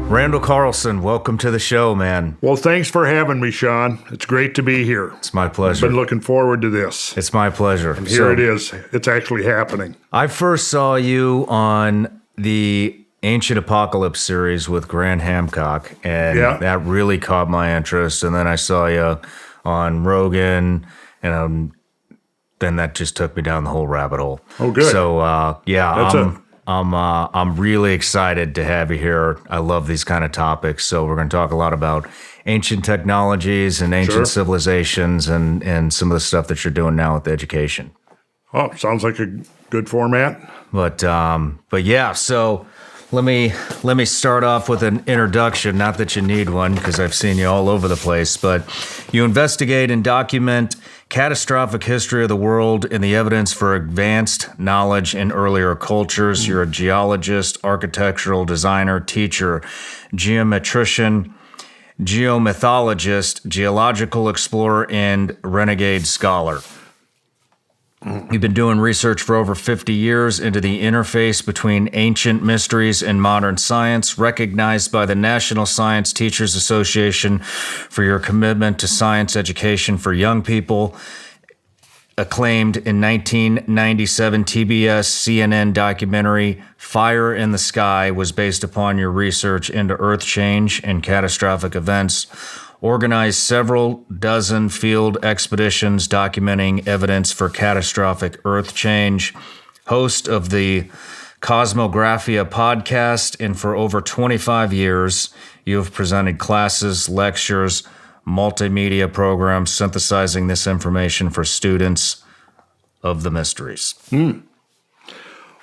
Randall Carlson, welcome to the show, man. Well, thanks for having me, Shawn. It's great to be here. It's my pleasure. Been looking forward to this. It's my pleasure. And here it is. It's actually happening. I first saw you on the Ancient Apocalypse series with Grant Hancock, and that really caught my interest. And then I saw you on Rogan, and then that just took me down the whole rabbit hole. Oh, good. So, I'm really excited to have you here. I love these kind of topics. So we're going to talk a lot about ancient technologies and ancient civilizations and some of the stuff that you're doing now with education. Oh, sounds like a good format. But yeah, so let me start off with an introduction. Not that you need one, because I've seen you all over the place, but you investigate and document catastrophic history of the world and the evidence for advanced knowledge in earlier cultures. You're a geologist, architectural designer, teacher, geometrician, geomythologist, geological explorer, and renegade scholar. You've been doing research for over 50 years into the interface between ancient mysteries and modern science, recognized by the National Science Teachers Association for your commitment to science education for young people. Acclaimed in 1997 TBS CNN documentary Fire in the Sky was based upon your research into earth change and catastrophic events. Organized several dozen field expeditions documenting evidence for catastrophic earth change. Host of the Cosmographia podcast, and for over 25 years, you have presented classes, lectures, multimedia programs synthesizing this information for students of the mysteries. Well,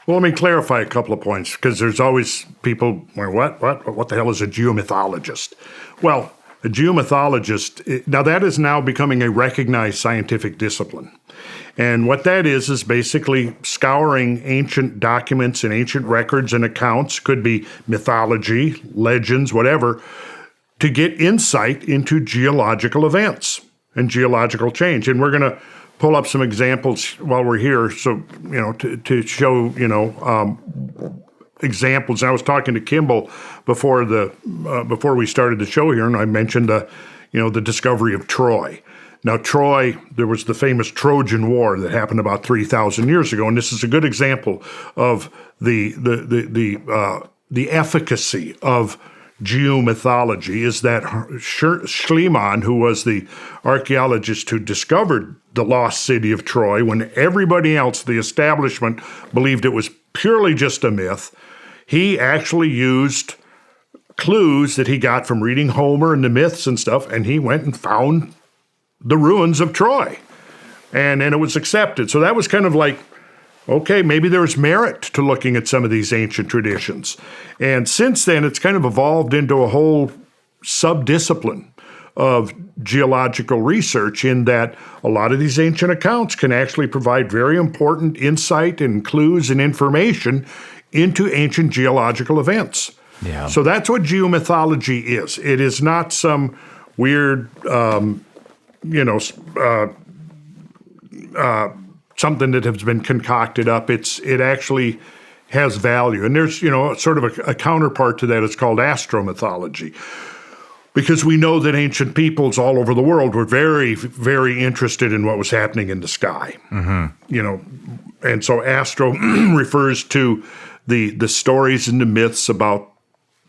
let me clarify a couple of points, because there's always people, what the hell is a geomythologist? Well, a geomythologist, now that is now becoming a recognized scientific discipline. And what that is basically scouring ancient documents and ancient records and accounts, could be mythology, legends, whatever, to get insight into geological events and geological change. And we're going to pull up some examples while we're here, so, to show, examples. I was talking to Kimball before we started the show here, and I mentioned the discovery of Troy. Now, Troy, there was the famous Trojan War that happened about 3,000 years ago, and this is a good example of the efficacy of geomythology. Is that Schliemann, who was the archaeologist who discovered the lost city of Troy, when everybody else, the establishment, believed it was purely just a myth, he actually used clues that he got from reading Homer and the myths and stuff, and he went and found the ruins of Troy. And it was accepted. So that was kind of like, okay, maybe there's merit to looking at some of these ancient traditions. And since then, it's kind of evolved into a whole sub-discipline of geological research, in that a lot of these ancient accounts can actually provide very important insight and clues and information into ancient geological events. Yeah. So that's what geomythology is. It is not some weird, something that has been concocted up. It actually has value. And there's, sort of a counterpart to that. It's called astromythology, because we know that ancient peoples all over the world were very, very interested in what was happening in the sky. Mm-hmm. And so astro refers to the stories and the myths about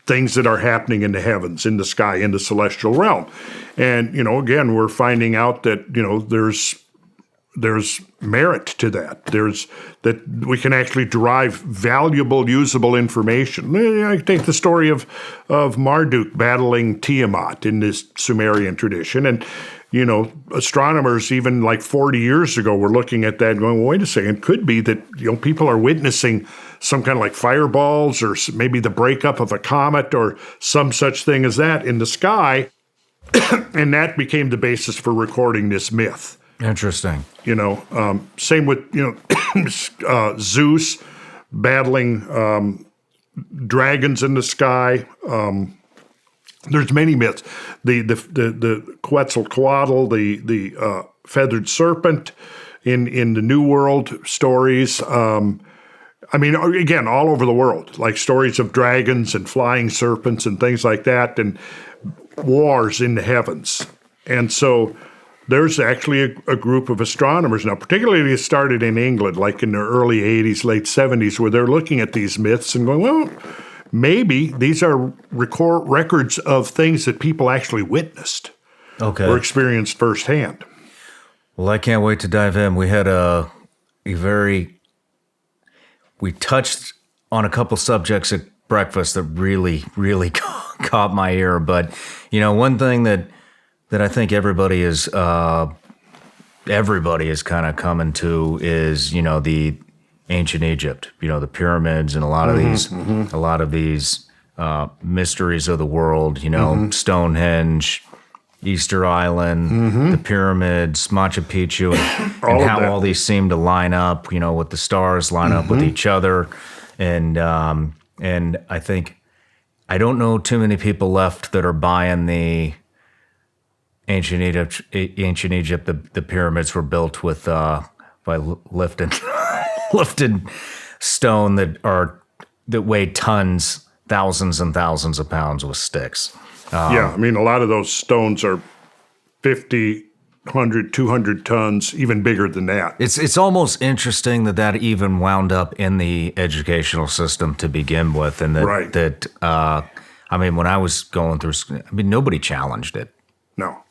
things that are happening in the heavens, in the sky, in the celestial realm. And, again, we're finding out that, there's merit to that. That we can actually derive valuable, usable information. I take the story of Marduk battling Tiamat in this Sumerian tradition. And, astronomers even like 40 years ago were looking at that and going, well, wait a second, it could be that, people are witnessing some kind of like fireballs, or maybe the breakup of a comet or some such thing as that in the sky. And that became the basis for recording this myth. Interesting. Same with, Zeus battling dragons in the sky. There's many myths. The Quetzalcoatl, the feathered serpent in the New World stories. I mean, again, all over the world, like stories of dragons and flying serpents and things like that, and wars in the heavens. And so there's actually a group of astronomers now, particularly started in England, like in the early 80s, late 70s, where they're looking at these myths and going, well, maybe these are records of things that people actually witnessed or experienced firsthand. Well, I can't wait to dive in. We had we touched on a couple subjects at breakfast that really, really caught my ear. But, one thing that I think everybody is kind of coming to is, the ancient Egypt, the pyramids and a lot of these mysteries of the world, Stonehenge, Easter Island, the pyramids, Machu Picchu, and how all these seem to line up, with the stars line up with each other. And I think, I don't know too many people left that are buying the ancient Egypt, the pyramids were built with, by lifted stone that weigh tons, thousands and thousands of pounds with sticks. I mean, a lot of those stones are 50, 100, 200 tons, even bigger than that. It's almost interesting that even wound up in the educational system to begin with. And that when I was going through, nobody challenged it. No.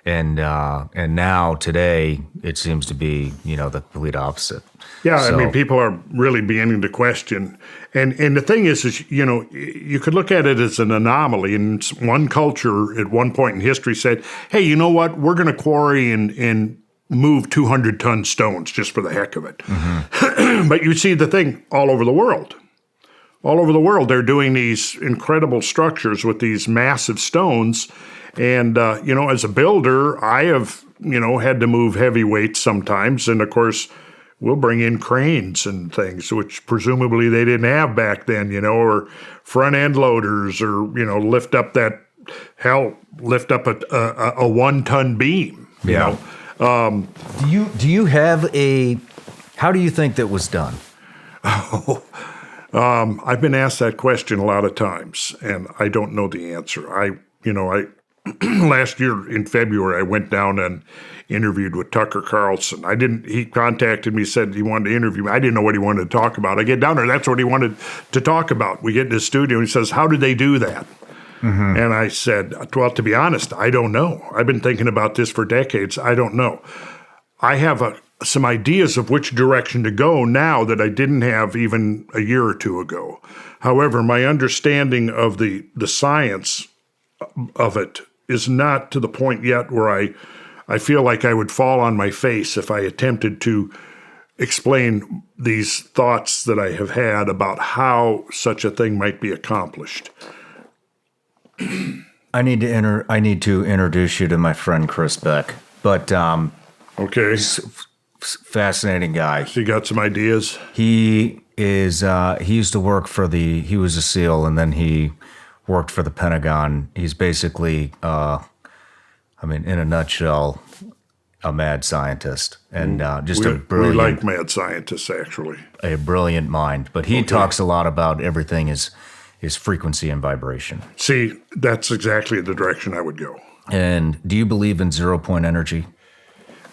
And now today it seems to be, the complete opposite. Yeah, so, people are really beginning to question. And the thing is, you could look at it as an anomaly. And one culture at one point in history said, hey, you know what? We're going to quarry and move 200-ton stones just for the heck of it. Mm-hmm. But you see the thing all over the world. All over the world, they're doing these incredible structures with these massive stones. And, as a builder, I have, had to move heavy weights sometimes. And, of course, we'll bring in cranes and things, which presumably they didn't have back then, or front end loaders or, lift up a 1-ton beam. Do you have how do you think that was done? I've been asked that question a lot of times, and I don't know the answer. I last year in February, I went down and interviewed with Tucker Carlson. He contacted me, said he wanted to interview me. I didn't know what he wanted to talk about. I get down there, that's what he wanted to talk about. We get in the studio, and he says, how did they do that? Mm-hmm. And I said, well, to be honest, I don't know. I've been thinking about this for decades. I don't know. I have some ideas of which direction to go now that I didn't have even a year or two ago. However, my understanding of the science of it is not to the point yet where I feel like I would fall on my face if I attempted to explain these thoughts that I have had about how such a thing might be accomplished. I need to introduce you to my friend Chris Beck. But okay, fascinating guy. So you got some ideas? He used to work he was a SEAL, and then he worked for the Pentagon. He's basically, in a nutshell, a mad scientist, and just a brilliant. We like mad scientists, actually. A brilliant mind, but he talks a lot about everything is frequency and vibration. See, that's exactly the direction I would go. And do you believe in 0-point energy?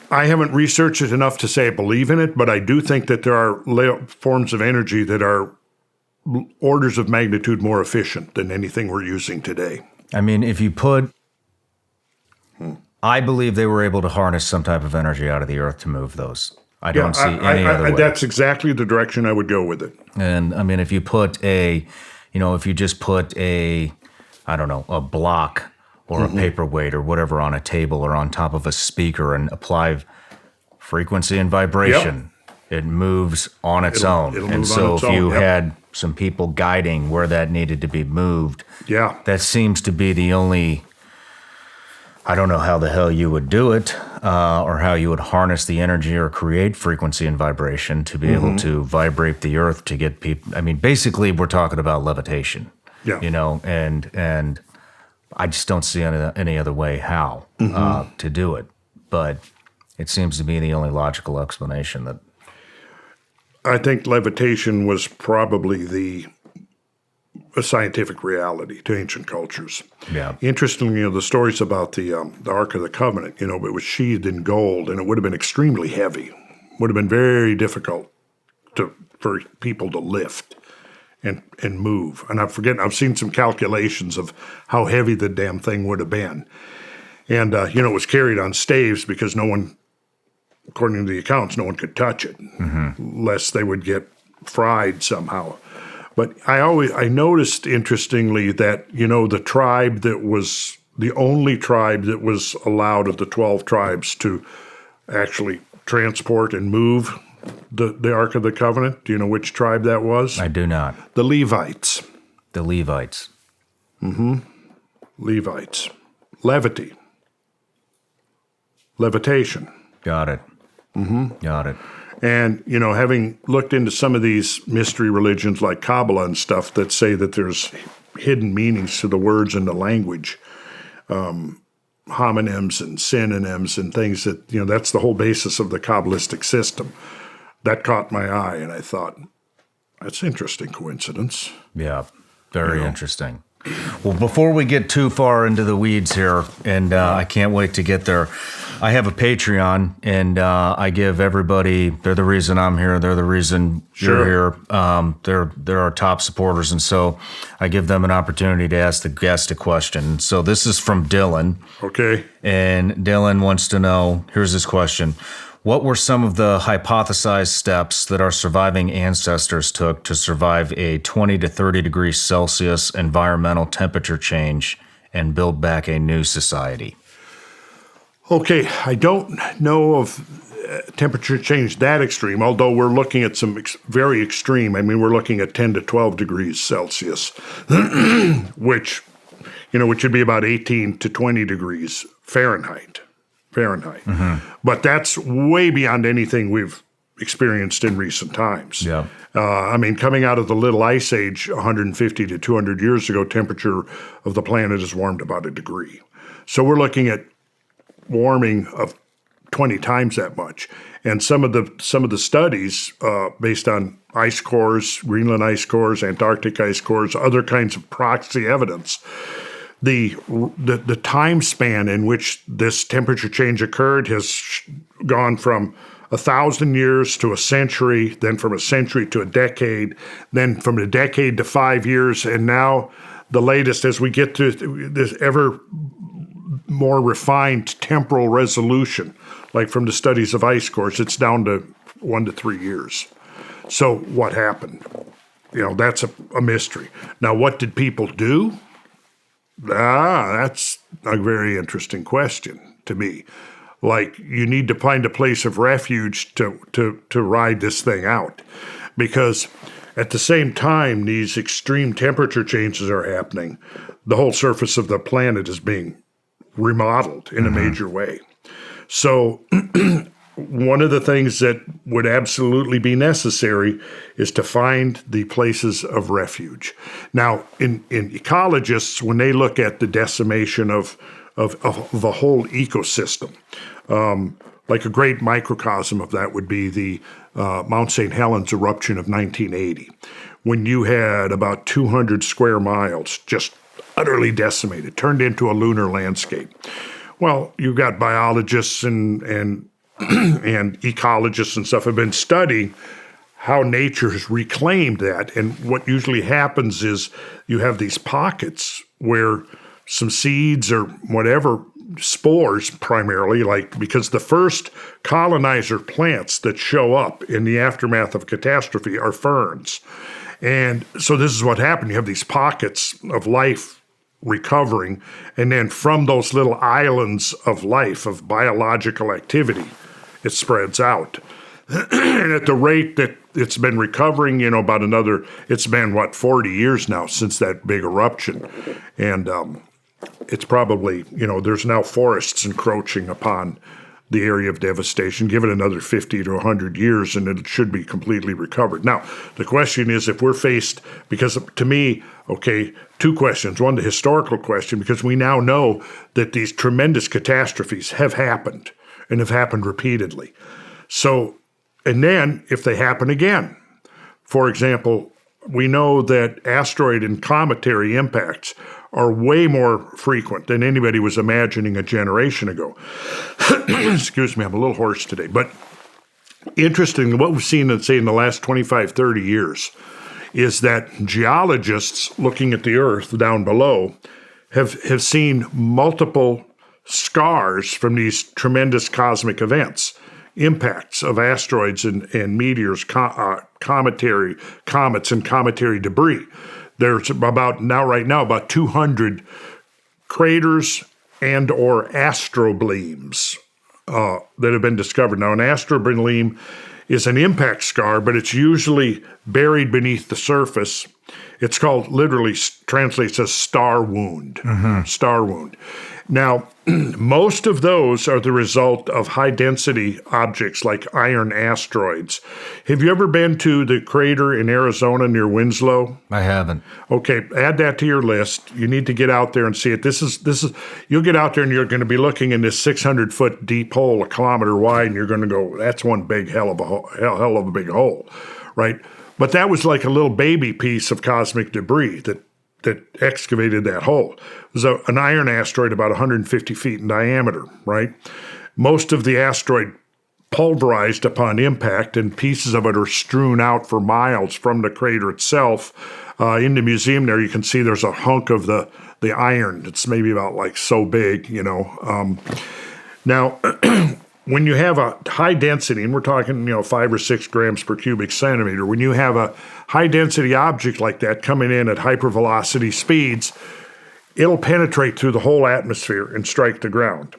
I haven't researched it enough to say I believe in it, but I do think that there are forms of energy that are orders of magnitude more efficient than anything we're using today. If you put... I believe they were able to harness some type of energy out of the earth to move those. I don't see any other way. That's exactly the direction I would go with it. And if you put if you just put a block or a paperweight or whatever on a table or on top of a speaker and apply frequency and vibration, it moves on its own. And so if you had some people guiding where that needed to be moved, that seems to be the only... I don't know how the hell you would do it or how you would harness the energy or create frequency and vibration to be able to vibrate the earth to get people. Basically, we're talking about levitation, and I just don't see any other way how to do it. But it seems to be the only logical explanation that. I think levitation was probably a scientific reality to ancient cultures. Yeah. Interestingly, the stories about the Ark of the Covenant, it was sheathed in gold, and it would have been extremely heavy. Would have been very difficult for people to lift and move. And I've seen some calculations of how heavy the damn thing would have been. And, it was carried on staves because no one, according to the accounts, no one could touch it, lest they would get fried somehow. But I noticed, interestingly, that, the tribe that was the only tribe that was allowed of the 12 tribes to actually transport and move the Ark of the Covenant. Do you know which tribe that was? I do not. The Levites. The Levites. Levites. Levity. Levitation. Got it. Got it. And, having looked into some of these mystery religions like Kabbalah and stuff that say that there's hidden meanings to the words in the language, homonyms and synonyms and things that, that's the whole basis of the Kabbalistic system. That caught my eye, and I thought, that's an interesting coincidence. Yeah, very interesting. Well, before we get too far into the weeds here, and I can't wait to get there, I have a Patreon, and I give everybody, they're the reason I'm here, they're the reason you're here, they're our top supporters, and so I give them an opportunity to ask the guest a question. So this is from Dylan. Okay. And Dylan wants to know, here's his question. What were some of the hypothesized steps that our surviving ancestors took to survive a 20 to 30 degrees Celsius environmental temperature change and build back a new society? Okay, I don't know of temperature change that extreme, although we're looking at some very extreme. I mean, we're looking at 10 to 12 degrees Celsius, which would be about 18 to 20 degrees Fahrenheit. But that's way beyond anything we've experienced in recent times. Yeah. Coming out of the Little Ice Age 150 to 200 years ago, temperature of the planet has warmed about a degree. So we're looking at warming of 20 times that much. And some of the studies based on ice cores, Greenland ice cores, Antarctic ice cores, other kinds of proxy evidence, the time span in which this temperature change occurred has gone from 1,000 years to a century, then from a century to a decade, then from a decade to 5 years, and now the latest, as we get to this ever more refined temporal resolution, like from the studies of ice cores, it's down to 1 to 3 years. So what happened? That's a mystery. Now, what did people do? That's a very interesting question to me. Like, you need to find a place of refuge to ride this thing out. Because at the same time these extreme temperature changes are happening, the whole surface of the planet is being remodeled in a major way. So one of the things that would absolutely be necessary is to find the places of refuge. Now, in ecologists, when they look at the decimation of the whole ecosystem, like a great microcosm of that would be the Mount St. Helens eruption of 1980, when you had about 200 square miles just utterly decimated, turned into a lunar landscape. Well, you've got biologists and ecologists and stuff have been studying how nature has reclaimed that. And what usually happens is you have these pockets where some seeds or whatever, spores primarily, because the first colonizer plants that show up in the aftermath of catastrophe are ferns. And so this is what happened. You have these pockets of life recovering, and then from those little islands of life, of biological activity, it spreads out. And at the rate that it's been recovering, about another, it's been, 40 years now since that big eruption. And it's probably, there's now forests encroaching upon the area of devastation. Give it another 50 to 100 years and it should be completely recovered. Now, the question is if we're faced, because to me, two questions. One, the historical question, because we now know that these tremendous catastrophes have happened and have happened repeatedly. So And then if they happen again, for example, we know that asteroid and cometary impacts are way more frequent than anybody was imagining a generation ago. Excuse me, I'm a little hoarse today. But interestingly, what we've seen in, say, in the last 25, 30 years is that geologists looking at the Earth down below have seen multiple scars from these tremendous cosmic events, impacts of asteroids and meteors, comets and cometary debris. There's right now about 200 craters and or astroblems that have been discovered. Now, an astrobleme is an impact scar, but it's usually buried beneath the surface. It's called, literally translates as star wound. Star wound. Now, most of those are the result of high-density objects like iron asteroids. Have you ever been to the crater in Arizona near Winslow? I haven't. Okay, add that to your list. You need to get out there and see it. This is. You'll get out there and you're going to be looking in this 600-foot deep hole, a kilometer wide, and you're going to go, that's one big hell of a big hole, right? But that was like a little baby piece of cosmic debris that excavated that hole. It was an iron asteroid about 150 feet in diameter, right? Most of the asteroid pulverized upon impact, and pieces of it are strewn out for miles from the crater itself. In the museum there, you can see there's a hunk of the iron. It's maybe about like so big, you know. Now, when you have a high density, and we're talking, 5 or 6 grams per cubic centimeter, when you have a high density object like that coming in at hypervelocity speeds, it'll penetrate through the whole atmosphere and strike the ground.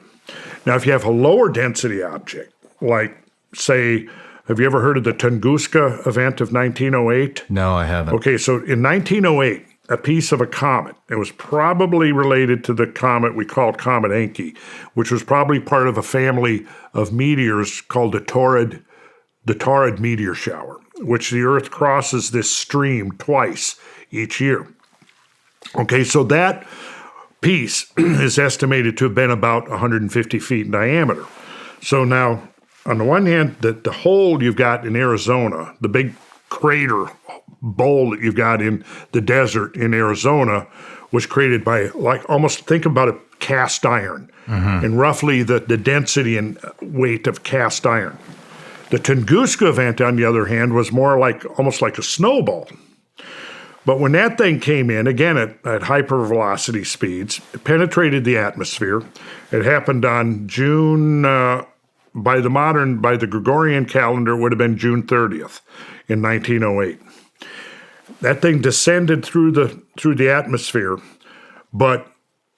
Now, if you have a lower density object, like, say, have you ever heard of the Tunguska event of 1908? No, I haven't. Okay, so in 1908, a piece of a comet, it was probably related to the comet we called Comet Encke, which was probably part of a family of meteors called the Taurid meteor shower, which the Earth crosses this stream twice each year. Okay, so that piece is estimated to have been about 150 feet in diameter. So now, on the one hand, the hole you've got in Arizona, the big crater bowl that you've got in the desert in Arizona, was created by, like, almost think about a cast iron, and roughly the density and weight of cast iron. The Tunguska event, on the other hand, was more like almost like a snowball. But when that thing came in, again at hypervelocity speeds, it penetrated the atmosphere. It happened on June, by the Gregorian calendar, it would have been June 30th in 1908. That thing descended through the atmosphere, but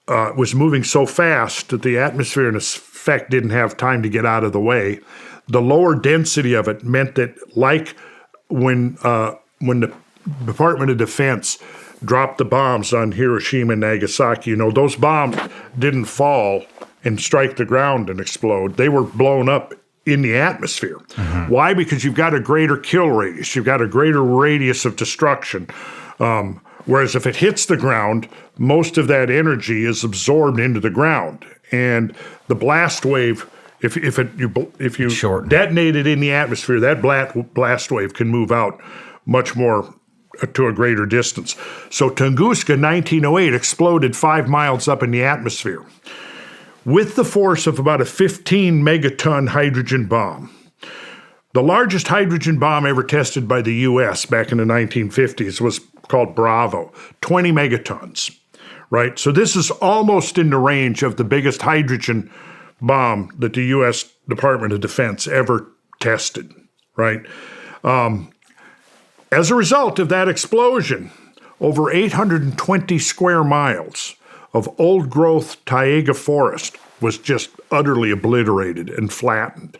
was moving so fast that the atmosphere, in effect, didn't have time to get out of the way. The lower density of it meant that, like when the Department of Defense dropped the bombs on Hiroshima and Nagasaki, those bombs didn't fall and strike the ground and explode. They were blown up in the atmosphere. Why? Because you've got a greater kill radius. You've got a greater radius of destruction. Whereas if it hits the ground, most of that energy is absorbed into the ground. And the blast wave, if you detonate it in the atmosphere, that blast wave can move out much more to a greater distance. So Tunguska 1908 exploded 5 miles up in the atmosphere with the force of about a 15 megaton hydrogen bomb. The largest hydrogen bomb ever tested by the U.S. back in the 1950s was called Bravo, 20 megatons, right? So this is almost in the range of the biggest hydrogen bomb that the U.S. Department of Defense ever tested, right? As a result of that explosion, over 820 square miles of old-growth taiga forest was just utterly obliterated and flattened.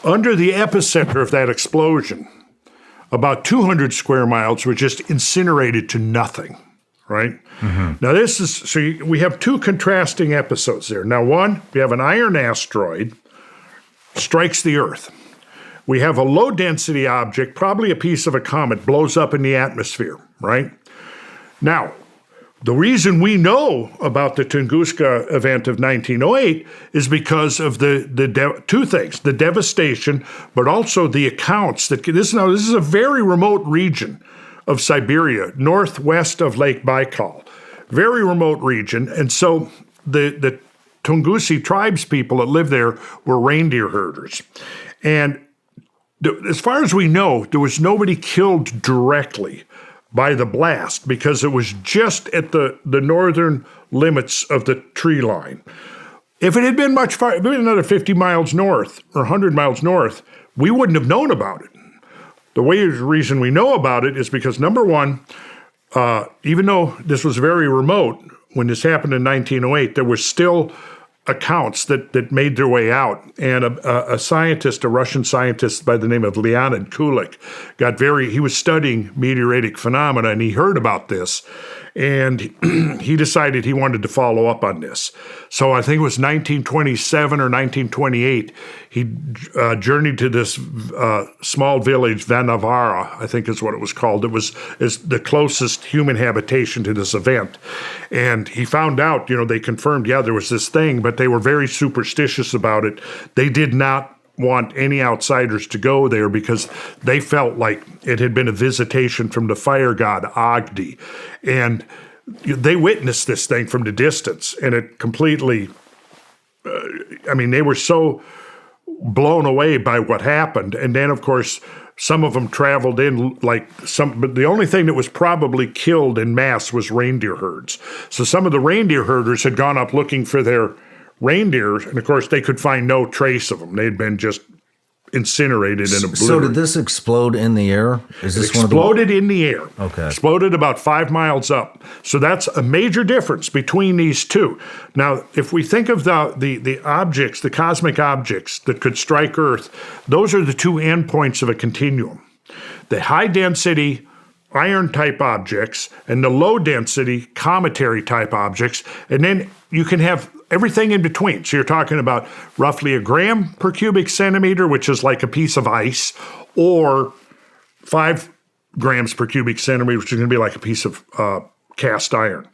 Under the epicenter of that explosion, about 200 square miles were just incinerated to nothing, right? Now we have two contrasting episodes there. Now one, we have an iron asteroid strikes the Earth. We have a low-density object, probably a piece of a comet, blows up in the atmosphere, right? Now, The reason we know about the Tunguska event of 1908 is because of two things: the devastation, but also the accounts that this is a very remote region of Siberia, northwest of Lake Baikal, very remote region, and so the Tungusi tribes people that lived there were reindeer herders, and as far as we know, there was nobody killed directly by the blast because it was just at the northern limits of the tree line. If it had been much farther, maybe another 50 miles north or 100 miles north, we wouldn't have known about it. The reason we know about it is because, number one, even though this was very remote, when this happened in 1908, there were still accounts that made their way out. And a scientist, a Russian scientist by the name of Leonid Kulik, he was studying meteoritic phenomena, and he heard about this, and he decided he wanted to follow up on this. So I think it was 1927 or 1928, he journeyed to this small village, Vanavara, I think is what it was called. It was the closest human habitation to this event. And he found out, they confirmed, there was this thing, but they were very superstitious about it. They did not want any outsiders to go there because they felt like it had been a visitation from the fire god Agni. And they witnessed this thing from the distance, and it completely, they were so blown away by what happened. And then, of course, some of them traveled in but the only thing that was probably killed in mass was reindeer herds. So some of the reindeer herders had gone up looking for their reindeer, and of course they could find no trace of them. They'd been just incinerated and obliterated. So did this explode in the air? Is this exploded in the air. Okay. Exploded about 5 miles up. So that's a major difference between these two. Now, if we think of the objects, the cosmic objects that could strike Earth, those are the two endpoints of a continuum. The high-density iron-type objects and the low-density cometary-type objects, and then you can have everything in between. So you're talking about roughly a gram per cubic centimeter, which is like a piece of ice, or 5 grams per cubic centimeter, which is going to be like a piece of cast iron.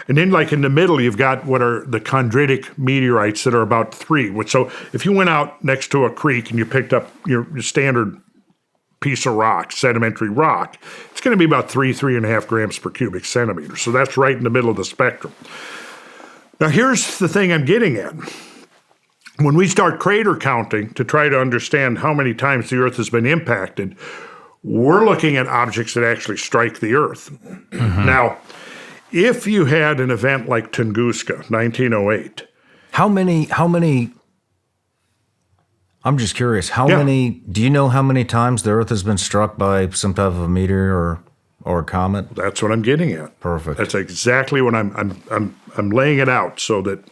And then like in the middle, you've got what are the chondritic meteorites that are about 3. So if you went out next to a creek and you picked up your standard piece of rock, sedimentary rock, it's going to be about 3.5 grams per cubic centimeter. So that's right in the middle of the spectrum. Now, here's the thing I'm getting at. When we start crater counting to try to understand how many times the Earth has been impacted, we're looking at objects that actually strike the Earth. Mm-hmm. Now, if you had an event like Tunguska, 1908. How many, I'm just curious, do you know how many times the Earth has been struck by some type of a meteor or a comet? That's what I'm getting at. Perfect. That's exactly what I'm laying it out so that,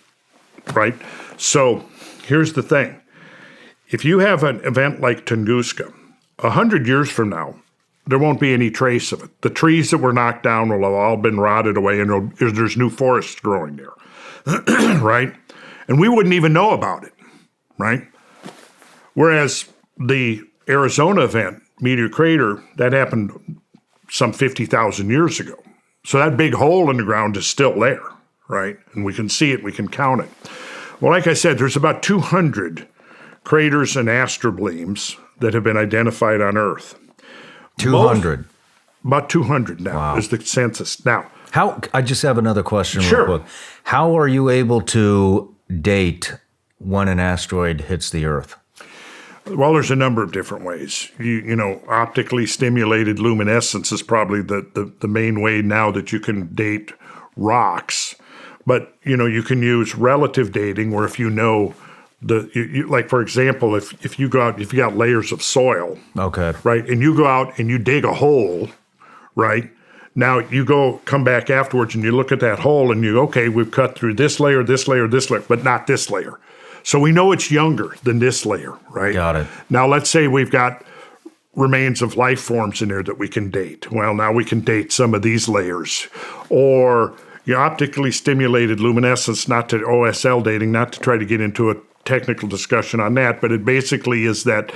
right? So here's the thing. If you have an event like Tunguska, 100 years from now, there won't be any trace of it. The trees that were knocked down will have all been rotted away, and there's new forests growing there, right? And we wouldn't even know about it, right? Whereas the Arizona event, Meteor Crater, that happened some 50,000 years ago. So that big hole in the ground is still there, right? And we can see it, we can count it. Well, like I said, there's about 200 craters and astroblems that have been identified on Earth. 200? About 200 now is the census. Now, I just have another question Sure. real quick. How are you able to date when an asteroid hits the Earth? Well, there's a number of different ways. Optically stimulated luminescence is probably the main way now that you can date rocks. But, you can use relative dating where if you know like, for example, if you go out, if you got layers of soil, okay, right, and you go out and you dig a hole, right, now you come back afterwards and you look at that hole and we've cut through this layer, but not this layer. So we know it's younger than this layer, right? Got it. Now let's say we've got remains of life forms in there that we can date. Well, now we can date some of these layers. Or optically stimulated luminescence, not to OSL dating, not to try to get into a technical discussion on that, but it basically is that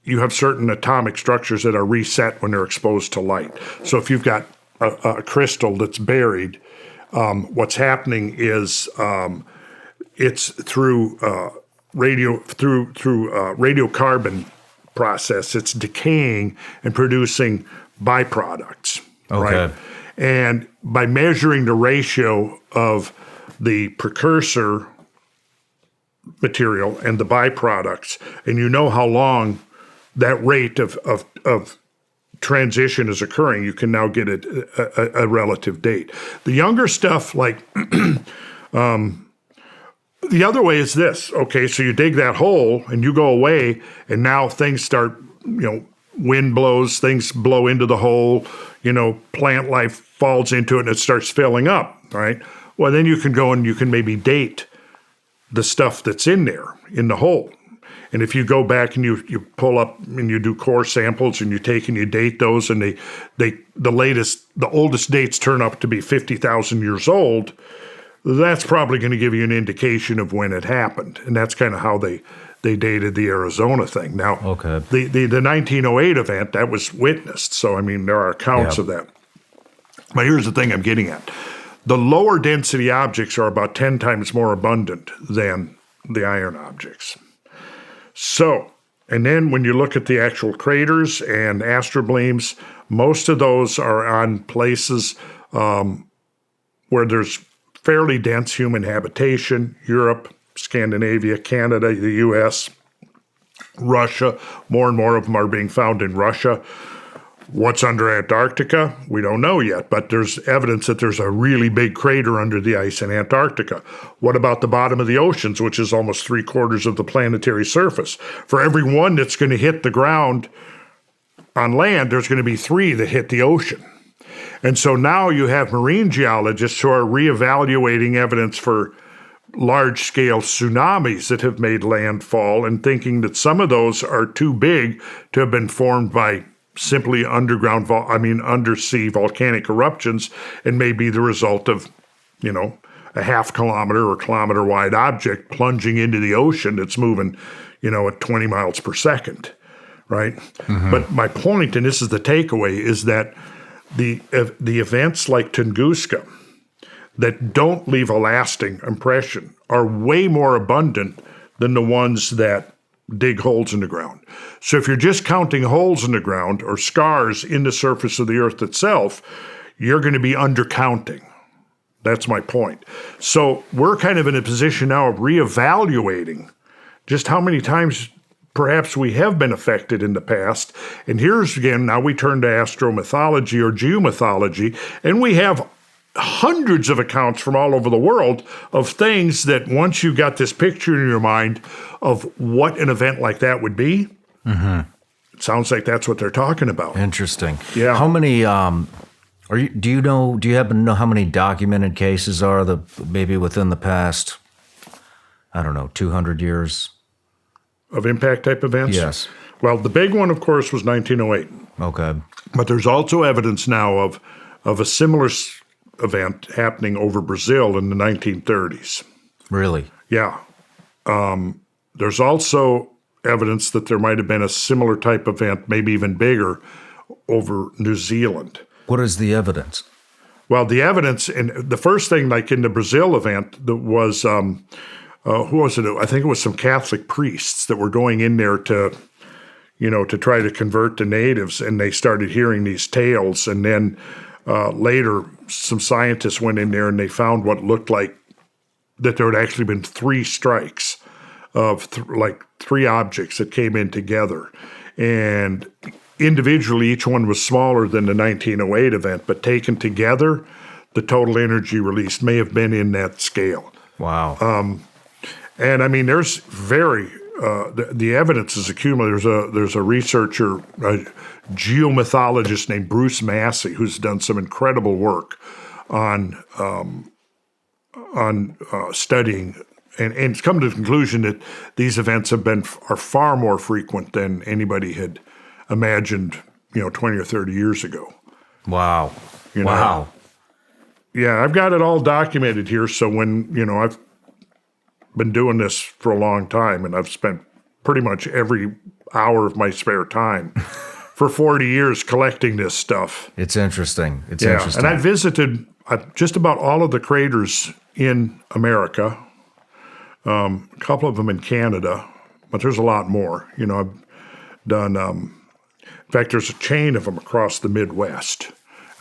you have certain atomic structures that are reset when they're exposed to light. So if you've got a crystal that's buried, what's happening is it's through radiocarbon process. It's decaying and producing byproducts. Okay. Right? And by measuring the ratio of the precursor material and the byproducts, and you know how long that rate of transition is occurring, you can now get a relative date. The younger stuff, like the other way is this. Okay, so you dig that hole and you go away, and now things start, wind blows, things blow into the hole, plant life falls into it and it starts filling up, right? Well, then you can go and you can maybe date the stuff that's in there, in the hole. And if you go back and you pull up and you do core samples and you take and you date those, and the oldest dates turn up to be 50,000 years old, that's probably going to give you an indication of when it happened. And that's kind of how they dated the Arizona thing. Now, okay. the 1908 event, that was witnessed. So, I mean, there are accounts of that. But here's the thing I'm getting at. The lower density objects are about 10 times more abundant than the iron objects. So, and then when you look at the actual craters and astroblems, most of those are on places where there's fairly dense human habitation: Europe, Scandinavia, Canada, the US, Russia. More and more of them are being found in Russia. What's under Antarctica? We don't know yet, but there's evidence that there's a really big crater under the ice in Antarctica. What about the bottom of the oceans, which is almost 3/4 of the planetary surface? For every one that's going to hit the ground on land, there's going to be 3 that hit the ocean. And so now you have marine geologists who are reevaluating evidence for large-scale tsunamis that have made landfall and thinking that some of those are too big to have been formed by simply undersea volcanic eruptions, and may be the result of, a half-kilometer or kilometer-wide object plunging into the ocean that's moving, at 20 miles per second, right? Mm-hmm. But my point, and this is the takeaway, is that the events like Tunguska that don't leave a lasting impression are way more abundant than the ones that dig holes in the ground. So if you're just counting holes in the ground or scars in the surface of the earth itself, you're going to be undercounting. That's my point. So we're kind of in a position now of reevaluating just how many times perhaps we have been affected in the past. And here's again, now we turn to astromythology or geomythology, and we have hundreds of accounts from all over the world of things that once you got this picture in your mind of what an event like that would be, it sounds like that's what they're talking about. Interesting. Yeah. How many, do you happen to know how many documented cases are maybe within the past, 200 years? Of impact type events? Yes. Well, the big one, of course, was 1908. Okay. But there's also evidence now of a similar event happening over Brazil in the 1930s. Really? Yeah. There's also evidence that there might have been a similar type event, maybe even bigger, over New Zealand. What is the evidence? Well, the evidence, and the first thing, like in the Brazil event, that was, who was it? I think it was some Catholic priests that were going in there to try to convert the natives, and they started hearing these tales, and then later, some scientists went in there and they found what looked like that there had actually been 3 strikes of 3 objects that came in together. And individually, each one was smaller than the 1908 event, but taken together, the total energy released may have been in that scale. Wow. And I mean, there's the evidence is accumulated. There's a researcher, a geomythologist named Bruce Massey, who's done some incredible work on studying, and it's come to the conclusion that these events are far more frequent than anybody had imagined, 20 or 30 years ago. Wow. Wow. Yeah, I've got it all documented here. So when, I've been doing this for a long time, and I've spent pretty much every hour of my spare time for 40 years collecting this stuff. It's interesting. It's interesting. And I visited just about all of the craters in America, a couple of them in Canada, but there's a lot more. You know, I've done, in fact, there's a chain of them across the Midwest.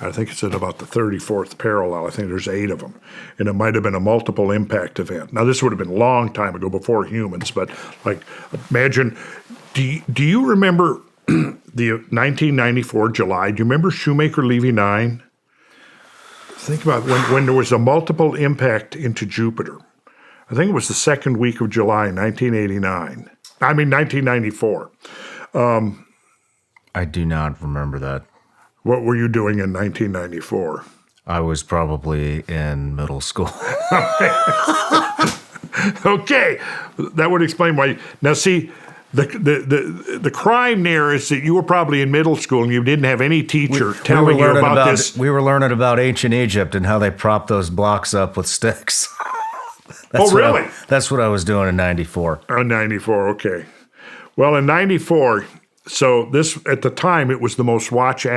I think it's at about the 34th parallel. I think there's 8 of them. And it might have been a multiple impact event. Now, this would have been a long time ago before humans, but like, imagine, do you remember the 1994 July? Do you remember Shoemaker Levy 9? Think about when there was a multiple impact into Jupiter. I think it was the second week of July, 1994. I do not remember that. What were you doing in 1994? I was probably in middle school. Okay, that would explain why. Now, see, the crime there is that you were probably in middle school and you didn't have any teacher telling you about this. We were learning about ancient Egypt and how they propped those blocks up with sticks. Really? That's what I was doing in 94. Oh, 94, okay. Well, in 94, so this, at the time, it was the most watched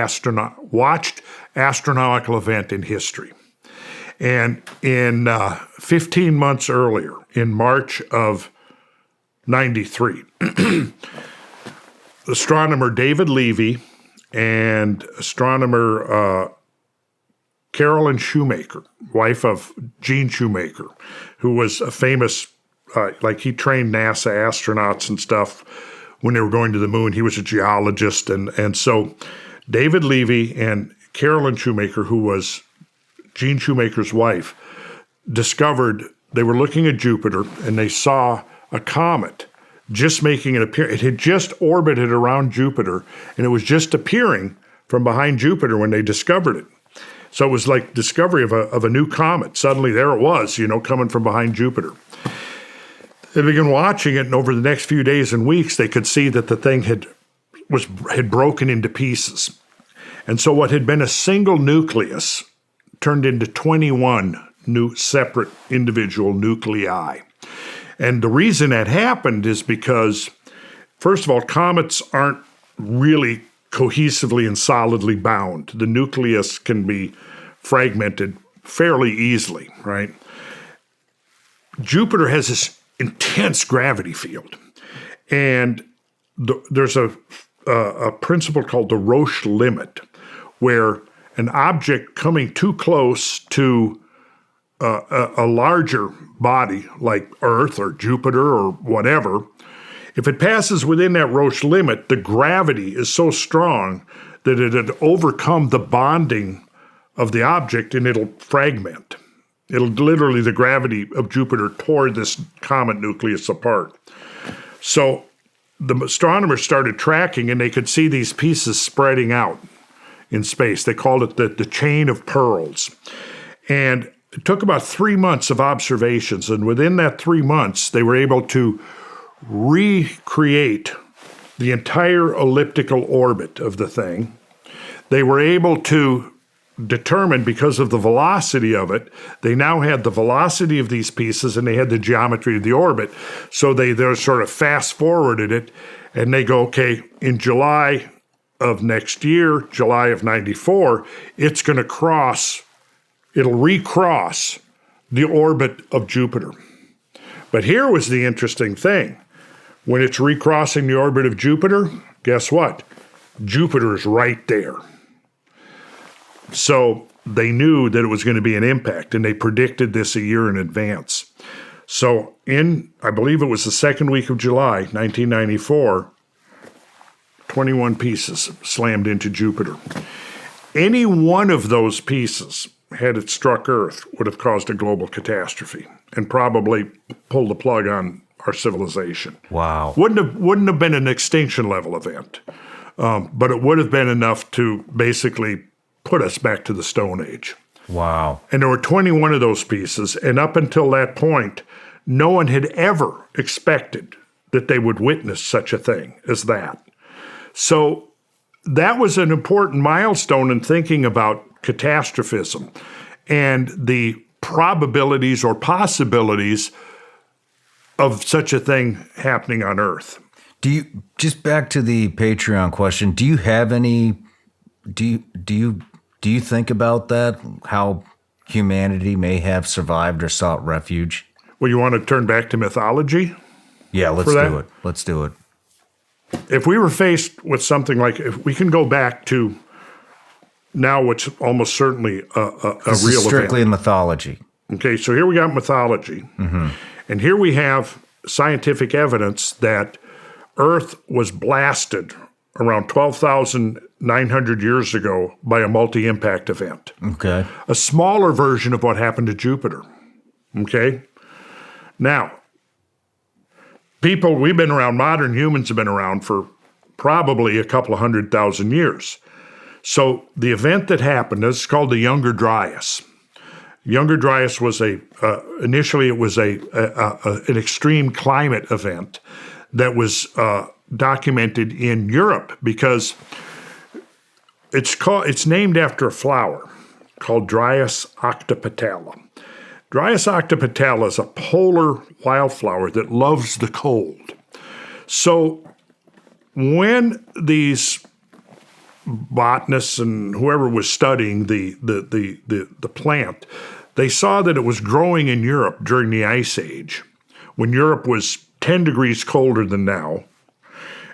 astronomical event in history. And in 15 months earlier, in March of 93, astronomer David Levy and astronomer Carolyn Shoemaker, wife of Gene Shoemaker, who was a famous, he trained NASA astronauts and stuff when they were going to the moon. He was a geologist. And so David Levy and Carolyn Shoemaker, who was Gene Shoemaker's wife, discovered, they were looking at Jupiter and they saw a comet just making an appearance. It had just orbited around Jupiter and it was just appearing from behind Jupiter when they discovered it. So it was like discovery of a new comet. Suddenly there it was, coming from behind Jupiter. They began watching it, and over the next few days and weeks, they could see that the thing had broken into pieces. And so what had been a single nucleus turned into 21 new separate individual nuclei. And the reason that happened is because, first of all, comets aren't really cohesively and solidly bound. The nucleus can be fragmented fairly easily, right? Jupiter has this intense gravity field, and there's a principle called the Roche limit, where an object coming too close to a larger body like Earth or Jupiter or whatever, if it passes within that Roche limit, the gravity is so strong that it'd overcome the bonding of the object and it'll fragment. It'll literally, the gravity of Jupiter tore this comet nucleus apart. So the astronomers started tracking and they could see these pieces spreading out in space. They called it the chain of pearls. And it took about 3 months of observations. And within that 3 months, they were able to recreate the entire elliptical orbit of the thing. They were able to determine, because of the velocity of it, they now had the velocity of these pieces and they had the geometry of the orbit. So they sort of fast forwarded it and they go, okay, in July of next year, July of 94, it's going to it'll recross the orbit of Jupiter. But here was the interesting thing. When it's recrossing the orbit of Jupiter, guess what? Jupiter is right there. So they knew that it was going to be an impact, and they predicted this a year in advance. So I believe it was the second week of July, 1994, 21 pieces slammed into Jupiter. Any one of those pieces, had it struck Earth, would have caused a global catastrophe and probably pulled the plug on our civilization. Wow. Wouldn't have been an extinction level event, but it would have been enough to basically put us back to the Stone Age. Wow. And there were 21 of those pieces, and up until that point, no one had ever expected that they would witness such a thing as that. So that was an important milestone in thinking about catastrophism and the probabilities or possibilities of such a thing happening on Earth. Do you, just back to the Patreon question, do you have any, do you think about that? How humanity may have survived or sought refuge? Well, you want to turn back to mythology? Yeah, let's do it. Let's do it. If we were faced with something like, if we can go back to now what's almost certainly a real strictly event. in mythology. Okay, so here we got mythology. And here we have scientific evidence that Earth was blasted around 12,900 years ago by a multi-impact event. Okay. A smaller version of what happened to Jupiter. Okay? Now, we've been around, modern humans have been around for probably a couple of 100,000 years. So the event that happened is called the Younger Dryas. Younger Dryas was initially it was an extreme climate event that was documented in Europe because it's named after a flower called Dryas octopetala. Dryas octopetala is a polar wildflower that loves the cold. So when these botanists and whoever was studying the plant, they saw that it was growing in Europe during the Ice Age, when Europe was 10 degrees colder than now,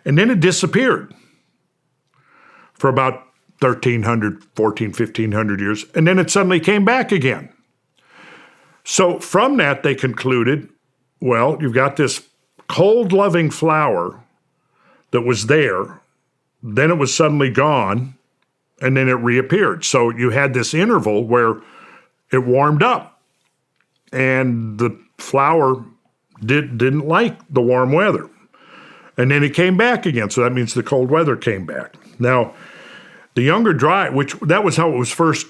and then it disappeared for about 1,300, 1,500 years, and then it suddenly came back again. So from that, they concluded, well, you've got this cold-loving flower that was there, then it was suddenly gone, and then it reappeared. So you had this interval where it warmed up, and the flower didn't like the warm weather. And then it came back again, so that means the cold weather came back. Now, the Younger Dryas, that was how it was first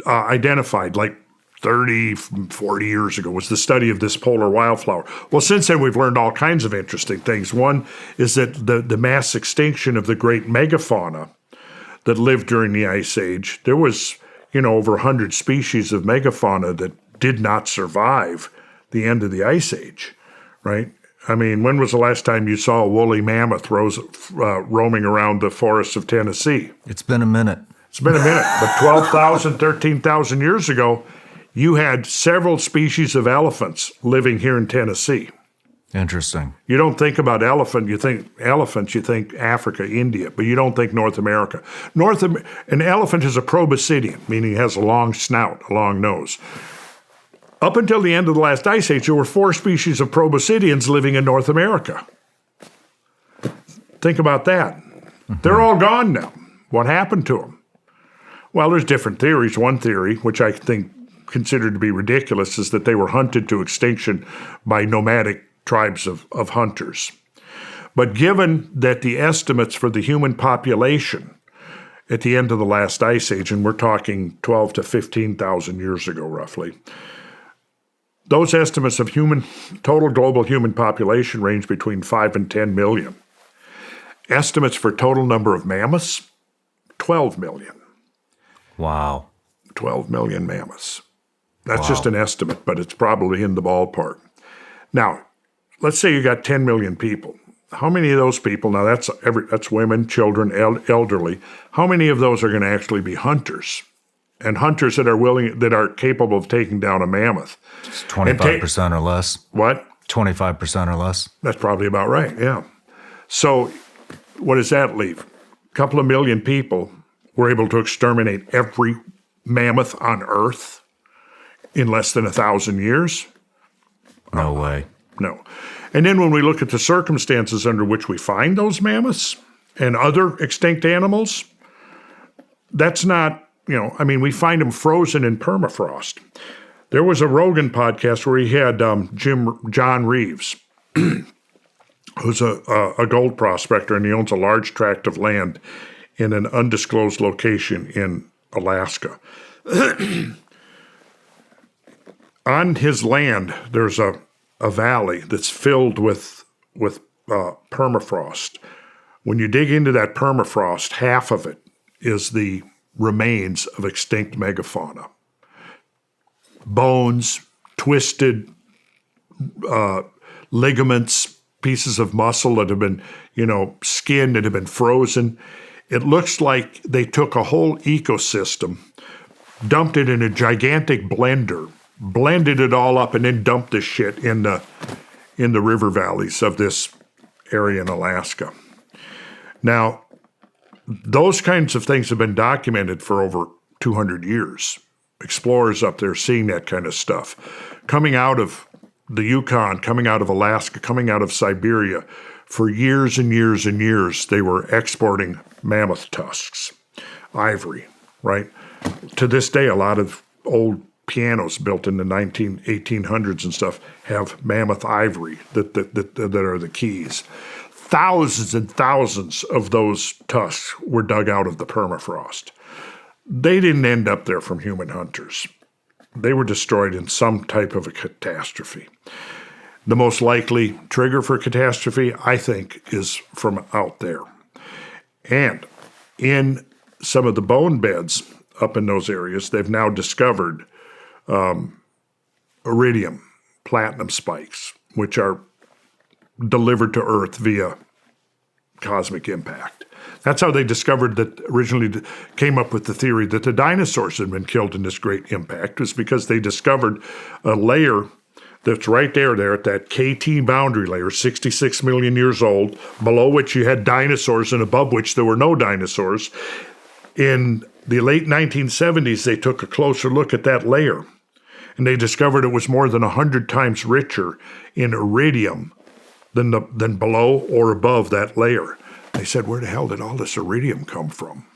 identified, like 30, 40 years ago, was the study of this polar wildflower. Well, since then, we've learned all kinds of interesting things. One is that the mass extinction of the great megafauna that lived during the Ice Age, there was, over 100 species of megafauna that did not survive the end of the Ice Age, right? I mean, when was the last time you saw a woolly mammoth roaming around the forests of Tennessee? It's been a minute. It's been a minute. But 12,000, 13,000 years ago, you had several species of elephants living here in Tennessee. Interesting. You don't think about elephants, you think Africa, India, but you don't think North America. An elephant is a proboscidean, meaning it has a long snout, a long nose. Up until the end of the last Ice Age, there were 4 species of proboscideans living in North America. Think about that. Mm-hmm. They're all gone now. What happened to them? Well, there's different theories. One theory, which I think considered to be ridiculous, is that they were hunted to extinction by nomadic tribes of hunters. But given that the estimates for the human population at the end of the last Ice Age, and we're talking 12 to 15,000 years ago roughly, those estimates of total global human population range between 5 and 10 million. Estimates for total number of mammoths, 12 million. Wow. 12 million mammoths. That's just an estimate, but it's probably in the ballpark. Now, let's say you got 10 million people. How many of those people, now that's women, children, elderly, how many of those are going to actually be hunters? And hunters that are capable of taking down a mammoth. It's 25% or less. What? 25% or less. That's probably about right, yeah. So what does that leave? A couple of million people were able to exterminate every mammoth on Earth in less than 1,000 years? No way. No. And then when we look at the circumstances under which we find those mammoths and other extinct animals, that's not, we find them frozen in permafrost. There was a Rogan podcast where he had John Reeves, who's a gold prospector, and he owns a large tract of land in an undisclosed location in Alaska. On his land, there's a valley that's filled with permafrost. When you dig into that permafrost, half of it is the remains of extinct megafauna. Bones, twisted ligaments, pieces of muscle that have been, skin that had been frozen. It looks like they took a whole ecosystem, dumped it in a gigantic blender, blended it all up, and then dumped this shit in the river valleys of this area in Alaska. Now, those kinds of things have been documented for over 200 years. Explorers up there seeing that kind of stuff. Coming out of the Yukon, coming out of Alaska, coming out of Siberia, for years and years and years, they were exporting mammoth tusks, ivory, right? To this day, a lot of old pianos built in the 1800s and stuff have mammoth ivory that are the keys. Thousands and thousands of those tusks were dug out of the permafrost. They didn't end up there from human hunters. They were destroyed in some type of a catastrophe. The most likely trigger for catastrophe, I think, is from out there. And in some of the bone beds up in those areas, they've now discovered iridium, platinum spikes, which are delivered to Earth via cosmic impact. That's how they discovered that, originally came up with the theory that the dinosaurs had been killed in this great impact, was because they discovered a layer that's right there at that KT boundary layer, 66 million years old, below which you had dinosaurs and above which there were no dinosaurs. In the late 1970s, they took a closer look at that layer, and they discovered it was more than 100 times richer in iridium than below or above that layer. They said, where the hell did all this iridium come from?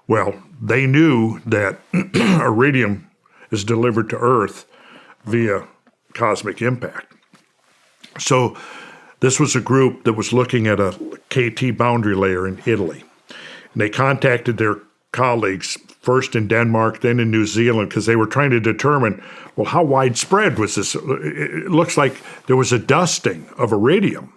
Well, they knew that iridium is delivered to Earth via cosmic impact. So this was a group that was looking at a KT boundary layer in Italy. And they contacted their colleagues, first in Denmark, then in New Zealand, because they were trying to determine, well, how widespread was this? It looks like there was a dusting of iridium.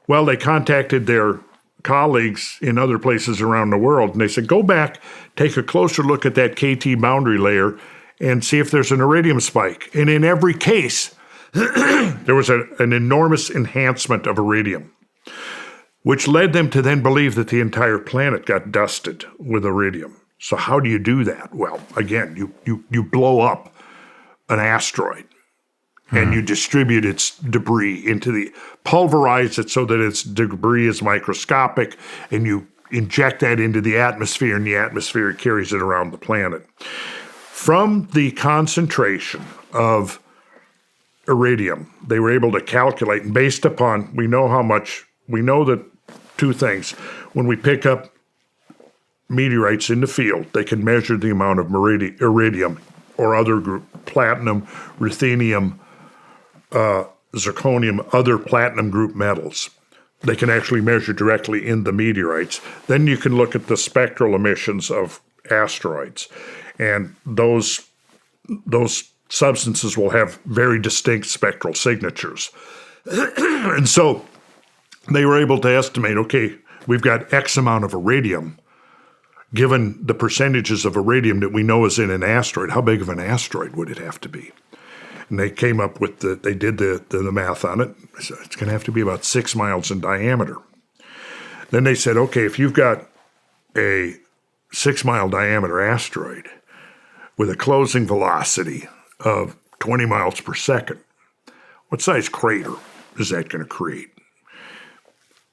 Well, they contacted their colleagues in other places around the world, and they said, go back, take a closer look at that KT boundary layer, and see if there's an iridium spike. And in every case, there was an enormous enhancement of iridium, which led them to then believe that the entire planet got dusted with iridium. So how do you do that? Well, again, you blow up an asteroid and you distribute its debris pulverize it so that its debris is microscopic, and you inject that into the atmosphere, and the atmosphere carries it around the planet. From the concentration of iridium, they were able to calculate, and based upon, we know that two things. When we pick up meteorites in the field, they can measure the amount of iridium or other group, platinum, ruthenium, zirconium, other platinum group metals. They can actually measure directly in the meteorites. Then you can look at the spectral emissions of asteroids. And those substances will have very distinct spectral signatures. And so they were able to estimate, okay, we've got X amount of iridium. Given the percentages of iridium that we know is in an asteroid, how big of an asteroid would it have to be? And they came up with they did the math on it. So it's going to have to be about 6 miles in diameter. Then they said, okay, if you've got a 6-mile diameter asteroid with a closing velocity of 20 miles per second, what size crater is that going to create?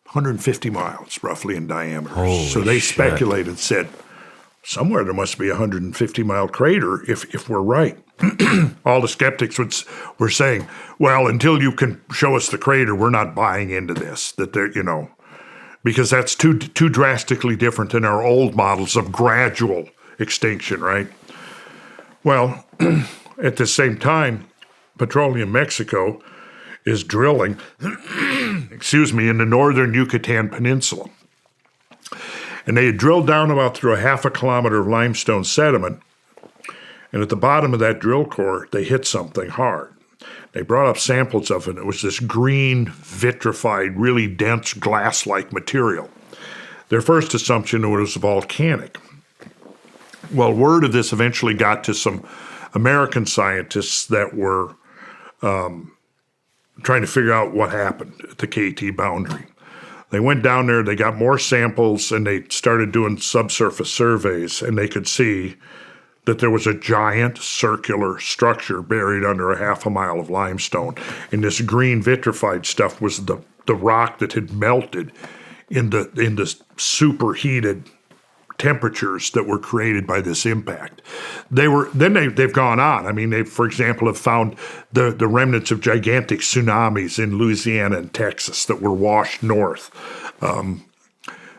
150 miles, roughly, in diameter. Holy so they shit. speculated, said, somewhere there must be a 150-mile crater if we're right. All the skeptics were saying, well, until you can show us the crater, we're not buying into this, because that's too drastically different than our old models of gradual extinction, right? Well, at the same time, Petroleum Mexico is drilling, in the northern Yucatan Peninsula. And they had drilled down about through a 0.5 kilometer of limestone sediment, and at the bottom of that drill core, they hit something hard. They brought up samples of it. It was this green, vitrified, really dense glass-like material. Their first assumption was volcanic. Well, word of this eventually got to some American scientists that were trying to figure out what happened at the KT boundary. They went down there, they got more samples, and they started doing subsurface surveys, and they could see that there was a giant circular structure buried under a half a mile of limestone. And this green vitrified stuff was the rock that had melted in the superheated temperatures that were created by this impact. They've gone on. I mean, they, for example, have found the remnants of gigantic tsunamis in Louisiana and Texas that were washed north.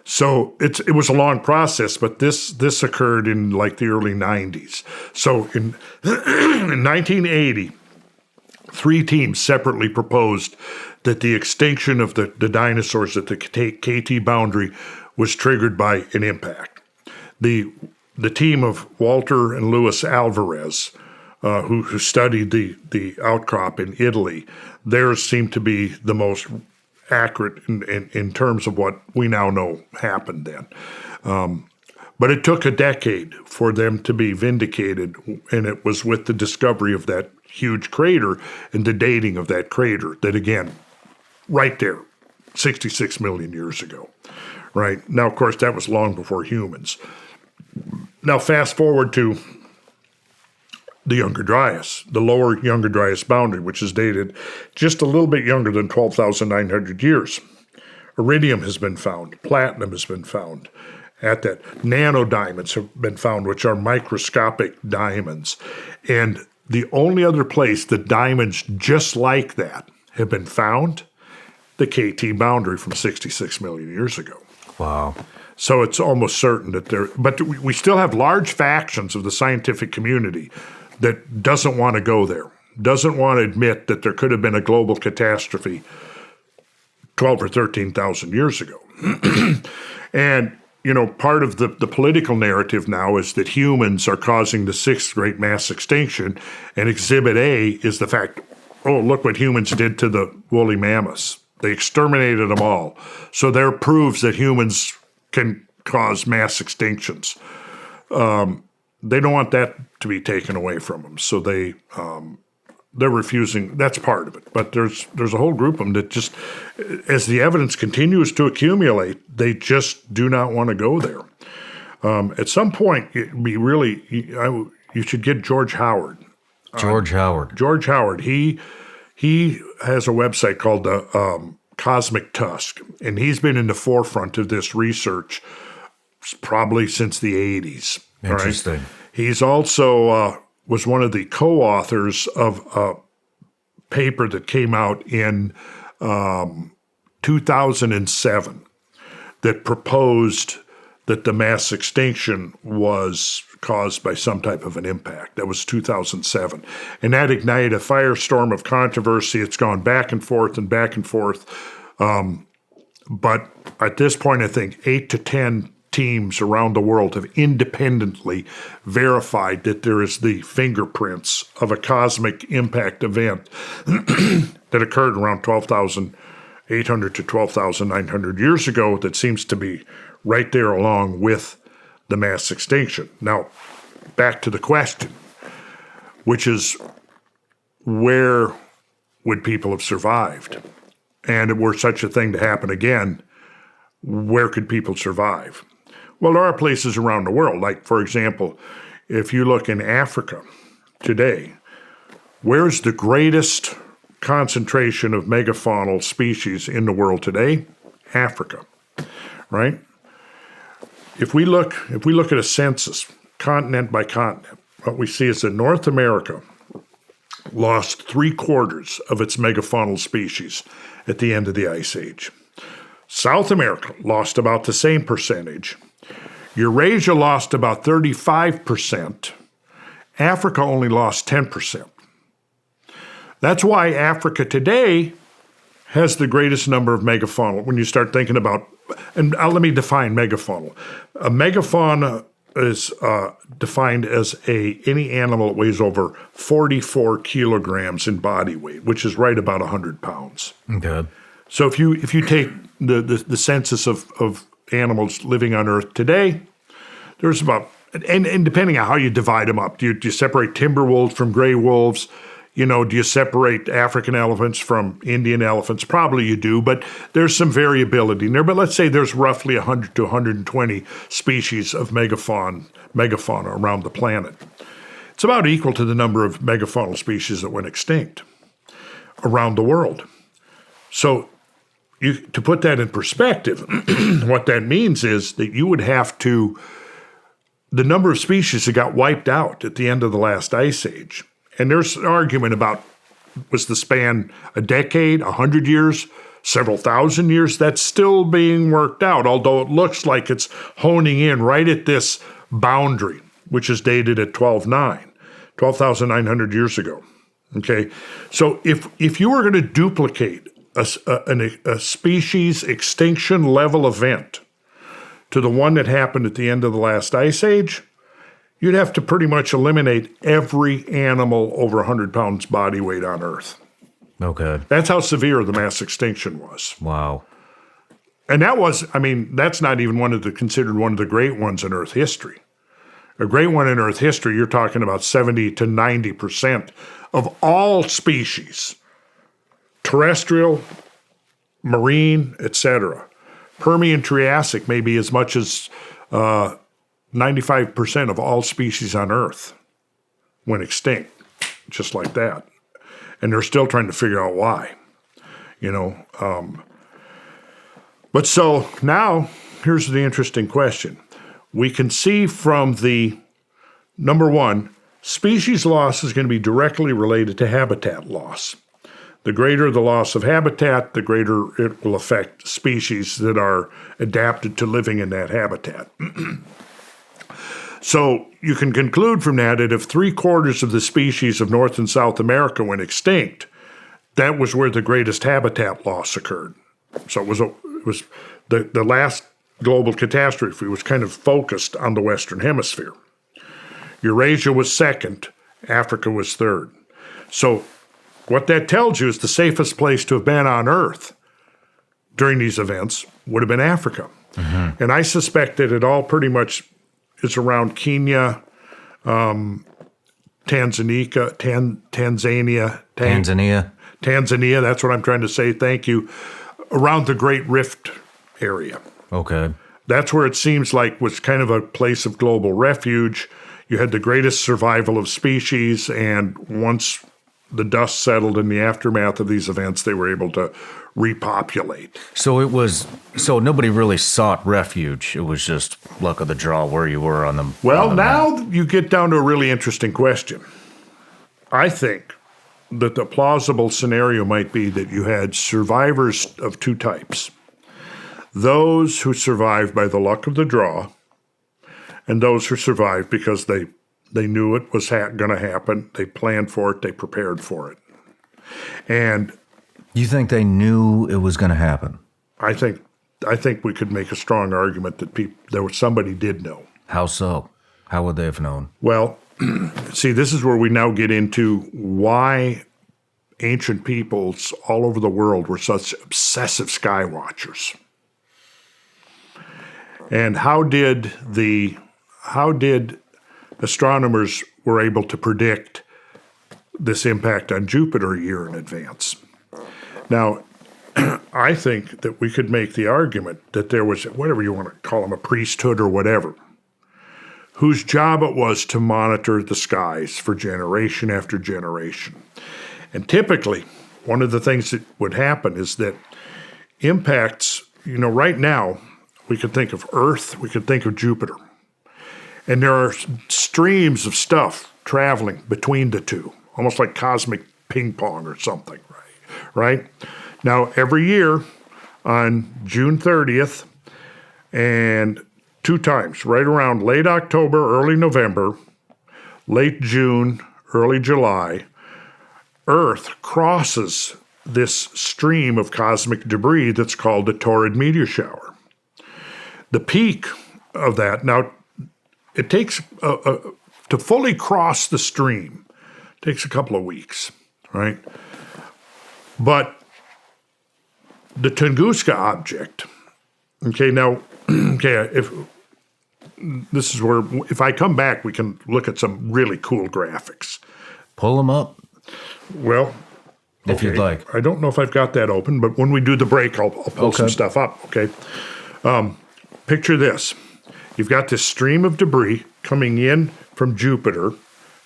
So it was a long process, but this occurred in like the early 90s. So in 1980, 3 teams separately proposed that the extinction of the dinosaurs at the KT boundary was triggered by an impact. The team of Walter and Louis Alvarez, who studied the outcrop in Italy, theirs seemed to be the most accurate in terms of what we now know happened then. But it took a decade for them to be vindicated, and it was with the discovery of that huge crater and the dating of that crater that, again, right there, 66 million years ago, right? Now, of course, that was long before humans. Now, fast forward to the Younger Dryas, the lower Younger Dryas boundary, which is dated just a little bit younger than 12,900 years. Iridium has been found. Platinum has been found. At that, nanodiamonds have been found, which are microscopic diamonds. And the only other place that diamonds just like that have been found, the KT boundary from 66 million years ago. Wow. So it's almost certain that but we still have large factions of the scientific community that doesn't want to go there, doesn't want to admit that there could have been a global catastrophe 12 or 13,000 years ago. And, part of the political narrative now is that humans are causing the 6th great mass extinction, and Exhibit A is the fact, oh, look what humans did to the woolly mammoths. They exterminated them all. So there proves that humans can cause mass extinctions. They don't want that to be taken away from them, so they're refusing. That's part of it. But there's a whole group of them that just, as the evidence continues to accumulate, they just do not want to go there. At some point, it'd be really you should get George Howard. George Howard. He has a website called the Cosmic Tusk, and he's been in the forefront of this research probably since the 80s. Interesting. Right? He's also was one of the co-authors of a paper that came out in 2007 that proposed that the mass extinction was caused by some type of an impact. That was 2007. And that ignited a firestorm of controversy. It's gone back and forth and back and forth. But at this point, I think 8 to 10 teams around the world have independently verified that there is the fingerprints of a cosmic impact event that occurred around 12,800 to 12,900 years ago that seems to be right there along with the mass extinction. Now, back to the question, which is where would people have survived? And were such a thing to happen again, where could people survive? Well, there are places around the world. Like, for example, if you look in Africa today, where's the greatest concentration of megafaunal species in the world today? Africa, right? If we look at a census, continent by continent, what we see is that North America lost 3/4 of its megafaunal species at the end of the Ice Age. South America lost about the same percentage. Eurasia lost about 35%. Africa only lost 10%. That's why Africa today has the greatest number of megafauna. When you start thinking about, and let me define megafauna. A megafauna is defined as any animal that weighs over 44 kilograms in body weight, which is right about 100 pounds. Okay. So if you take the census of animals living on Earth today, there's about, and depending on how you divide them up, do you separate timber wolves from gray wolves? do you separate African elephants from Indian elephants? Probably you do, but there's some variability in there. But let's say there's roughly 100 to 120 species of megafauna around the planet. It's about equal to the number of megafaunal species that went extinct around the world. So to put that in perspective, what that means is that you would have to, the number of species that got wiped out at the end of the last ice age, and there's an argument about, was the span a decade, 100 years, several thousand years? That's still being worked out, although it looks like it's honing in right at this boundary, which is dated at 12,900 years ago. Okay, so if you were going to duplicate a species extinction level event to the one that happened at the end of the last ice age, you'd have to pretty much eliminate every animal over 100 pounds body weight on Earth. Okay. That's how severe the mass extinction was. Wow. And that's not even considered one of the great ones in Earth history. A great one in Earth history, you're talking about 70 to 90% of all species, terrestrial, marine, etc. Permian Triassic may be as much as 95% of all species on Earth went extinct, just like that. And they're still trying to figure out why, But so now, here's the interesting question. We can see from the, number one, species loss is going to be directly related to habitat loss. The greater the loss of habitat, the greater it will affect species that are adapted to living in that habitat. So you can conclude from that if 3/4 of the species of North and South America went extinct, that was where the greatest habitat loss occurred. So it was the last global catastrophe was kind of focused on the Western Hemisphere. Eurasia was second, Africa was third. So what that tells you is the safest place to have been on Earth during these events would have been Africa. Mm-hmm. And I suspect that it all pretty much is around Kenya, Tanzania, that's what I'm trying to say, thank you, around the Great Rift area. Okay. That's where it seems like was kind of a place of global refuge. You had the greatest survival of species, and once the dust settled in the aftermath of these events, they were able to repopulate. So nobody really sought refuge. It was just luck of the draw where you were on the Well, on the now map. you get down to a really interesting question. I think that the plausible scenario might be that you had survivors of two types. Those who survived by the luck of the draw, and those who survived because they knew it was going to happen, they planned for it, they prepared for it. And You think they knew it was going to happen? I think we could make a strong argument that somebody did know. How so? How would they have known? Well, see, this is where we now get into why ancient peoples all over the world were such obsessive sky watchers. And how did astronomers were able to predict this impact on Jupiter a year in advance? Now, I think that we could make the argument that there was, whatever you want to call them, a priesthood or whatever, whose job it was to monitor the skies for generation after generation. And typically, one of the things that would happen is that impacts, right now, we could think of Earth, we could think of Jupiter. And there are streams of stuff traveling between the two, almost like cosmic ping pong or something, right? Now, every year on June 30th and two times, right around late October, early November, late June, early July, Earth crosses this stream of cosmic debris that's called the torrid meteor shower. The peak of that, now it takes, to fully cross the stream, takes a couple of weeks, right? But the Tunguska object, if I come back, we can look at some really cool graphics. Pull them up. Well, if you'd like. I don't know if I've got that open, but when we do the break, I'll pull some stuff up, okay? Picture this. You've got this stream of debris coming in from Jupiter,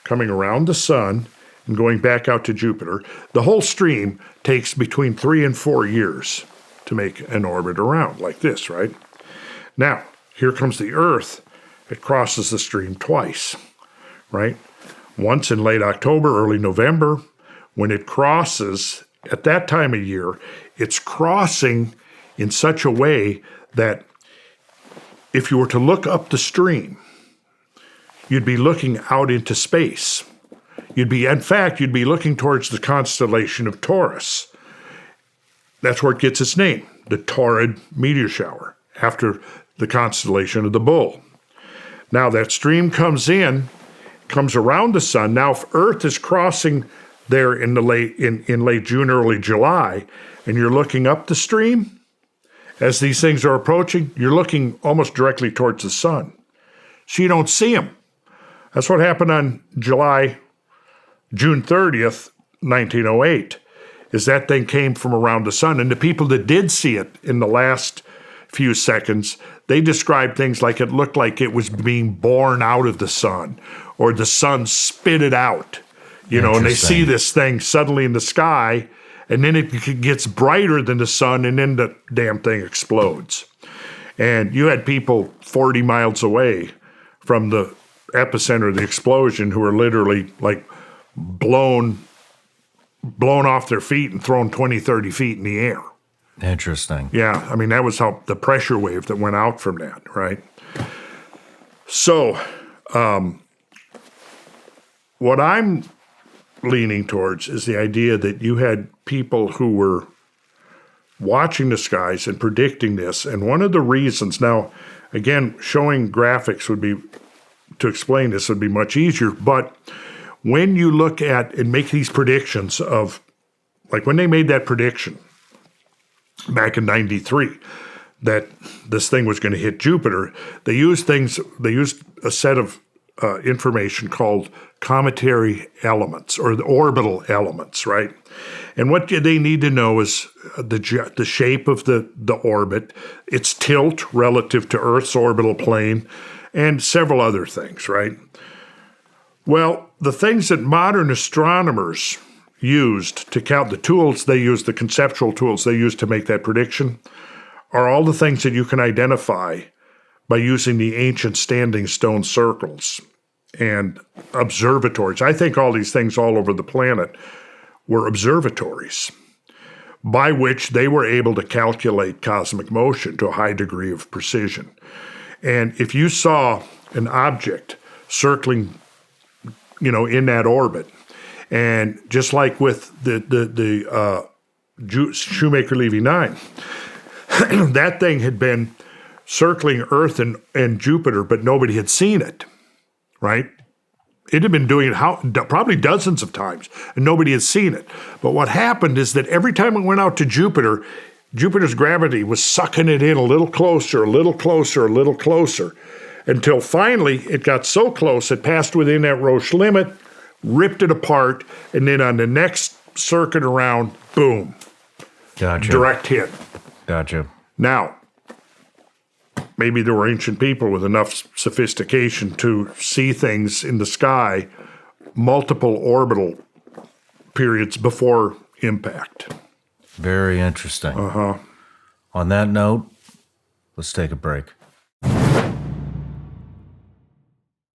coming around the sun, and going back out to Jupiter. The whole stream takes between 3 and 4 years to make an orbit around, like this, right? Now, here comes the Earth. It crosses the stream twice, right? Once in late October, early November. When it crosses, at that time of year, it's crossing in such a way that if you were to look up the stream, you'd be looking out into space. You'd be looking towards the constellation of Taurus. That's where it gets its name, the Taurid meteor shower, after the constellation of the Bull. Now that stream comes around the sun. Now if Earth is crossing there in late June, early July, and you're looking up the stream, as these things are approaching, you're looking almost directly towards the sun. So you don't see them. That's what happened on June 30th, 1908, is that thing came from around the sun. And the people that did see it in the last few seconds, they described things like it looked like it was being born out of the sun, or the sun spit it out, and they see this thing suddenly in the sky, and then it gets brighter than the sun, and then the damn thing explodes. And you had people 40 miles away from the epicenter of the explosion who were literally like blown off their feet and thrown 20, 30 feet in the air. Interesting. Yeah, I mean, that was how the pressure wave that went out from that, right? So, what I'm leaning towards is the idea that you had people who were watching the skies and predicting this. And one of the reasons, now, again, showing graphics to explain this would be much easier, but when you look at and make these predictions of, like when they made that prediction back in 93, that this thing was going to hit Jupiter, they used a set of information called cometary elements, or the orbital elements, right? And what they need to know is the shape of the orbit, its tilt relative to Earth's orbital plane, and several other things, right? Well, the things that modern astronomers used to count, the conceptual tools they used to make that prediction, are all the things that you can identify by using the ancient standing stone circles and observatories. I think all these things all over the planet were observatories by which they were able to calculate cosmic motion to a high degree of precision. And if you saw an object circling, in that orbit, and just like with the Shoemaker-Levy 9, that thing had been circling Earth and Jupiter, but nobody had seen it, right? It had been doing it probably dozens of times, and nobody had seen it. But what happened is that every time it went out to Jupiter, Jupiter's gravity was sucking it in a little closer, a little closer, a little closer, until finally it got so close it passed within that Roche limit, ripped it apart, and then on the next circuit around, boom. Gotcha. Direct hit. Gotcha. Now, maybe there were ancient people with enough sophistication to see things in the sky multiple orbital periods before impact. Very interesting. On that note, let's take a break.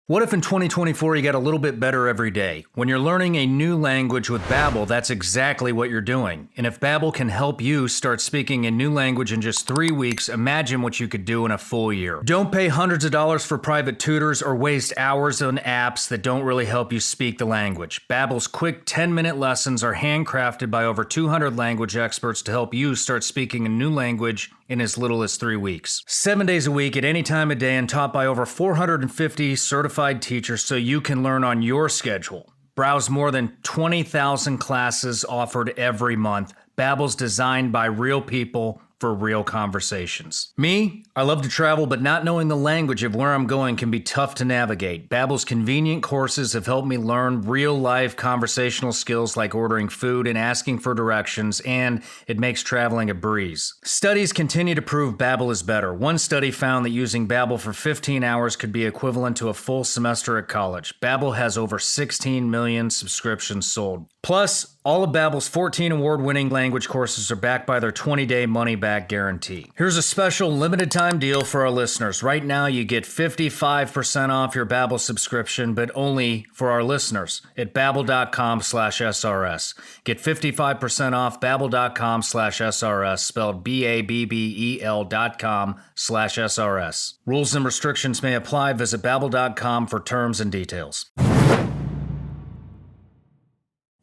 What if in 2024 you got a little bit better every day? When you're learning a new language with Babbel, that's exactly what you're doing. And if Babbel can help you start speaking a new language in just 3 weeks, imagine what you could do in a full year. Don't pay hundreds of dollars for private tutors or waste hours on apps that don't really help you speak the language. Babbel's quick 10-minute lessons are handcrafted by over 200 language experts to help you start speaking a new language in as little as 3 weeks. 7 days a week at any time of day and taught by over 450 certified teachers so you can learn on your schedule. Browse more than 20,000 classes offered every month. Babbel's designed by real people for real conversations. Me, I love to travel, but not knowing the language of where I'm going can be tough to navigate. Babbel's convenient courses have helped me learn real-life conversational skills like ordering food and asking for directions, and it makes traveling a breeze. Studies continue to prove Babbel is better. One study found that using Babbel for 15 hours could be equivalent to a full semester at college. Babbel has over 16 million subscriptions sold. Plus, all of Babbel's 14 award-winning language courses are backed by their 20-day money-back guarantee. Here's a special limited-time deal for our listeners. Right now, you get 55% off your Babbel subscription, but only for our listeners at babbel.com/SRS. Get 55% off babbel.com/SRS, spelled BABBEL.com/SRS. Rules and restrictions may apply. Visit babbel.com for terms and details.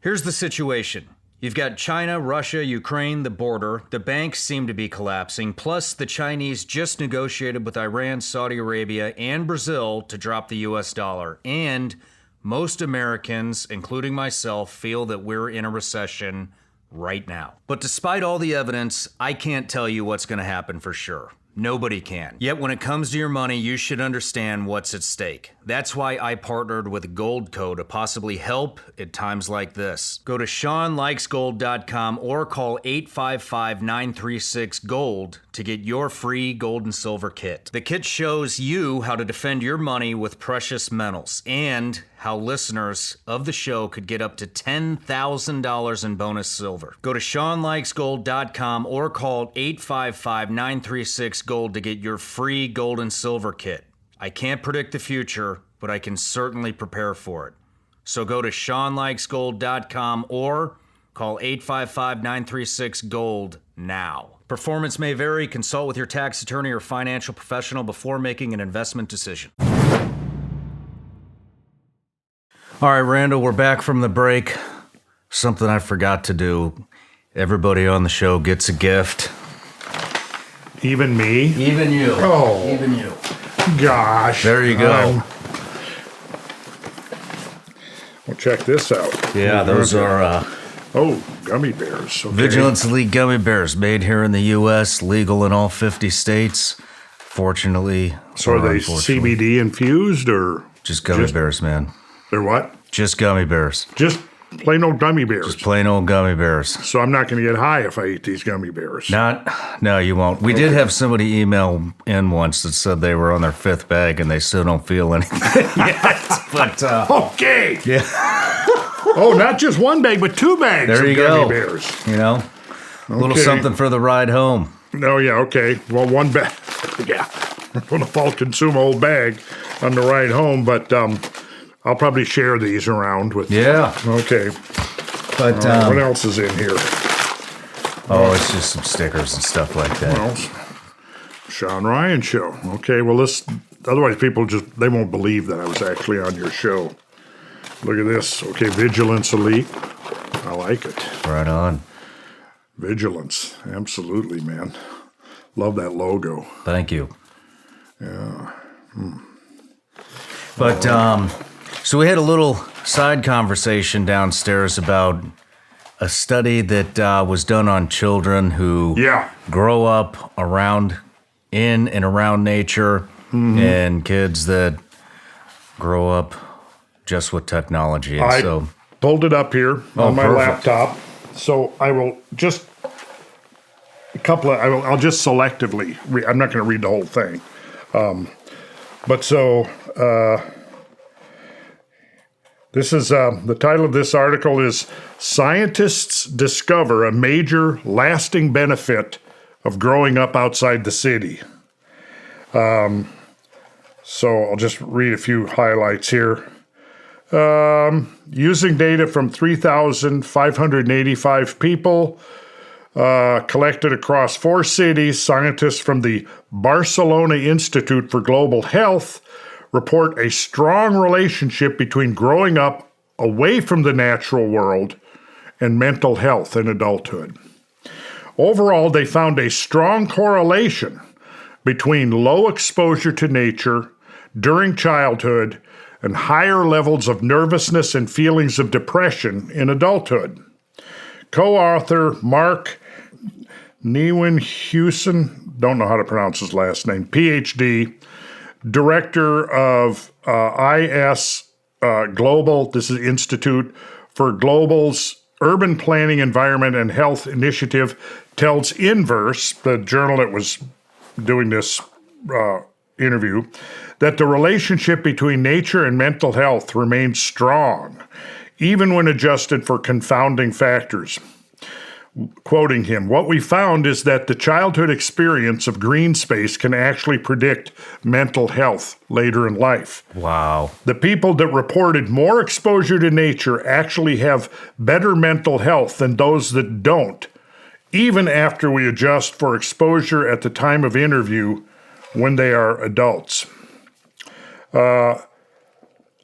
Here's the situation. You've got China, Russia, Ukraine, the border. The banks seem to be collapsing. Plus, the Chinese just negotiated with Iran, Saudi Arabia, and Brazil to drop the US dollar. And most Americans, including myself, feel that we're in a recession right now. But despite all the evidence, I can't tell you what's going to happen for sure. Nobody can. Yet when it comes to your money, you should understand what's at stake. That's why I partnered with Goldco to possibly help at times like this. Go to ShawnLikesGold.com or call 855-936-GOLD to get your free gold and silver kit. The kit shows you how to defend your money with precious metals and how listeners of the show could get up to $10,000 in bonus silver. Go to ShawnLikesGold.com or call 855-936-GOLD to get your free gold and silver kit. I can't predict the future, but I can certainly prepare for it. So go to ShawnLikesGold.com or call 855-936-GOLD now. Performance may vary. Consult with your tax attorney or financial professional before making an investment decision. All right, Randall, we're back from the break. Something I forgot to do. Everybody on the show gets a gift. Even me? Even you. Oh. Even you. Gosh. There you go. Well, check this out. Yeah, those are gummy bears. Okay. Vigilance Elite gummy bears made here in the U.S., legal in all 50 states. Fortunately. So are they CBD infused or? Just gummy bears, man. They're what? Just gummy bears. Just plain old gummy bears. Just plain old gummy bears. So I'm not going to get high if I eat these gummy bears. No, you won't. We did have somebody email in once that said they were on their 5th bag and they still don't feel anything yet. But okay. Yeah. Oh, not just one bag, but 2 bags there you of gummy go. bears. You know, a little something for the ride home. Oh, yeah, okay. Well, 1 bag. Yeah. I'm going to fall consume a whole bag on the ride home, but I'll probably share these around with. Yeah. Okay. But what else is in here? It's just some stickers and stuff like that. Well, Shawn Ryan Show. Okay, well, otherwise people they won't believe that I was actually on your show. Look at this. Okay, Vigilance Elite. I like it. Right on. Vigilance. Absolutely, man. Love that logo. Thank you. Yeah. But, so we had a little side conversation downstairs about a study that was done on children who grow up in and around nature, and kids that grow up just with technology. And I pulled it up here on my laptop, so I will just I'll just selectively read. I'm not going to read the whole thing, this is the title of this article is "Scientists Discover a Major Lasting Benefit of Growing Up Outside the City." So I'll just read a few highlights here. Using data from 3,585 people collected across 4 cities, scientists from the Barcelona Institute for Global Health report a strong relationship between growing up away from the natural world and mental health in adulthood. Overall, they found a strong correlation between low exposure to nature during childhood and higher levels of nervousness and feelings of depression in adulthood. Co-author Mark Newen Hewson, don't know how to pronounce his last name, PhD, director of IS Global, this is Institute for Global's Urban Planning, Environment, and Health Initiative, tells Inverse, the journal that was doing this interview, that the relationship between nature and mental health remains strong, even when adjusted for confounding factors. Quoting him, "What we found is that the childhood experience of green space can actually predict mental health later in life. Wow. The people that reported more exposure to nature actually have better mental health than those that don't, even after we adjust for exposure at the time of interview when they are adults."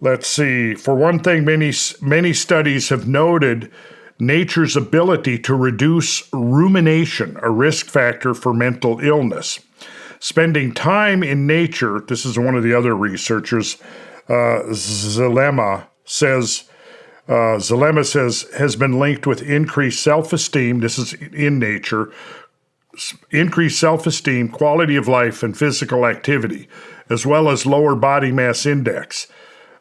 Let's see. For one thing, many studies have noted nature's ability to reduce rumination, a risk factor for mental illness. Spending time in nature, this is one of the other researchers, Zalema says, has been linked with increased self-esteem, this is in nature, increased self-esteem, quality of life, and physical activity, as well as lower body mass index.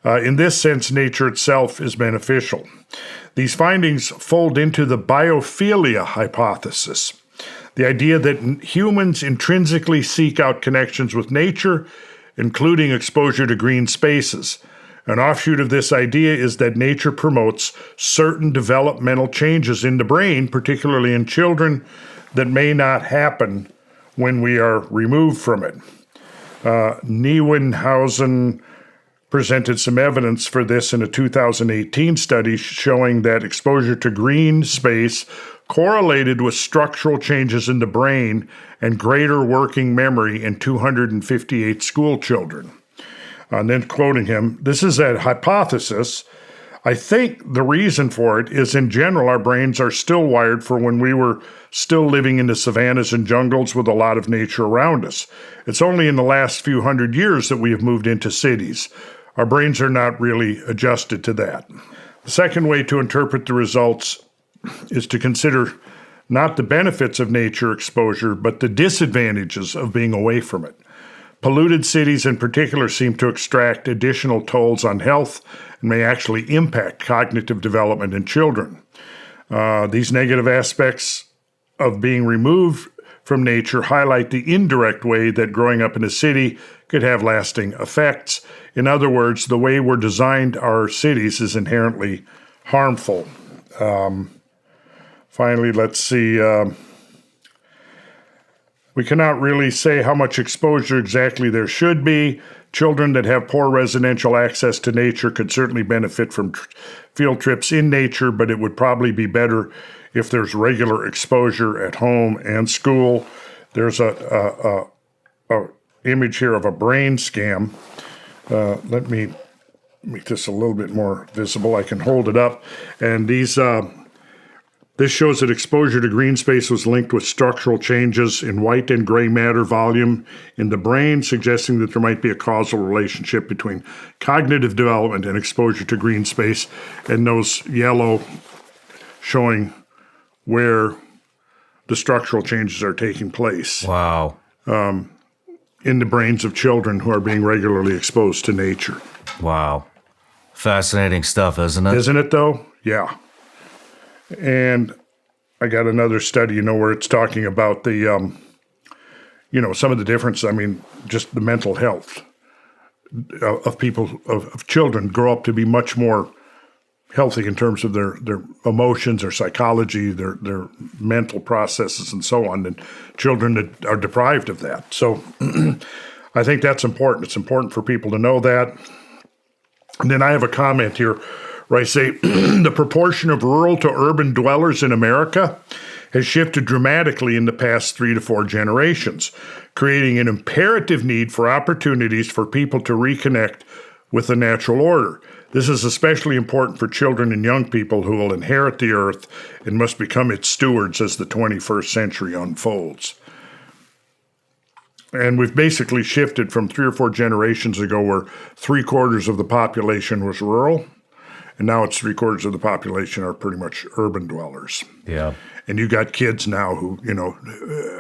In this sense, nature itself is beneficial. These findings fold into the biophilia hypothesis, the idea that humans intrinsically seek out connections with nature, including exposure to green spaces. An offshoot of this idea is that nature promotes certain developmental changes in the brain, particularly in children, that may not happen when we are removed from it. Nieuwenhausen presented some evidence for this in a 2018 study showing that exposure to green space correlated with structural changes in the brain and greater working memory in 258 school children. And then quoting him, "This is a hypothesis. I think the reason for it is in general our brains are still wired for when we were still living in the savannas and jungles with a lot of nature around us. It's only in the last few hundred years that we have moved into cities. Our brains are not really adjusted to that." The second way to interpret the results is to consider not the benefits of nature exposure, but the disadvantages of being away from it. Polluted cities in particular seem to extract additional tolls on health and may actually impact cognitive development in children. These negative aspects of being removed from nature highlight the indirect way that growing up in a city could have lasting effects. In other words, the way we're designed our cities is inherently harmful. Finally, let's see. We cannot really say how much exposure exactly there should be. Children that have poor residential access to nature could certainly benefit from field trips in nature, but it would probably be better if there's regular exposure at home and school. There's a image here of a brain scan. Let me make this a little bit more visible. I can hold it up. And this shows that exposure to green space was linked with structural changes in white and gray matter volume in the brain, suggesting that there might be a causal relationship between cognitive development and exposure to green space, and those yellow showing where the structural changes are taking place. Wow. In the brains of children who are being regularly exposed to nature. Wow. Fascinating stuff, isn't it? Isn't it, though? Yeah. And I got another study, where it's talking about the, some of the difference. I mean, just the mental health of people, of children grow up to be much more healthy in terms of their emotions, their psychology, their mental processes, and so on, than children that are deprived of that. So I think that's important. It's important for people to know that. And then I have a comment here where I say the proportion of rural to urban dwellers in America has shifted dramatically in the past 3 to 4 generations, creating an imperative need for opportunities for people to reconnect with the natural order. This is especially important for children and young people who will inherit the earth and must become its stewards as the 21st century unfolds. And we've basically shifted from 3 or 4 generations ago where 3/4 of the population was rural, And now it's 3/4 of the population are pretty much urban dwellers. Yeah. And you got kids now who,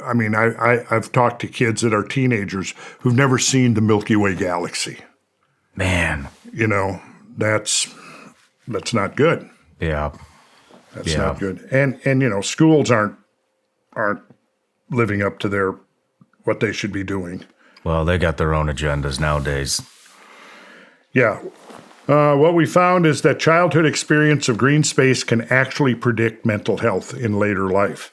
I mean, I've talked to kids that are teenagers who've never seen the Milky Way galaxy. Man. That's not good. Yeah. That's not good. And schools aren't living up to what they should be doing. Well, they got their own agendas nowadays. Yeah. What we found is that childhood experience of green space can actually predict mental health in later life.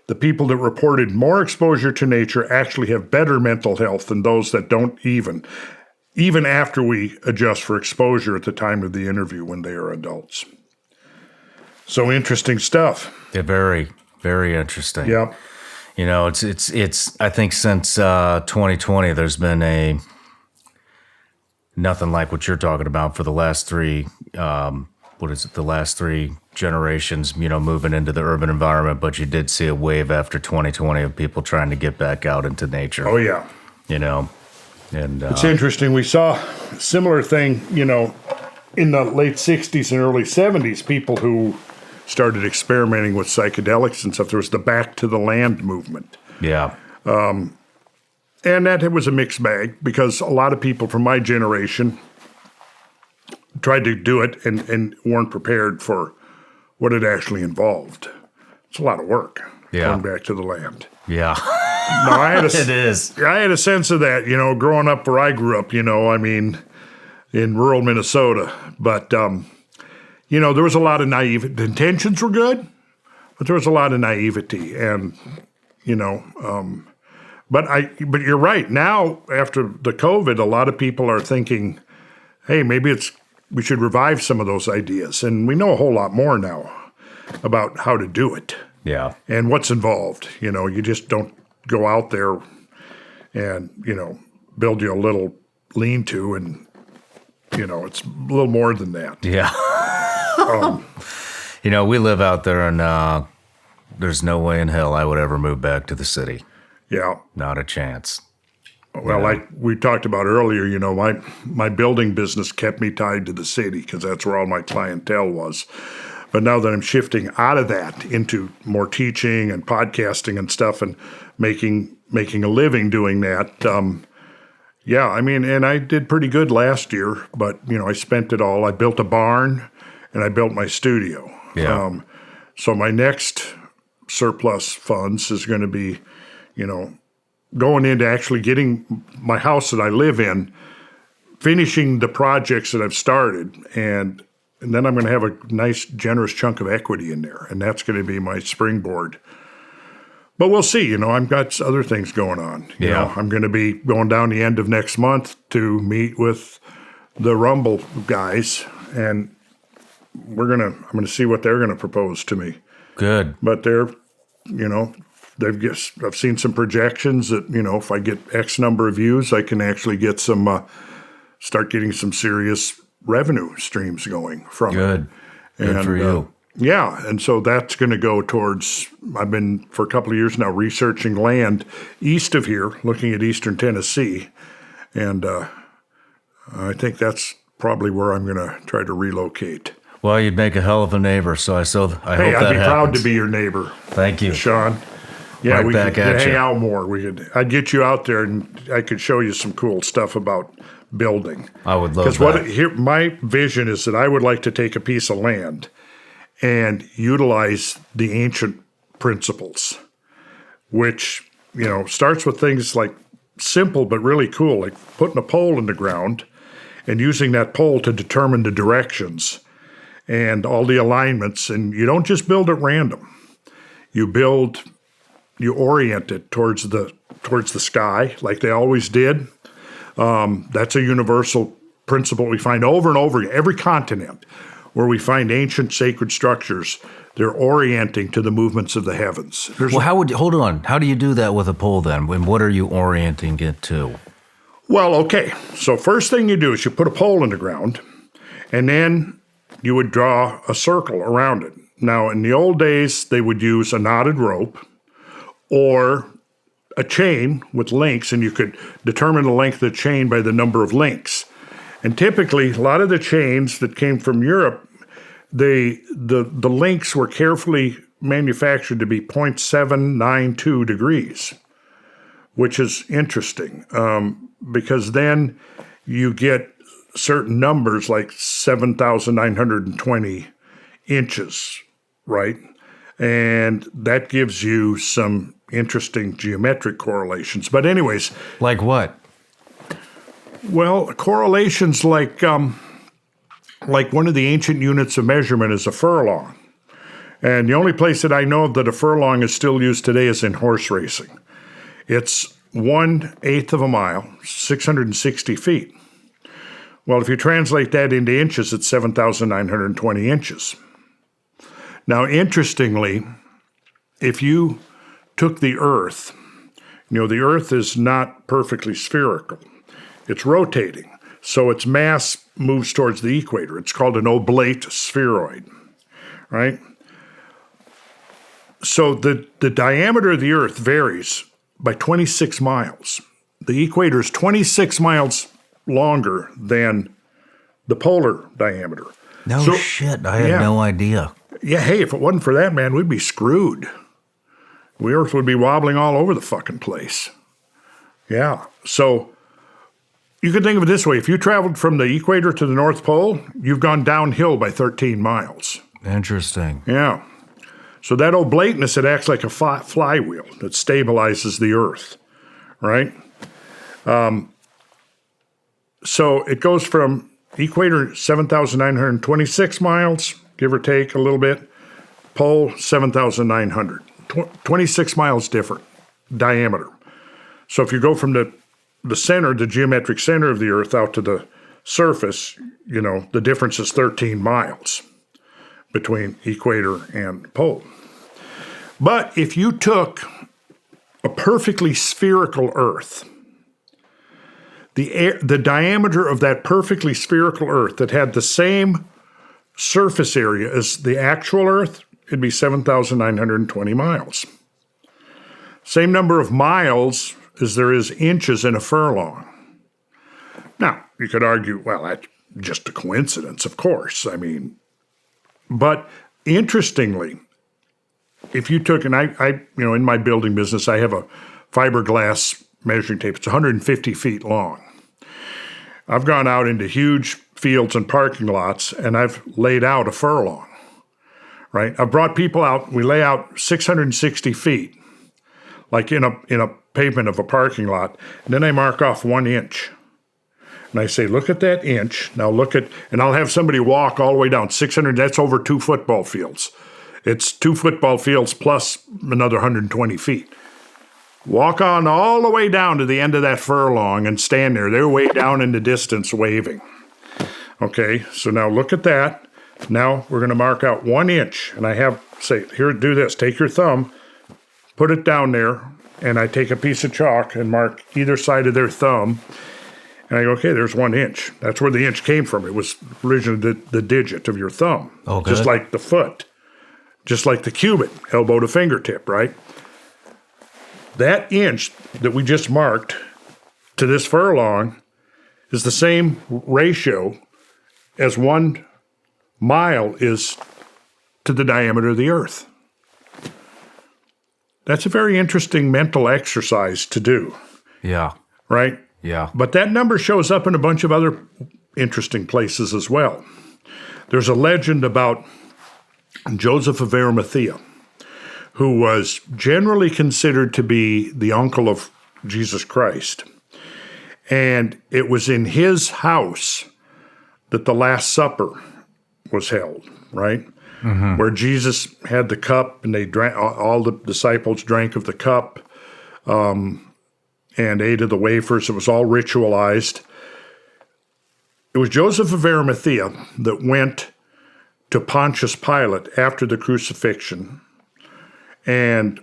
The people that reported more exposure to nature actually have better mental health than those that don't even after we adjust for exposure at the time of the interview when they are adults. So interesting stuff. Yeah, very, very interesting. Yeah. It's I think since 2020, there's been nothing like what you're talking about for the last three, the last three generations, moving into the urban environment. But you did see a wave after 2020 of people trying to get back out into nature. Oh, yeah. And it's interesting. We saw a similar thing, in the late 60s and early 70s, people who started experimenting with psychedelics and stuff. There was the Back to the Land movement. Yeah. And that was a mixed bag because a lot of people from my generation tried to do it and weren't prepared for what it actually involved. It's a lot of work going back to the land. Yeah. No, it is. I had a sense of that, growing up where I grew up, in rural Minnesota. But, there was a lot of naivety. The intentions were good, but there was a lot of naivety. And, but you're right. Now, after the COVID, a lot of people are thinking, hey, maybe we should revive some of those ideas. And we know a whole lot more now about how to do it. Yeah. And what's involved. You just don't go out there and, build you a little lean-to and, it's a little more than that. Yeah. We live out there and there's no way in hell I would ever move back to the city. Yeah. Not a chance. Well, like we talked about earlier, my building business kept me tied to the city because that's where all my clientele was. But now that I'm shifting out of that into more teaching and podcasting and stuff and making a living doing that, and I did pretty good last year, but, I spent it all. I built a barn and I built my studio. Yeah. So my next surplus funds is going to be, going into actually getting my house that I live in, finishing the projects that I've started, and then I'm going to have a nice, generous chunk of equity in there, and that's going to be my springboard. But we'll see. I've got other things going on. I'm going to be going down the end of next month to meet with the Rumble guys, and I'm going to see what they're going to propose to me. Good. But they're, I've seen some projections that, if I get X number of views, I can actually get start getting some serious revenue streams going from it. Good for you. And so that's going to go towards, I've been for a couple of years now researching land east of here, looking at eastern Tennessee, and I think that's probably where I'm going to try to relocate. Well, you'd make a hell of a neighbor, so I hope that happens. Hey, I'd be proud to be your neighbor. Thank you, Shawn. Yeah, we could hang you. out more. I'd get you out there, and I could show you some cool stuff about building. I would love that. Because my vision is that I would like to take a piece of land and utilize the ancient principles, which starts with things like simple but really cool, like putting a pole in the ground and using that pole to determine the directions and all the alignments. And you don't just build at random. You orient it towards the sky like they always did. That's a universal principle we find over and over again. Every continent where we find ancient sacred structures, they're orienting to the movements of the heavens. Hold on. How do you do that with a pole then? And what are you orienting it to? Well, okay. So first thing you do is you put a pole in the ground, and then you would draw a circle around it. Now, in the old days, they would use a knotted rope or a chain with links, and you could determine the length of the chain by the number of links. And typically, a lot of the chains that came from Europe the links were carefully manufactured to be 0.792 degrees, which is interesting because then you get certain numbers like 7,920 inches, right? And that gives you some interesting geometric correlations. But anyways. Like what? Well, correlations like one of the ancient units of measurement is a furlong. And the only place that I know of that a furlong is still used today is in horse racing. It's 1/8 of a mile, 660 feet. Well, if you translate that into inches, it's 7,920 inches. Now, interestingly, if you took the Earth, the Earth is not perfectly spherical. It's rotating, so its mass moves towards the equator. It's called an oblate spheroid, right? So the diameter of the Earth varies by 26 miles. The equator is 26 miles longer than the polar diameter. No shit, I had no idea. Yeah, hey, if it wasn't for that, man, we'd be screwed. The Earth would be wobbling all over the fucking place. Yeah, so you can think of it this way. If you traveled from the equator to the North Pole, you've gone downhill by 13 miles. Interesting. Yeah. So that oblateness, it acts like a flywheel that stabilizes the Earth, right? So it goes from equator 7,926 miles, give or take a little bit, pole 7,900. 26 miles different diameter. So if you go from the center, the geometric center of the Earth out to the surface, the difference is 13 miles between equator and pole. But if you took a perfectly spherical Earth, the diameter of that perfectly spherical Earth that had the same surface area as the actual Earth, it'd be 7,920 miles. Same number of miles as there is inches in a furlong. Now, you could argue, well, that's just a coincidence, of course. But interestingly, if you took, and I in my building business, I have a fiberglass measuring tape. It's 150 feet long. I've gone out into huge fields and parking lots, and I've laid out a furlong, right? I've brought people out. We lay out 660 feet, like in a pavement of a parking lot, and then I mark off 1 inch. And I say, look at that inch. Now look at, and I'll have somebody walk all the way down 600. That's over 2 football fields. It's 2 football fields plus another 120 feet. Walk on all the way down to the end of that furlong and stand there. They're way down in the distance waving. Okay, so now look at that. Now we're going to mark out 1 inch. And I have, say, here, do this. Take your thumb, put it down there, and I take a piece of chalk and mark either side of their thumb. And I go, okay, there's 1 inch. That's where the inch came from. It was originally the digit of your thumb. Oh, good. Just like the foot. Just like the cubit, elbow to fingertip, right? That inch that we just marked to this furlong is the same ratio as 1 mile is to the diameter of the Earth. That's a very interesting mental exercise to do. Yeah. Right? Yeah. But that number shows up in a bunch of other interesting places as well. There's a legend about Joseph of Arimathea, who was generally considered to be the uncle of Jesus Christ. And it was in his house that the Last Supper was held, right? Mm-hmm. Where Jesus had the cup and they drank, all the disciples drank of the cup and ate of the wafers. It was all ritualized. It was Joseph of Arimathea that went to Pontius Pilate after the crucifixion and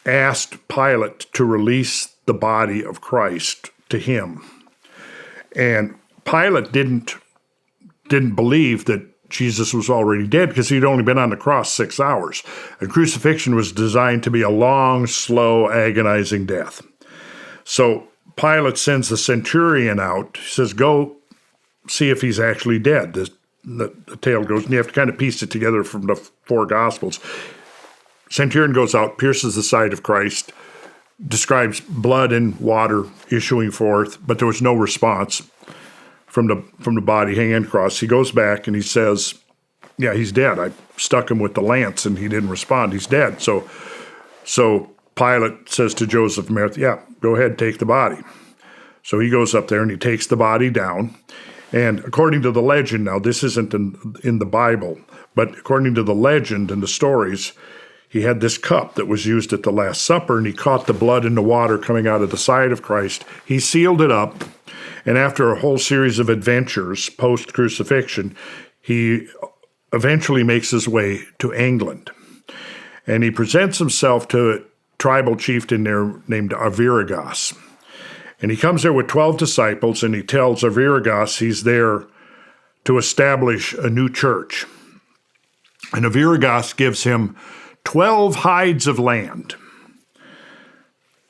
asked Pilate to release the body of Christ to him. And Pilate didn't believe that Jesus was already dead because he'd only been on the cross 6 hours. And crucifixion was designed to be a long, slow, agonizing death. So Pilate sends the centurion out. He says, go see if he's actually dead. the tale goes, and you have to kind of piece it together from the four Gospels. Centurion goes out, pierces the side of Christ, describes blood and water issuing forth, but there was no response from the body hanging on the cross. He goes back and he says, yeah, he's dead. I stuck him with the lance and he didn't respond. He's dead. So Pilate says to Joseph of Arimathea, yeah, go ahead, take the body. So he goes up there and he takes the body down. And according to the legend, now this isn't in the Bible, but according to the legend and the stories, he had this cup that was used at the Last Supper, and he caught the blood and the water coming out of the side of Christ. He sealed it up, and after a whole series of adventures post-crucifixion, he eventually makes his way to England. And he presents himself to a tribal chieftain there named Arviragus. And he comes there with 12 disciples, and he tells Arviragus he's there to establish a new church. And Arviragus gives him 12 hides of land.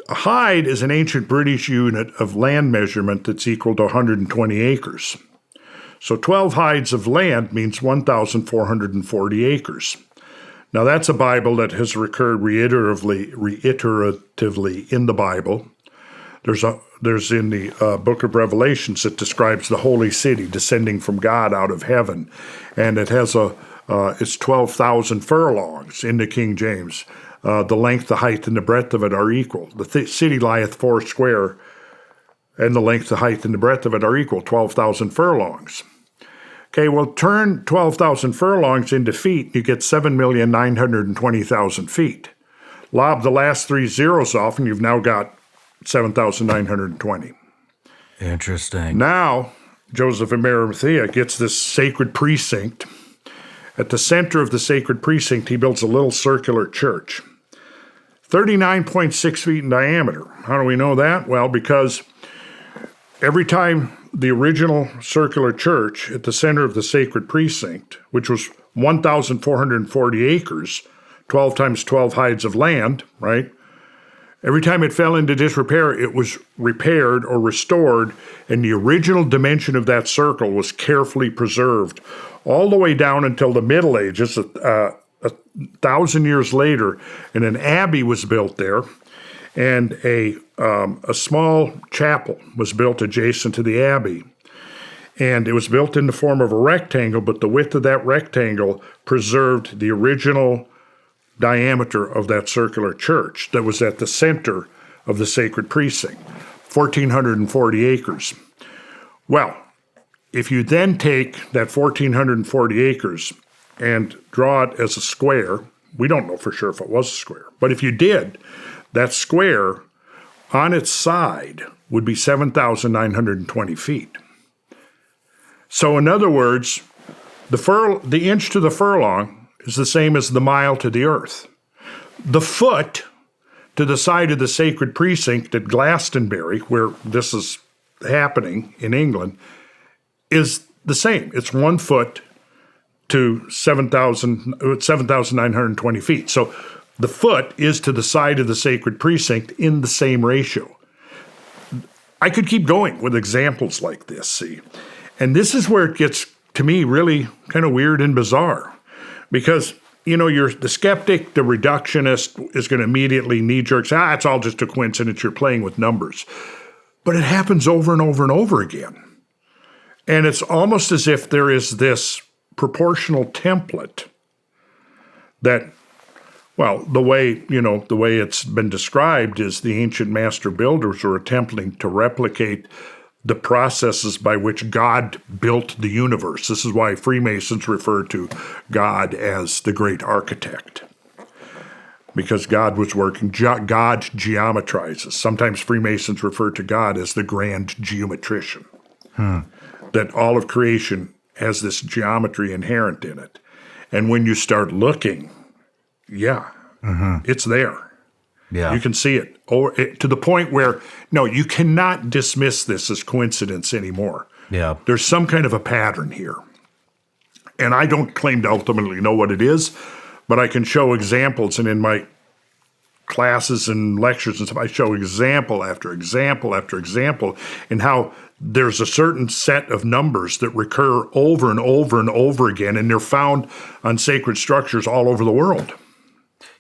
A hide is an ancient British unit of land measurement that's equal to 120 acres. So 12 hides of land means 1,440 acres. Now that's a Bible that has recurred reiteratively in the Bible. There's in the book of Revelations that describes the holy city descending from God out of heaven, and it has it's 12,000 furlongs in the King James. The length, the height, and the breadth of it are equal. The city lieth foursquare, and the length, the height, and the breadth of it are equal, 12,000 furlongs. Okay, well, turn 12,000 furlongs into feet, you get 7,920,000 feet. Lob the last three zeros off, and you've now got 7,920. Interesting. Now, Joseph of Arimathea gets this sacred precinct. At the center of the sacred precinct, he builds a little circular church, 39.6 feet in diameter. How do we know that? Well, because every time the original circular church at the center of the sacred precinct, which was 1,440 acres, 12 times 12 hides of land, right? Every time it fell into disrepair, it was repaired or restored, and the original dimension of that circle was carefully preserved all the way down until the Middle Ages, 1,000 years later, and an abbey was built there, and a small chapel was built adjacent to the abbey. And it was built in the form of a rectangle, but the width of that rectangle preserved the original diameter of that circular church that was at the center of the sacred precinct, 1,440 acres. Well, if you then take that 1,440 acres and draw it as a square, we don't know for sure if it was a square, but if you did, that square on its side would be 7,920 feet. So in other words, the inch to the furlong is the same as the mile to the earth. The foot to the side of the sacred precinct at Glastonbury, where this is happening in England, is the same. It's 1 foot to 7,920 feet. So the foot is to the side of the sacred precinct in the same ratio. I could keep going with examples like this, see? And this is where it gets, to me, really kind of weird and bizarre. Because, you're the skeptic, the reductionist is going to immediately knee-jerk say, it's all just a coincidence, you're playing with numbers. But it happens over and over and over again. And it's almost as if there is this proportional template that, well, the way it's been described is the ancient master builders were attempting to replicate the processes by which God built the universe. This is why Freemasons refer to God as the great architect, because God was working. God geometrizes. Sometimes Freemasons refer to God as the grand geometrician, that all of creation has this geometry inherent in it. And when you start looking, it's there. Yeah. You can see it, to the point where, no, you cannot dismiss this as coincidence anymore. Yeah. There's some kind of a pattern here. And I don't claim to ultimately know what it is, but I can show examples. And in my classes and lectures and stuff, I show example after example after example and how there's a certain set of numbers that recur over and over and over again, and they're found on sacred structures all over the world.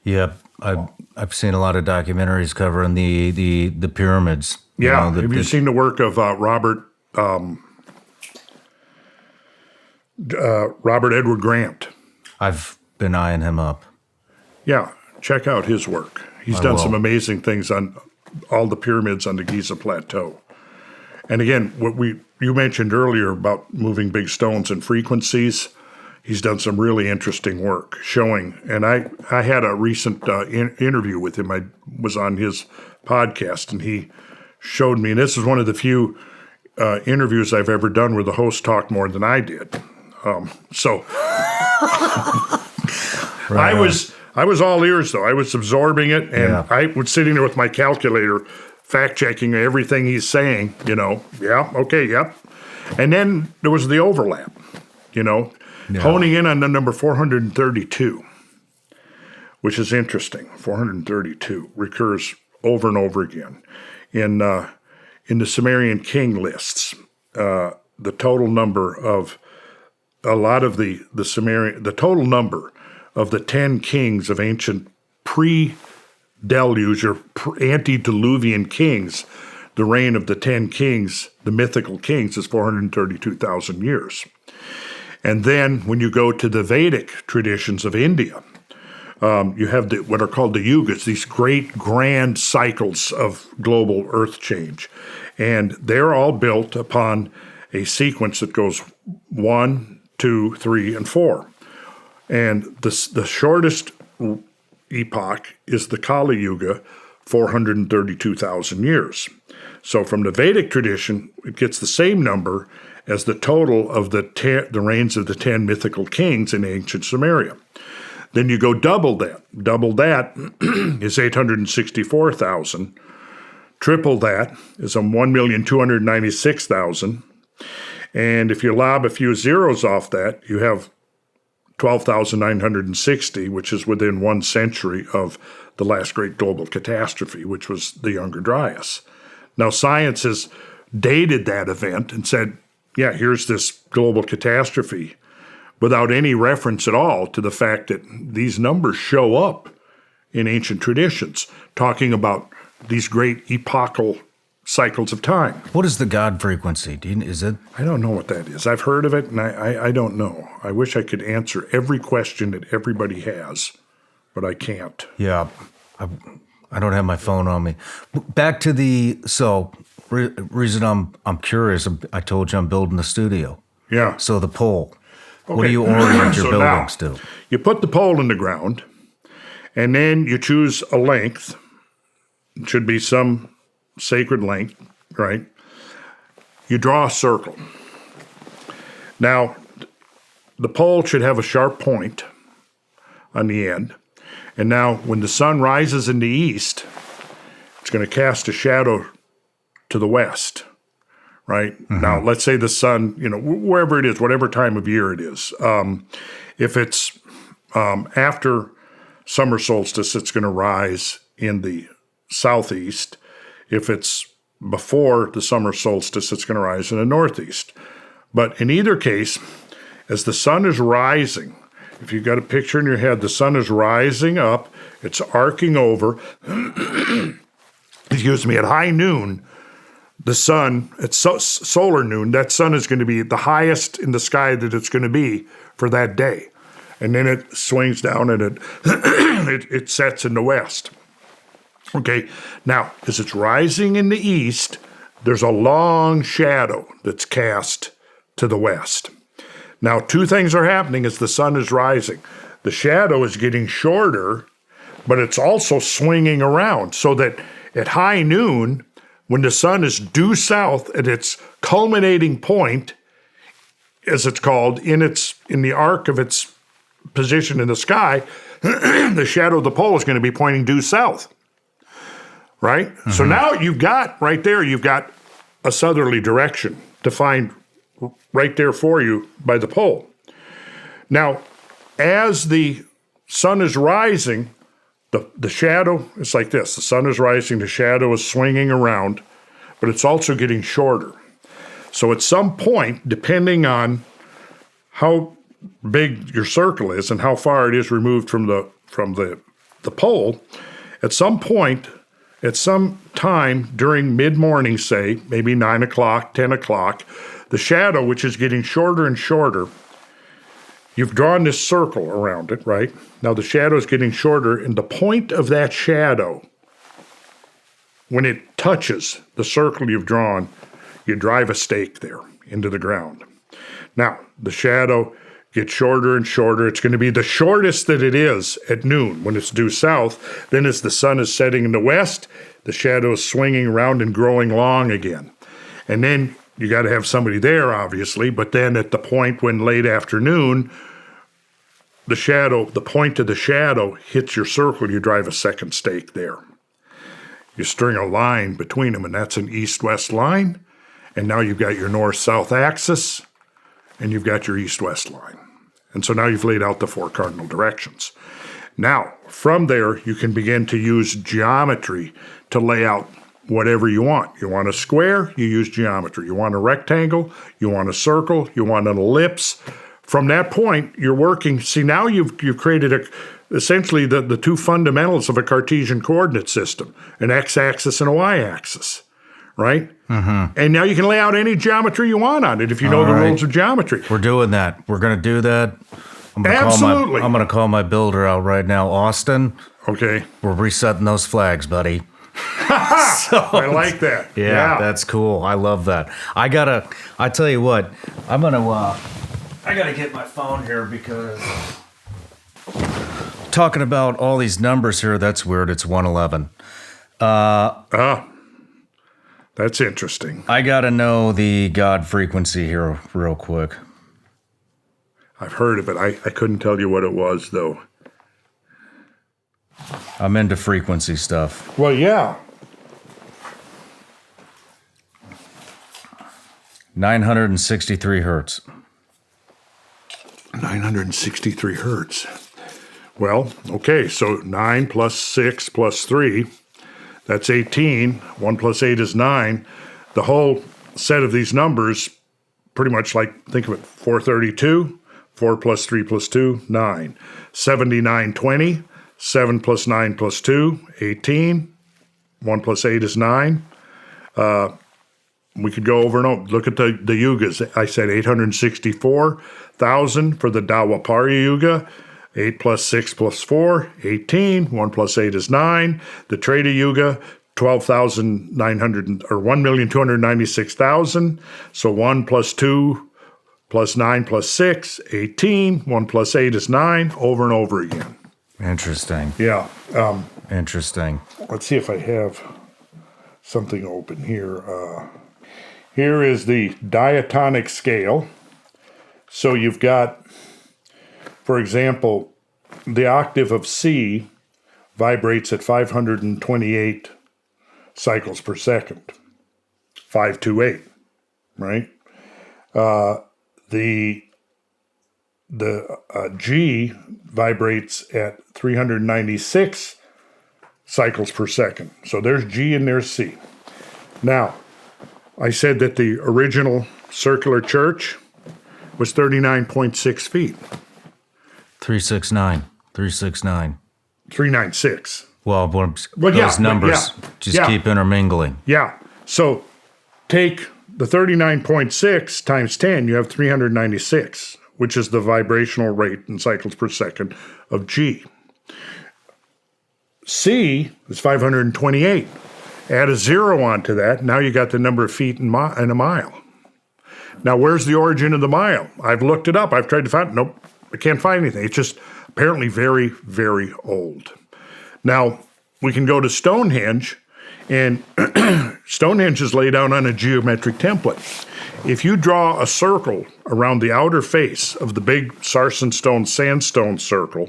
Yeah, I've seen a lot of documentaries covering the pyramids. Yeah, have you seen the work of Robert Edward Grant? I've been eyeing him up. Yeah, check out his work. He's done some amazing things on all the pyramids on the Giza Plateau. And again, what you mentioned earlier about moving big stones and frequencies, he's done some really interesting work showing. And I had a recent interview with him. I was on his podcast, and he showed me, and this is one of the few interviews I've ever done where the host talked more than I did. Right. I was all ears, though. I was absorbing it, and I was sitting there with my calculator, fact-checking everything he's saying, yep. And then there was the overlap, honing in on the number 432, which is interesting. 432 recurs over and over again. In the Sumerian king lists, the total number of the total number of the 10 kings of ancient pre-deluge or antediluvian kings, the reign of the 10 kings, the mythical kings, is 432,000 years. And then when you go to the Vedic traditions of India, you have what are called the yugas, these great grand cycles of global earth change. And they're all built upon a sequence that goes 1, 2, 3, and 4. And the shortest epoch is the Kali Yuga, 432,000 years. So from the Vedic tradition, it gets the same number as the total of the reigns of the 10 mythical kings in ancient Sumeria. Then you go double that. Double that is 864,000. Triple that is 1,296,000. And if you lob a few zeros off that, you have 12,960, which is within 1 century of the last great global catastrophe, which was the Younger Dryas. Now, science has dated that event and said, yeah, here's this global catastrophe, without any reference at all to the fact that these numbers show up in ancient traditions, talking about these great epochal cycles of time. What is the God frequency? Is it? I don't know what that is. I've heard of it, and I don't know. I wish I could answer every question that everybody has, but I can't. Yeah, I don't have my phone on me. Back to reason I'm curious. I told you I'm building the studio. Yeah. So the pole. Okay. What do you orient your buildings to? You put the pole in the ground, and then you choose a length. It should be some sacred length, right? You draw a circle. Now, the pole should have a sharp point on the end. And now, when the sun rises in the east, it's going to cast a shadow to the west, right? Mm-hmm. Now, let's say the sun, wherever it is, whatever time of year it is. If it's after summer solstice, it's going to rise in the southeast. If it's before the summer solstice, it's going to rise in the northeast. But in either case, as the sun is rising, if you've got a picture in your head, the sun is rising up, it's arcing over. Excuse me, at high noon, the sun, at solar noon, that sun is going to be the highest in the sky that it's going to be for that day. And then it swings down and it sets in the west. Okay, now, as it's rising in the east, there's a long shadow that's cast to the west. Now, two things are happening as the sun is rising. The shadow is getting shorter, but it's also swinging around, so that at high noon, when the sun is due south at its culminating point, as it's called, in the arc of its position in the sky, the shadow of the pole is going to be pointing due south. Right? Mm-hmm. So now you've got a southerly direction defined right there for you by the pole. Now, as the sun is rising, The shadow is like this. The sun is rising, the shadow is swinging around, but it's also getting shorter. So at some point, depending on how big your circle is and how far it is removed from the pole, at some point, at some time during mid-morning, say, maybe 9 o'clock, 10 o'clock, the shadow, which is getting shorter and shorter, you've drawn this circle around it, right? Now the shadow is getting shorter, and the point of that shadow, when it touches the circle you've drawn, you drive a stake there into the ground. Now, the shadow gets shorter and shorter. It's going to be the shortest that it is at noon when it's due south. Then as the sun is setting in the west, the shadow is swinging around and growing long again. And then you got to have somebody there, obviously, but then at the point when late afternoon, the point of the shadow hits your circle, you drive a second stake there. You string a line between them, and that's an east-west line. And now you've got your north-south axis, and you've got your east-west line. And so now you've laid out the 4 cardinal directions. Now, from there, you can begin to use geometry to lay out whatever you want. You want a square, you use geometry. You want a rectangle, you want a circle, you want an ellipse. From that point, you're working. See, now you've created essentially the 2 fundamentals of a Cartesian coordinate system, an x-axis and a y-axis, right? Mm-hmm. And now you can lay out any geometry you want on it if you know the rules of geometry. We're doing that. We're going to do that. Absolutely. I'm going to call my builder out right now, Austin. Okay. We're resetting those flags, buddy. I like that. Yeah, that's cool. I love that. I tell you what, I gotta get my phone here because talking about all these numbers here, that's weird. It's 111. That's interesting. I gotta know the God frequency here real quick. I've heard of it. I couldn't tell you what it was, though. I'm into frequency stuff. Well, yeah. 963 hertz. 963 hertz. Well, okay, so 9 plus 6 plus 3, that's 18. 1 plus 8 is 9. The whole set of these numbers, pretty much like, think of it, 432, 4 plus 3 plus 2, 9. 7920, 7 plus 9 plus 2, 18. 1 plus 8 is 9. We could go over and over. Look at the yugas. I said 864,000 for the Dawaparya Yuga. 8 plus 6 plus 4, 18. 1 plus 8 is 9. The Treta Yuga, 12,900 or 1,296,000. So 1 plus 2 plus 9 plus 6, 18. 1 plus 8 is 9, over and over again. Interesting. Yeah. Interesting. Let's see if I have something open here. Here is the diatonic scale. So you've got, for example, the octave of C vibrates at 528 cycles per second. 528, right? The G vibrates at 396 cycles per second. So there's G and there's C. Now, I said that the original circular church was 39.6 feet. 369. 369. 396. Well, yeah, those numbers just keep intermingling. Yeah. So take the 39.6 times 10, you have 396, which is the vibrational rate in cycles per second of G. C is 528. Add a 0 onto that, now you got the number of feet in a mile. Now, where's the origin of the mile? I've looked it up. I've tried to find it. Nope, I can't find anything. It's just apparently very, very old. Now, we can go to Stonehenge, and Stonehenge is laid out on a geometric template. If you draw a circle around the outer face of the big sarsen stone sandstone circle,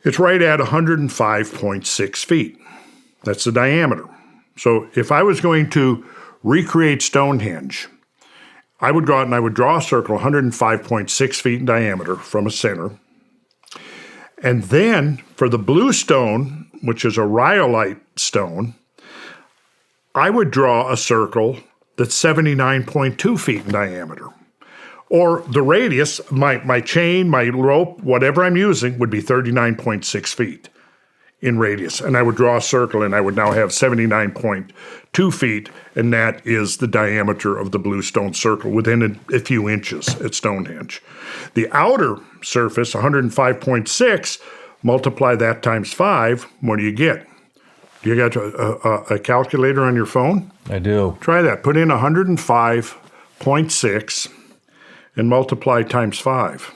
it's right at 105.6 feet. That's the diameter. So if I was going to recreate Stonehenge, I would go out and I would draw a circle 105.6 feet in diameter from a center. And then for the blue stone, which is a rhyolite stone, I would draw a circle that's 79.2 feet in diameter. Or the radius, my chain, my rope, whatever I'm using, would be 39.6 feet in radius. And I would draw a circle, and I would now have 79.2 feet, and that is the diameter of the blue stone circle within a few inches at Stonehenge. The outer surface, 105.6, multiply that times 5, what do you get? You got a calculator on your phone? I do. Try that. Put in 105.6 and multiply times 5.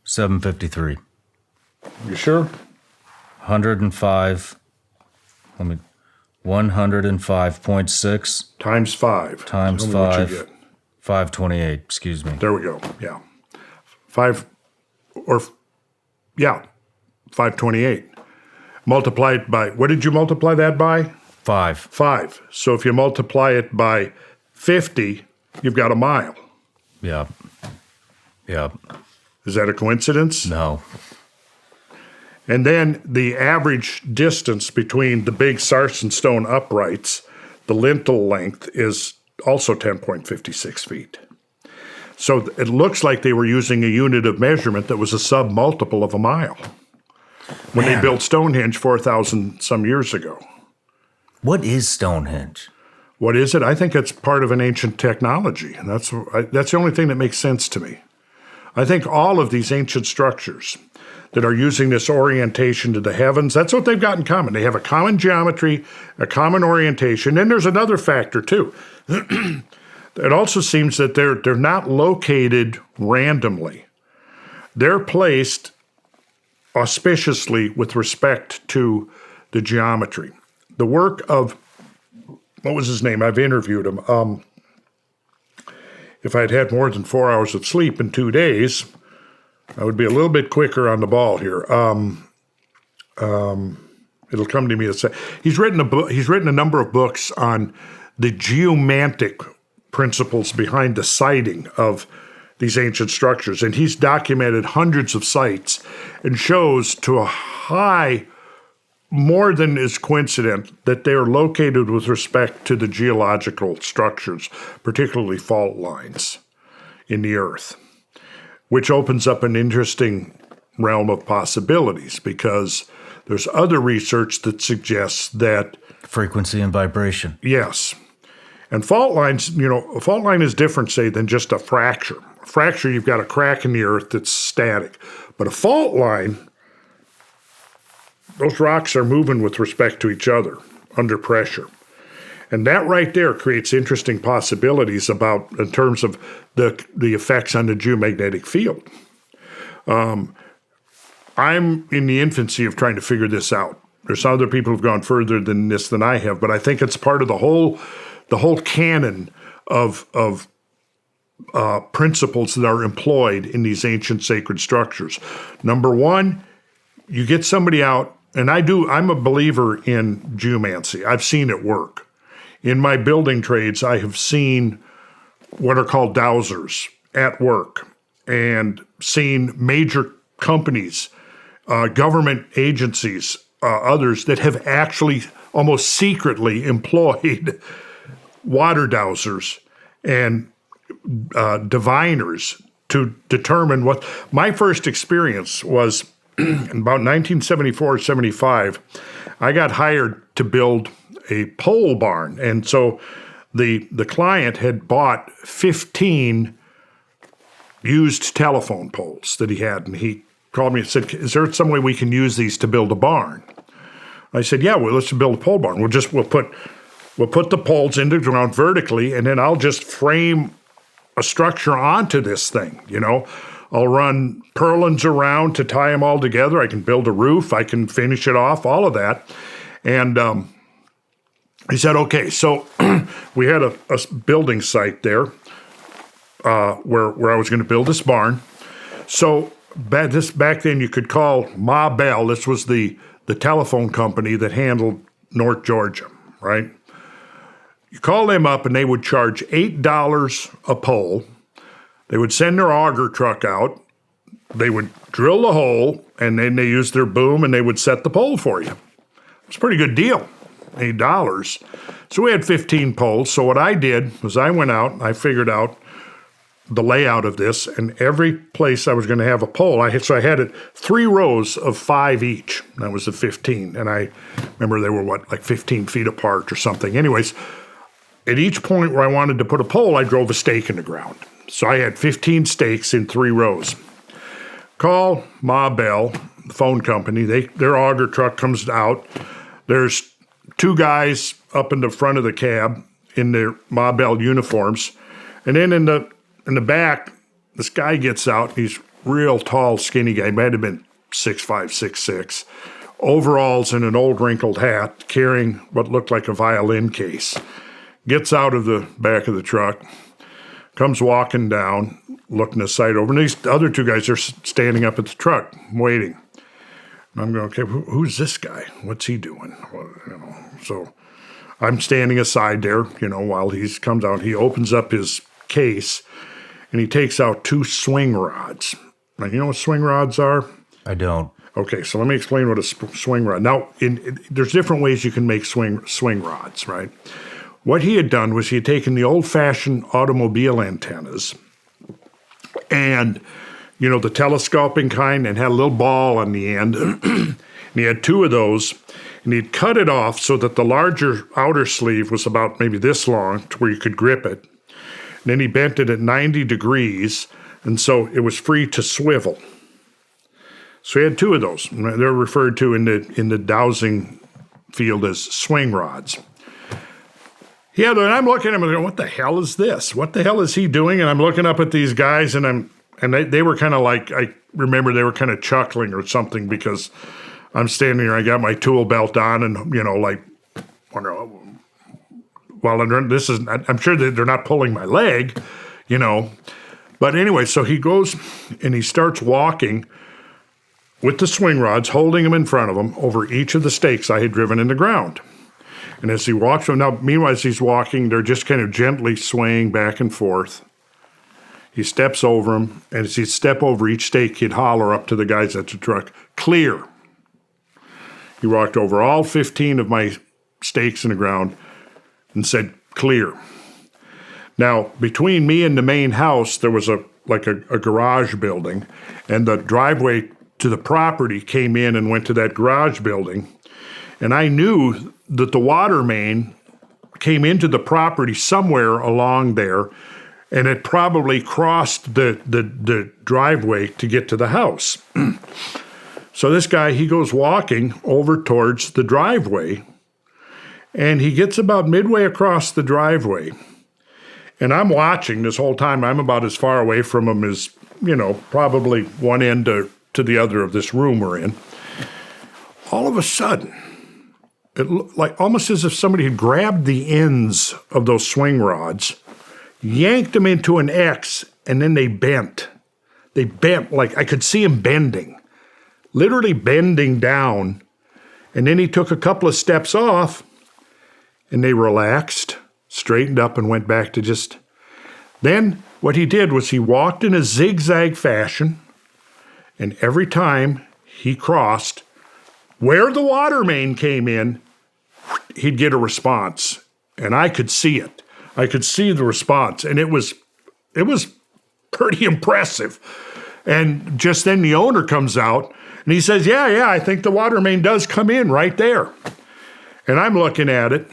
753. You sure? 105.6 times 5. times Tell me what you 5. get. 528, excuse me. There we go. Yeah. 528. Multiplied by, what did you multiply that by? 5. 5. So if you multiply it by 50, you've got a mile. Yep. Yep. Is that a coincidence? No. And then the average distance between the big sarsen stone uprights, the lintel length, is also 10.56 feet. So it looks like they were using a unit of measurement that was a submultiple of a mile when they built Stonehenge 4,000 some years ago. What is Stonehenge? What is it? I think it's part of an ancient technology. And that's the only thing that makes sense to me. I think all of these ancient structures that are using this orientation to the heavens, that's what they've got in common. They have a common geometry, a common orientation, and there's another factor too. It also seems that they're not located randomly. They're placed auspiciously with respect to the geometry. The work of, what was his name? I've interviewed him. If I'd had more than 4 hours of sleep in 2 days, I would be a little bit quicker on the ball here. It'll come to me in a second. He's written a number of books on the geomantic principles behind the siting of these ancient structures, and he's documented hundreds of sites and shows to a high, more than is coincident, that they are located with respect to the geological structures, particularly fault lines in the earth, which opens up an interesting realm of possibilities because there's other research that suggests that Frequency and vibration. yes. And fault lines, a fault line is different, say, than just a fracture. A fracture, you've got a crack in the earth that's static. But a fault line, those rocks are moving with respect to each other under pressure. And that right there creates interesting possibilities in terms of the effects on the geomagnetic field. I'm in the infancy of trying to figure this out. There's other people who've gone further than this than I have, but I think it's part of the whole canon of principles that are employed in these ancient sacred structures. Number one, you get somebody out, and I'm a believer in geomancy. I've seen it work. In my building trades, I have seen what are called dowsers at work and seen major companies, government agencies, others that have actually almost secretly employed water dowsers and diviners to determine what. My first experience was in about 1974 or 75. I got hired to build a pole barn, and so the client had bought 15 used telephone poles that he had, and he called me and said, "Is there some way we can use these to build a barn?" I said, "Yeah, well, let's build a pole barn. We'll put the poles into the ground vertically, and then I'll just frame a structure onto this thing, I'll run purlins around to tie them all together. I can build a roof. I can finish it off, all of that." And he said, "Okay." So we had a building site there where I was going to build this barn. So back then you could call Ma Bell. This was the telephone company that handled North Georgia, right? You call them up, and they would charge $8 a pole. They would send their auger truck out. they would drill the hole, and then they used their boom, and they would set the pole for you. It's a pretty good deal, $8. So we had 15 poles. So what I did was I went out and I figured out the layout of this, and every place I was going to have a pole, I had it 3 rows of 5 each. That was the 15, and I remember they were like 15 feet apart or something. Anyways, at each point where I wanted to put a pole, I drove a stake in the ground. So I had 15 stakes in 3 rows. Call Ma Bell, the phone company. Their auger truck comes out. There's 2 guys up in the front of the cab in their Ma Bell uniforms, and then in the back, this guy gets out. He's real tall, skinny guy. He might have been 6'5", 6'6", overalls and an old wrinkled hat, carrying what looked like a violin case. Gets out of the back of the truck, comes walking down, looking the sight over. And these other 2 guys are standing up at the truck, waiting. And I'm going, okay, who's this guy? What's he doing? Well, so I'm standing aside there, while he comes out. He opens up his case, and he takes out 2 swing rods. Now, you know what swing rods are? I don't. Okay, so let me explain what a swing rod. Now, there's different ways you can make swing rods, right? What he had done was he had taken the old-fashioned automobile antennas and, the telescoping kind, and had a little ball on the end. And he had 2 of those, and he'd cut it off so that the larger outer sleeve was about maybe this long to where you could grip it. And then he bent it at 90 degrees, and so it was free to swivel. So he had 2 of those. They're referred to in the dowsing field as swing rods. And I'm looking at him and going, what the hell is this? What the hell is he doing? And I'm looking up at these guys, and they were kind of like, I remember they were kind of chuckling or something, because I'm standing there, I got my tool belt on, and, well, I'm sure that they're not pulling my leg, But anyway, so he goes and he starts walking with the swing rods, holding them in front of him over each of the stakes I had driven in the ground. And as he walks, meanwhile, as he's walking, they're just kind of gently swaying back and forth. He steps over them, and as he'd step over each stake, he'd holler up to the guys at the truck, "Clear." He walked over all 15 of my stakes in the ground and said, "Clear." Now, between me and the main house, there was a garage building, and the driveway to the property came in and went to that garage building. And I knew that the water main came into the property somewhere along there, and it probably crossed the driveway to get to the house. So this guy, he goes walking over towards the driveway, and he gets about midway across the driveway. And I'm watching this whole time. I'm about as far away from him as, probably one end to the other of this room we're in. All of a sudden, it looked like almost as if somebody had grabbed the ends of those swing rods, yanked them into an X, and then they bent. They bent, like I could see him bending, literally bending down. And then he took a couple of steps off, and they relaxed, straightened up, and went back to just... Then what he did was he walked in a zigzag fashion, and every time he crossed where the water main came in, he'd get a response. And I could see it. I could see the response, and it was pretty impressive. And just then the owner comes out, and he says, yeah, I think the water main does come in right there. And I'm looking at it.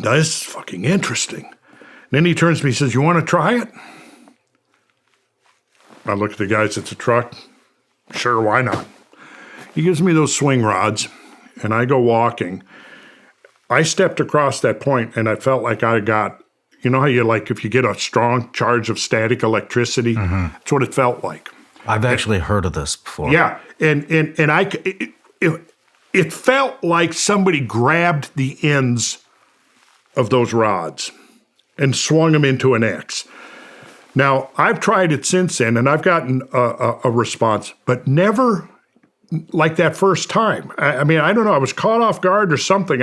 Now, this is fucking interesting. And then he turns to me and says, "You want to try it?" I look at the guys at the truck. Sure, why not? He gives me those swing rods, and I go walking. I stepped across that point, and I felt like I got, you know how you like if you get a strong charge of static electricity? Mm-hmm. That's what it felt like. I've actually heard of this before. Yeah, and it felt like somebody grabbed the ends of those rods and swung them into an X. Now, I've tried it since then, and I've gotten a response, but never like that first time. I mean, I don't know. I was caught off guard or something.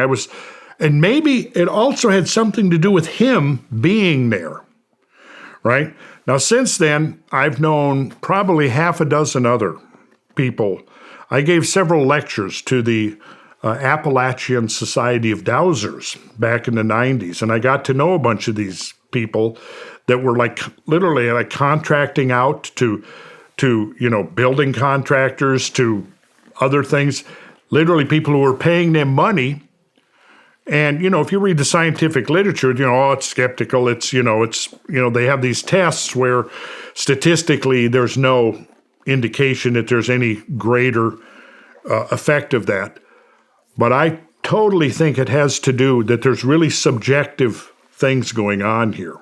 And maybe it also had something to do with him being there, right? Now, since then, I've known probably half a dozen other people. I gave several lectures to the Appalachian Society of Dowsers back in the 90s, and I got to know a bunch of these people that were like literally like contracting out to building contractors, to other things, literally people who were paying them money. And, if you read the scientific literature, it's skeptical. They have these tests where statistically there's no indication that there's any greater effect of that. But I totally think it has to do that there's really subjective things going on here.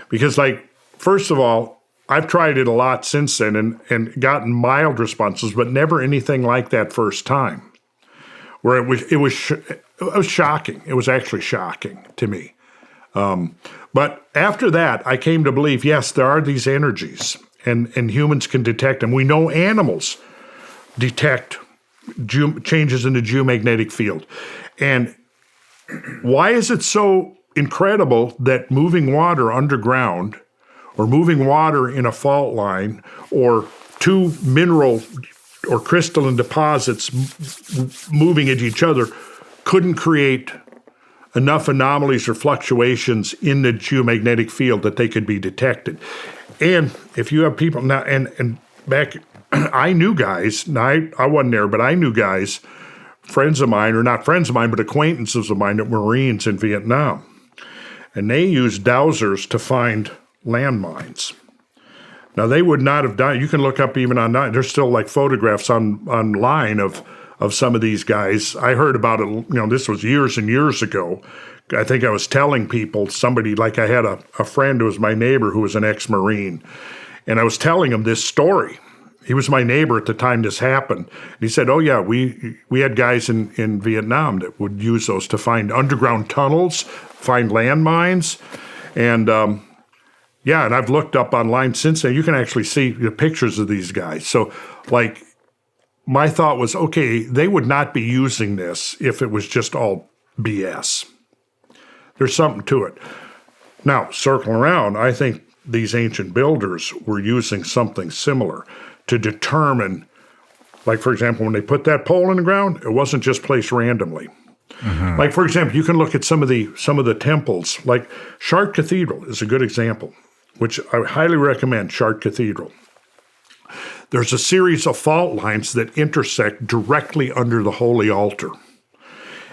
Because, first of all, I've tried it a lot since then and gotten mild responses, but never anything like that first time, where it was shocking. It was actually shocking to me. But after that, I came to believe, yes, there are these energies, and humans can detect them. We know animals detect changes in the geomagnetic field. And why is it so incredible that moving water underground, or moving water in a fault line, or two mineral or crystalline deposits moving at each other couldn't create enough anomalies or fluctuations in the geomagnetic field that they could be detected? And if you have people now, and back, I knew guys, now I wasn't there, but I knew guys, friends of mine, or not friends of mine, but acquaintances of mine that were Marines in Vietnam. And they used dowsers to find landmines. Now, they would not have done, you can look up even online, there's still photographs online of some of these guys. I heard about it, this was years and years ago. I think I was telling people, somebody, I had a friend who was my neighbor who was an ex-Marine, and I was telling him this story. He was my neighbor at the time this happened. And he said, oh, yeah, we had guys in Vietnam that would use those to find underground tunnels, find landmines. And, and I've looked up online since then. You can actually see the pictures of these guys. So, my thought was, okay, they would not be using this if it was just all BS. There's something to it. Now, circling around, I think these ancient builders were using something similar to determine, for example, when they put that pole in the ground, it wasn't just placed randomly. Mm-hmm. For example, you can look at some of the temples, Chartres Cathedral is a good example, which I highly recommend, Chartres Cathedral. There's a series of fault lines that intersect directly under the holy altar.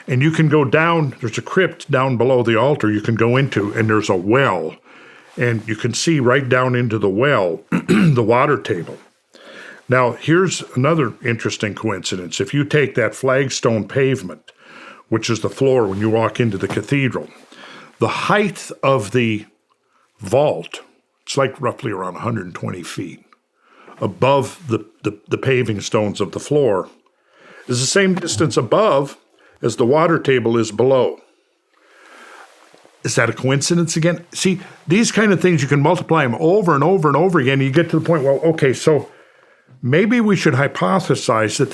And you can go down, there's a crypt down below the altar you can go into, and there's a well. And you can see right down into the well the water table. Now, here's another interesting coincidence. If you take that flagstone pavement, which is the floor when you walk into the cathedral, the height of the vault, it's roughly around 120 feet above the paving stones of the floor, is the same distance above as the water table is below. Is that a coincidence again? See, these kind of things, you can multiply them over and over and over again, and you get to the point, well, okay, so maybe we should hypothesize that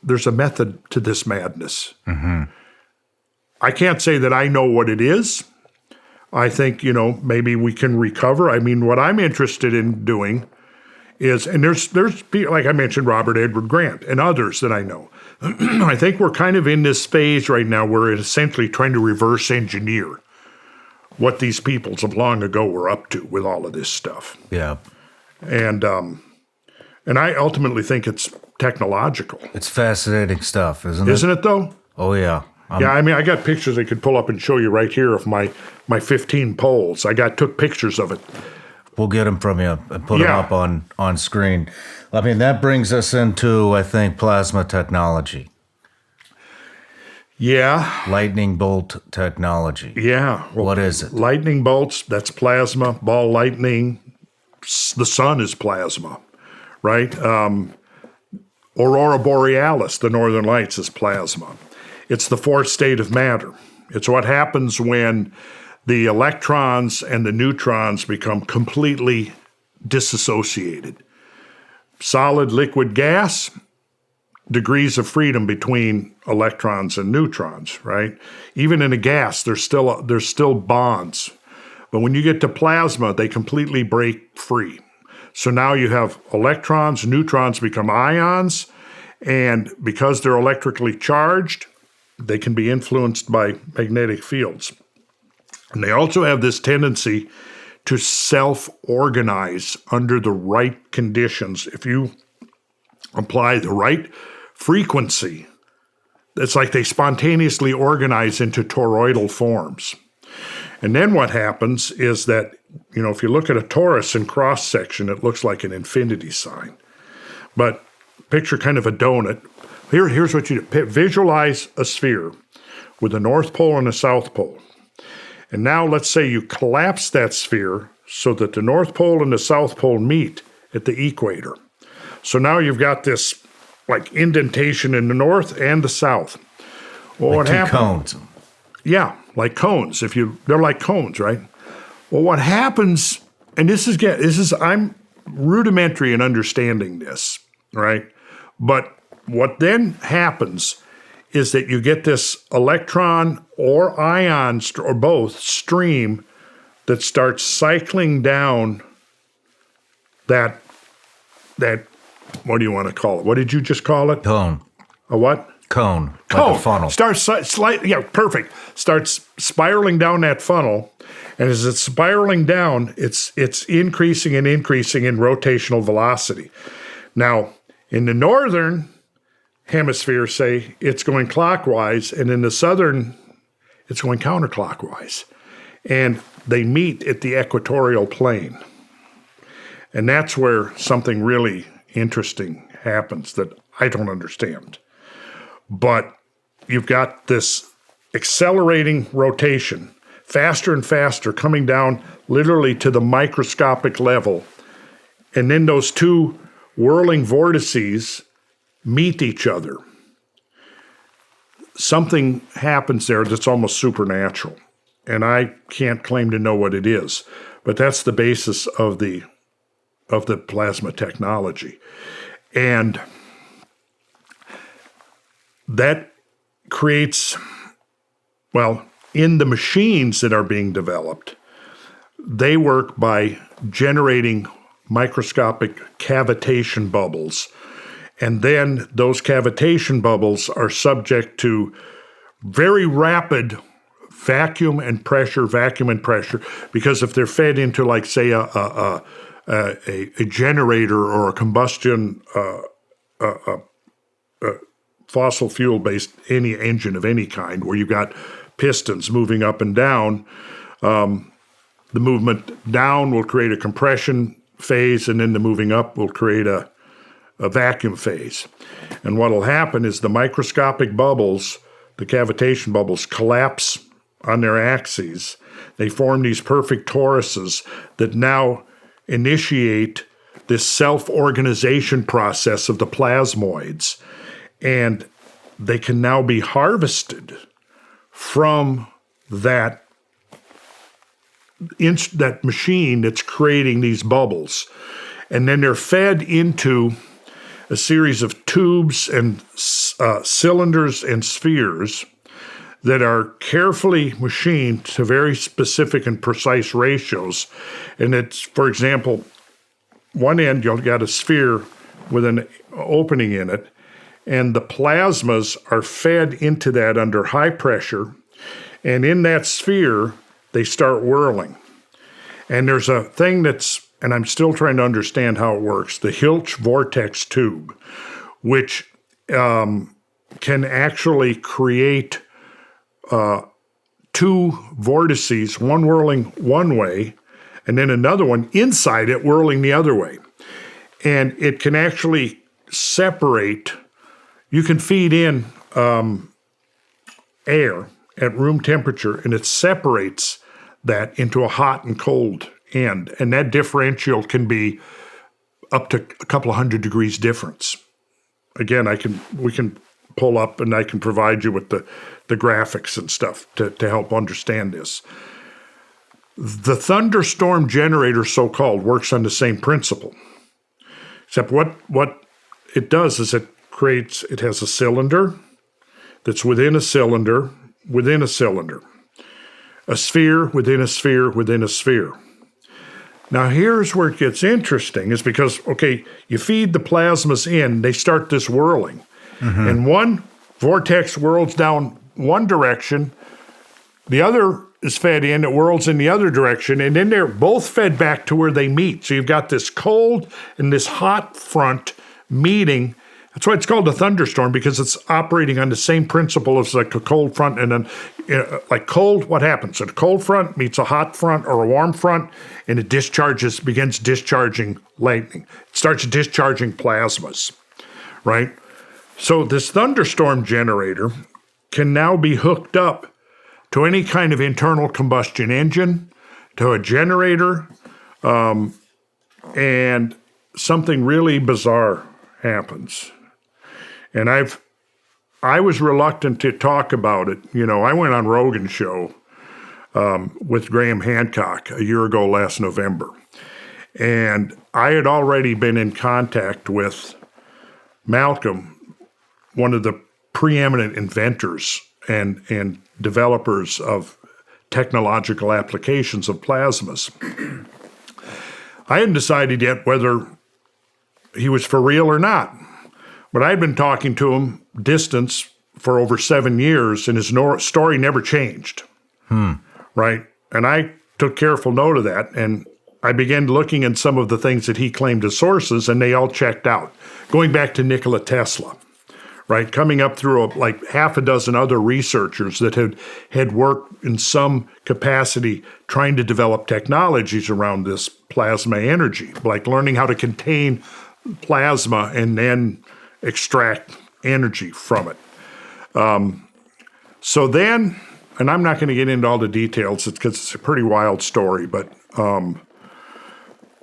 there's a method to this madness. Mm-hmm. I can't say that I know what it is. I think, maybe we can recover. I mean, what I'm interested in doing is, and there's people, like I mentioned, Robert Edward Grant and others that I know. I think we're kind of in this phase right now where it's essentially trying to reverse engineer what these peoples of long ago were up to with all of this stuff. Yeah. And I ultimately think it's technological. It's fascinating stuff, isn't it? Isn't it, though? Oh, yeah. Yeah, I mean, I got pictures I could pull up and show you right here of my 15 poles. Took pictures of it. We'll get them from you and put them up on screen. I mean, that brings us into, I think, plasma technology. Yeah. Lightning bolt technology. Yeah. Well, what is it? Lightning bolts, that's plasma. Ball lightning, the sun is plasma, right? Aurora borealis, the northern lights, is plasma. It's the fourth state of matter. It's what happens when the electrons and the neutrons become completely disassociated. Solid, liquid, gas, degrees of freedom between electrons and neutrons, right? Even in a gas, there's still bonds. But when you get to plasma, they completely break free. So now you have electrons, neutrons become ions, and because they're electrically charged, they can be influenced by magnetic fields. And they also have this tendency to self-organize under the right conditions. If you apply the right frequency, it's like they spontaneously organize into toroidal forms. And then what happens is that, if you look at a torus in cross-section, it looks like an infinity sign. But picture kind of a donut. Here's what you do. Visualize a sphere with a North Pole and a South Pole. And now let's say you collapse that sphere so that the North Pole and the South Pole meet at the equator. So now you've got this like indentation in the north and the south. Well, like what two happens? cones. Yeah, like cones. They're like cones, right? Well, what happens, and this is I'm rudimentary in understanding this, right? But what then happens is that you get this electron or ion or both stream that starts cycling down that what do you want to call it? What did you just call it? Cone. A what? Cone. Cone. Like a funnel. Starts slightly, yeah, perfect. Starts spiraling down that funnel, and as it's spiraling down, it's increasing and increasing in rotational velocity. Now, in the northern hemisphere, say, it's going clockwise, and in the southern, it's going counterclockwise. And they meet at the equatorial plane. And that's where something really interesting happens that I don't understand. But you've got this accelerating rotation, faster and faster, coming down literally to the microscopic level. And then those two whirling vortices meet each other. Something happens there that's almost supernatural. And I can't claim to know what it is. But that's the basis of the plasma technology. And that creates, in the machines that are being developed, they work by generating microscopic cavitation bubbles. And then those cavitation bubbles are subject to very rapid vacuum and pressure, because if they're fed into, like, say, a generator or a combustion fossil fuel-based any engine of any kind, where you've got pistons moving up and down, the movement down will create a compression phase, and then the moving up will create a vacuum phase. And what will happen is the microscopic bubbles, the cavitation bubbles, collapse on their axes. They form these perfect toruses that now initiate this self-organization process of the plasmoids, and they can now be harvested from that machine that's creating these bubbles. And then they're fed into a series of tubes and cylinders and spheres that are carefully machined to very specific and precise ratios. And it's, for example, one end you've got a sphere with an opening in it, and the plasmas are fed into that under high pressure, and in that sphere, they start whirling. And there's a thing and I'm still trying to understand how it works, the Hilch vortex tube, which can actually create two vortices, one whirling one way, and then another one inside it whirling the other way. And it can actually separate. You can feed in air at room temperature, and it separates that into a hot and cold end. And that differential can be up to a couple of 100 degrees difference. Again, we can pull up and I can provide you with the graphics and stuff to help understand this. The Thunderstorm Generator, so-called, works on the same principle. Except what it does is it has a cylinder that's within a cylinder within a cylinder. a sphere within a sphere within a sphere. Now, here's where it gets interesting, is because, okay, you feed the plasmas in, they start this whirling. And one vortex whirls down one direction, the other is fed in, it whirls in the other direction, and then they're both fed back to where they meet. So you've got this cold and this hot front meeting. That's why it's called a thunderstorm, because it's operating on the same principle as like a cold front. And then, like cold, what happens? A cold front meets a hot front or a warm front, and it begins discharging lightning. It starts discharging plasmas, right? So this thunderstorm generator can now be hooked up to any kind of internal combustion engine, to a generator, and something really bizarre happens. And I was reluctant to talk about it. You know, I went on Rogan's show with Graham Hancock a year ago last November. And I had already been in contact with Malcolm, one of the preeminent inventors and developers of technological applications of plasmas. I hadn't decided yet whether he was for real or not. But I'd been talking to him distance for over 7 years, and his story never changed. Right? And I took careful note of that, and I began looking at some of the things that he claimed as sources, and they all checked out. Going back to Nikola Tesla, right? Coming up through like half a dozen other researchers that had worked in some capacity trying to develop technologies around this plasma energy, like learning how to contain plasma and then extract energy from it. So then, and I'm not going to get into all the details because it's a pretty wild story, but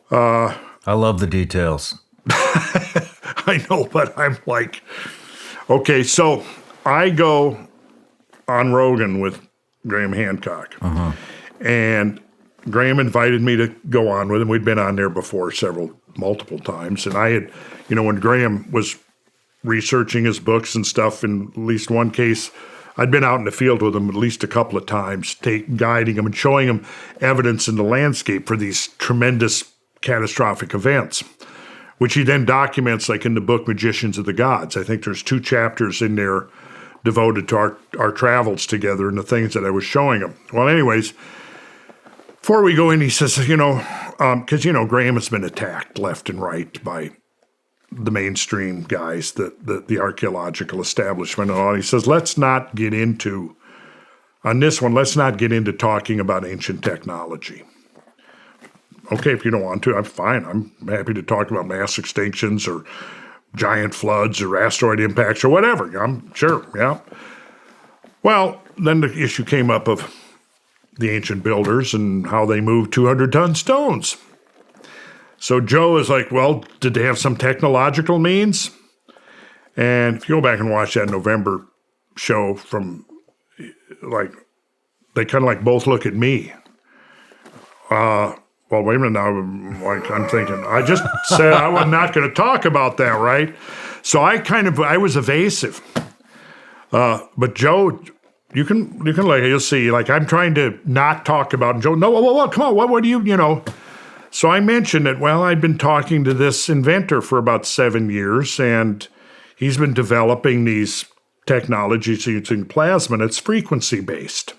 I love the details. I know, but I'm like, okay, so I go on Rogan with Graham Hancock, and Graham invited me to go on with him. We'd been on there before multiple times, and I had, when Graham was researching his books and stuff, in at least one case, I'd been out in the field with him at least a couple of times, guiding him and showing him evidence in the landscape for these tremendous catastrophic events, which he then documents, like in the book Magicians of the Gods. I think there's 2 chapters in there devoted to our travels together and the things that I was showing him. Well, anyways, before we go in, he says, because, Graham has been attacked left and right by the mainstream guys, the archaeological establishment and all. He says, let's not get into talking about ancient technology. Okay, if you don't want to, I'm fine. I'm happy to talk about mass extinctions or giant floods or asteroid impacts or whatever. I'm sure, yeah. Well, then the issue came up of the ancient builders and how they moved 200-ton stones. So Joe is like, well, did they have some technological means? And if you go back and watch that November show from, like, they kind of like both look at me. Well, wait a minute now. Like, I'm thinking, I just said I was not going to talk about that, right? So I was evasive. But Joe, you can like, you'll see, like, I'm trying to not talk about it. Joe, no, whoa, come on, what do you. So I mentioned that, well, I'd been talking to this inventor for about 7 years, and he's been developing these technologies using plasma, and it's frequency-based,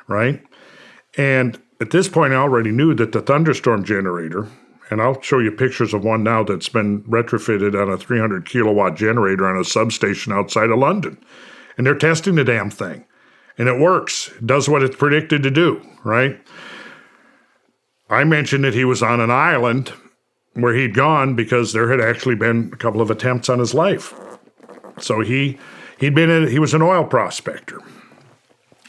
right? And at this point, I already knew that the Thunderstorm Generator, and I'll show you pictures of one now that's been retrofitted on a 300-kilowatt generator on a substation outside of London. And they're testing the damn thing. And it works. It does what it's predicted to do, right? I mentioned that he was on an island where he'd gone because there had actually been a couple of attempts on his life. So he was an oil prospector,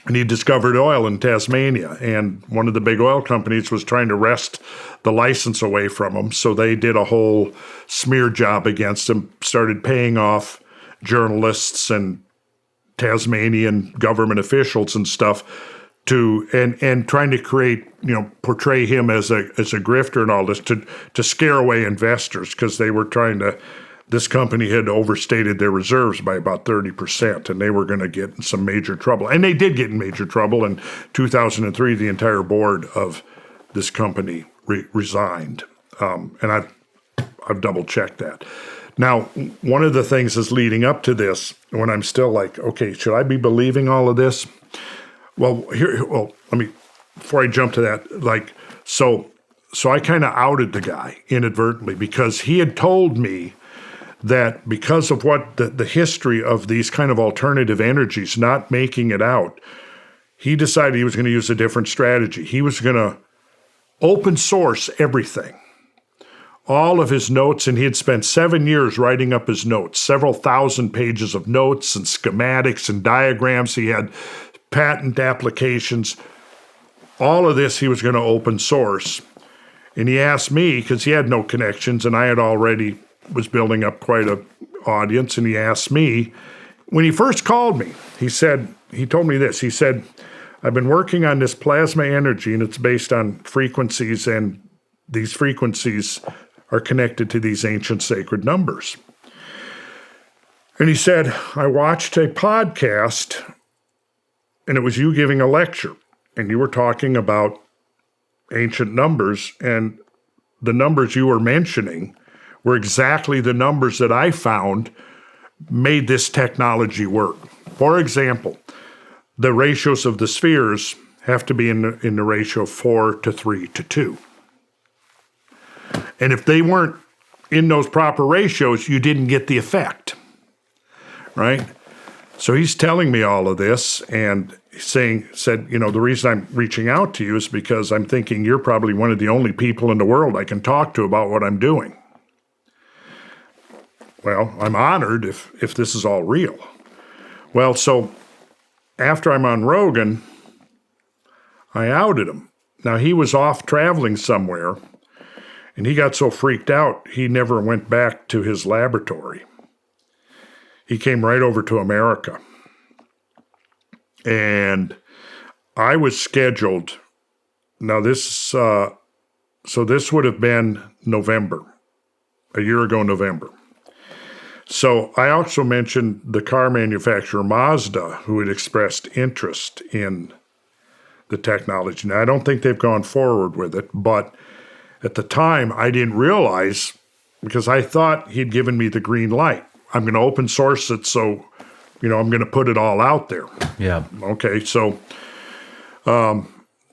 and he discovered oil in Tasmania, and one of the big oil companies was trying to wrest the license away from him. So they did a whole smear job against him, started paying off journalists and Tasmanian government officials and stuff and trying to portray him as a grifter and all this to scare away investors, because they were trying to this company had overstated their reserves by about 30%, and they were going to get in some major trouble. And they did get in major trouble. In 2003, the entire board of this company resigned. And I've double-checked that. Now, one of the things is leading up to this, when I'm still like, okay, should I be believing all of this? Well, let me, before I jump to that, so I kind of outed the guy inadvertently because he had told me that because of what the history of these kind of alternative energies not making it out, he decided he was going to use a different strategy. He was going to open source everything. All of his notes, and he had spent 7 years writing up his notes, several thousand pages of notes and schematics and diagrams. He had patent applications. All of this he was going to open source. And he asked me, because he had no connections, and I had already was building up quite an audience, and he asked me, when he first called me, he told me this. He said, I've been working on this plasma energy, and it's based on frequencies, and these frequencies are connected to these ancient sacred numbers. And he said, I watched a podcast, and it was you giving a lecture, and you were talking about ancient numbers, and the numbers you were mentioning were exactly the numbers that I found made this technology work. For example, the ratios of the spheres have to be in the ratio of 4 to 3 to 2. And if they weren't in those proper ratios, you didn't get the effect, right? So he's telling me all of this and said, the reason I'm reaching out to you is because I'm thinking you're probably one of the only people in the world I can talk to about what I'm doing. Well, I'm honored if this is all real. Well, so after I'm on Rogan, I outed him. Now, he was off traveling somewhere, and he got so freaked out, he never went back to his laboratory. He came right over to America. And I was scheduled, now this would have been November, a year ago November. So I also mentioned the car manufacturer Mazda, who had expressed interest in the technology. Now, I don't think they've gone forward with it, but at the time, I didn't realize, because I thought he'd given me the green light. I'm going to open source it, so, I'm going to put it all out there. Yeah. Okay, so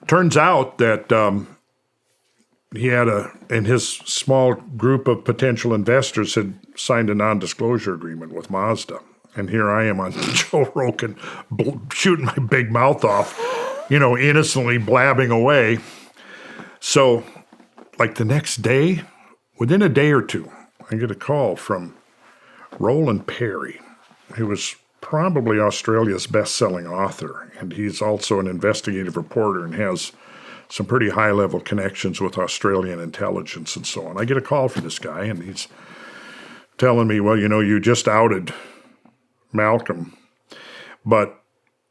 turns out that he had and his small group of potential investors had signed a non-disclosure agreement with Mazda. And here I am on Joe Rogan shooting my big mouth off, innocently blabbing away. So, the next day, within a day or two, I get a call from Roland Perry, who was probably Australia's best-selling author, and he's also an investigative reporter and has some pretty high-level connections with Australian intelligence and so on. I get a call from this guy, and he's telling me, well, you just outed Malcolm, but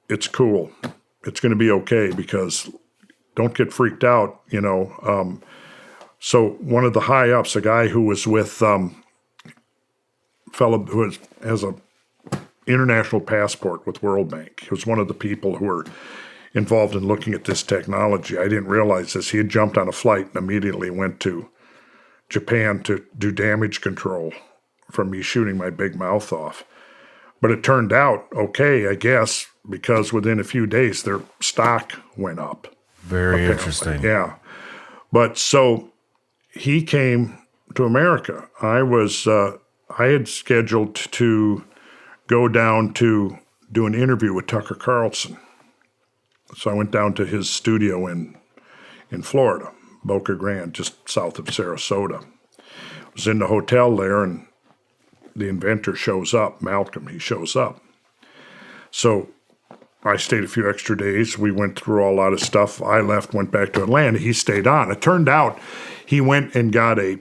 it's cool. It's going to be okay because don't get freaked out, So one of the high-ups, a guy who was with fellow who has a international passport with World Bank, he was one of the people who were involved in looking at this technology. I didn't realize this. He had jumped on a flight and immediately went to Japan to do damage control from me shooting my big mouth off. But it turned out okay, I guess, because within a few days their stock went up. Very interesting. Yeah. But so he came to America. I had scheduled to go down to do an interview with Tucker Carlson. So I went down to his studio in Florida, Boca Grande, just south of Sarasota. I was in the hotel there, and the inventor shows up, Malcolm, he shows up. So I stayed a few extra days. We went through a lot of stuff. I left, went back to Atlanta. He stayed on. It turned out he went and got a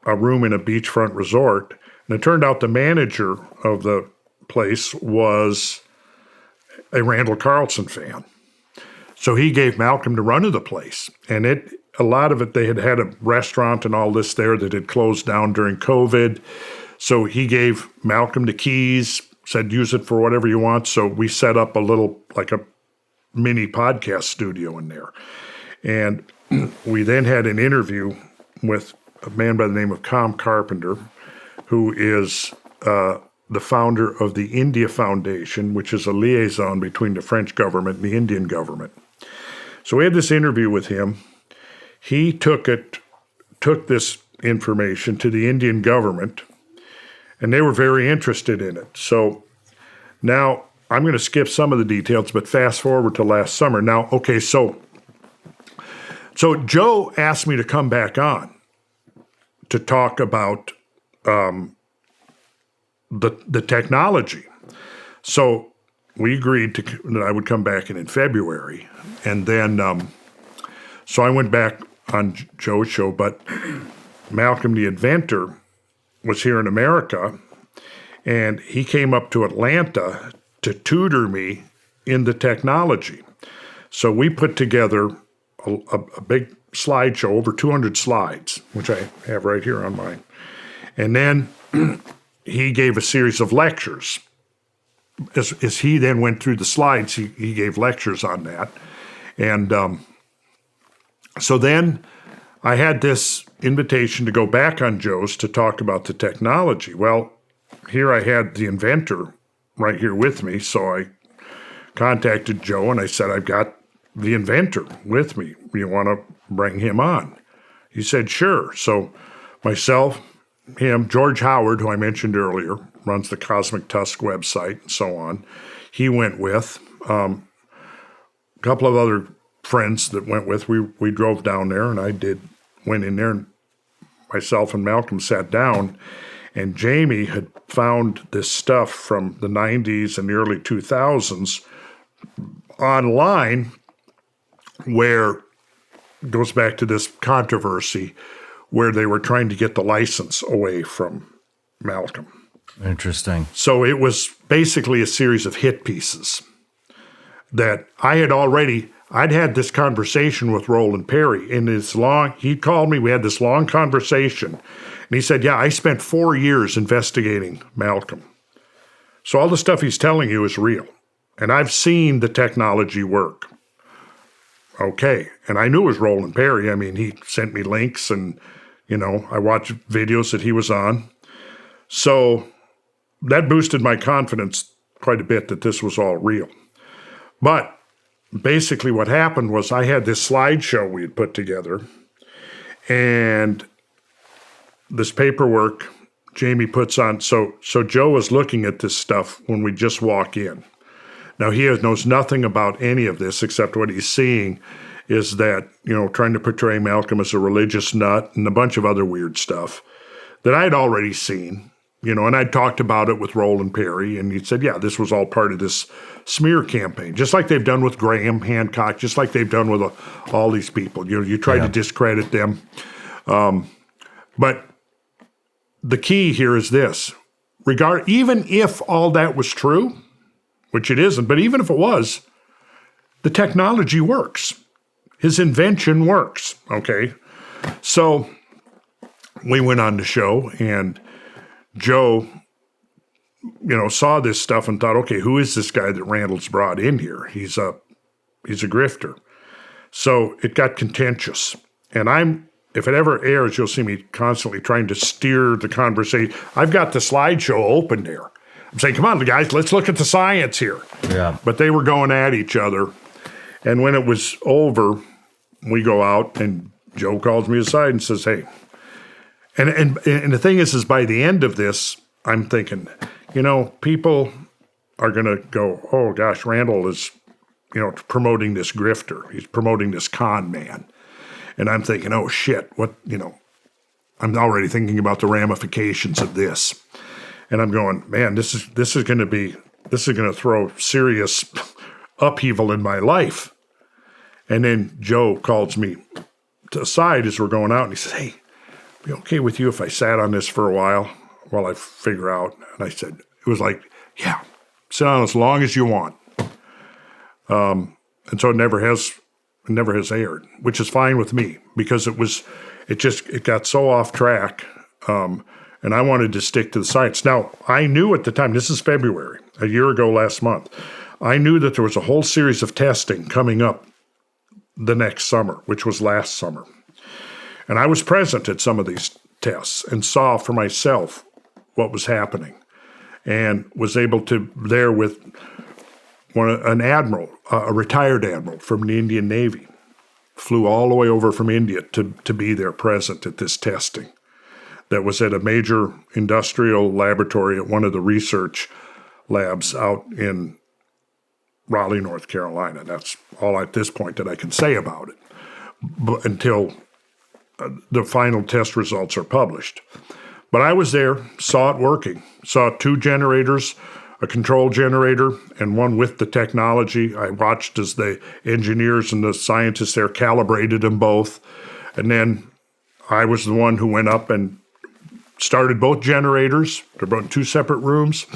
room in a beachfront resort. And it turned out the manager of the place was a Randall Carlson fan. So he gave Malcolm the run of the place. And it a lot of it, they had a restaurant and all this there that had closed down during COVID. So he gave Malcolm the keys, said, use it for whatever you want. So we set up a little, like a mini podcast studio in there. And we then had an interview with a man by the name of Com Carpenter, who is the founder of the India Foundation, which is a liaison between the French government and the Indian government. So we had this interview with him. He took this information to the Indian government, and they were very interested in it. So now I'm going to skip some of the details, but fast forward to last summer. Now, okay, so Joe asked me to come back on to talk about the technology. So we agreed that I would come back in February. And then, so I went back on Joe's show, but Malcolm the inventor was here in America, and he came up to Atlanta to tutor me in the technology. So we put together a big slideshow, over 200 slides, which I have right here on mine. And then he gave a series of lectures. As he then went through the slides, he gave lectures on that. And so then I had this invitation to go back on Joe's to talk about the technology. Well, here I had the inventor right here with me, so I contacted Joe and I said, I've got the inventor with me. You want to bring him on? He said, sure. So myself, him, George Howard, who I mentioned earlier, runs the Cosmic Tusk website and so on. He went with a couple of other friends that went with. We drove down there, and I went in there, and myself and Malcolm sat down, and Jamie had found this stuff from the 90s and the early 2000s online, where it goes back to this controversy where they were trying to get the license away from Malcolm. Interesting. So it was basically a series of hit pieces that I'd had this conversation with Roland Perry. He called me, we had this long conversation, and he said, yeah, I spent 4 years investigating Malcolm. So all the stuff he's telling you is real, and I've seen the technology work. Okay, and I knew it was Roland Perry. I mean, he sent me links, and, I watched videos that he was on. So that boosted my confidence quite a bit that this was all real. But basically what happened was I had this slideshow we had put together, and this paperwork Jamie puts on. So Joe was looking at this stuff when we just walk in. Now, he knows nothing about any of this except what he's seeing is that, trying to portray Malcolm as a religious nut and a bunch of other weird stuff that I'd already seen, and I'd talked about it with Roland Perry, and he said, yeah, this was all part of this smear campaign, just like they've done with Graham Hancock, just like they've done with all these people. You try to discredit them. But the key here is this. Even if all that was true, which it isn't, but even if it was, the technology works. His invention works, okay? So we went on the show, and Joe, saw this stuff and thought, okay, who is this guy that Randall's brought in here? He's a grifter. So it got contentious. And if it ever airs, you'll see me constantly trying to steer the conversation. I've got the slideshow open there. I'm saying, come on, guys, let's look at the science here. Yeah. But they were going at each other. And when it was over, we go out, and Joe calls me aside and says, hey. And the thing is by the end of this, I'm thinking, people are going to go, oh, gosh, Randall is, promoting this grifter. He's promoting this con man. And I'm thinking, oh, shit, what, I'm already thinking about the ramifications of this. And I'm going, man, this is going to throw serious upheaval in my life. And then Joe calls me to the side as we're going out, and he says, hey, be okay with you if I sat on this for a while I figure out? And I said, it was like, yeah, sit on as long as you want. And so it never has aired, which is fine with me because it got so off track, and I wanted to stick to the science. Now, I knew at the time, this is February, a year ago last month, I knew that there was a whole series of testing coming up the next summer, which was last summer. And I was present at some of these tests and saw for myself what was happening and was able to, there with an admiral, a retired admiral from the Indian Navy, flew all the way over from India to be there present at this testing that was at a major industrial laboratory at one of the research labs out in Raleigh, North Carolina. That's all at this point that I can say about it, but until the final test results are published. But I was there, saw it working, saw 2 generators, a control generator, and one with the technology. I watched as the engineers and the scientists there calibrated them both. And then I was the one who went up and started both generators. They're both in 2 separate rooms.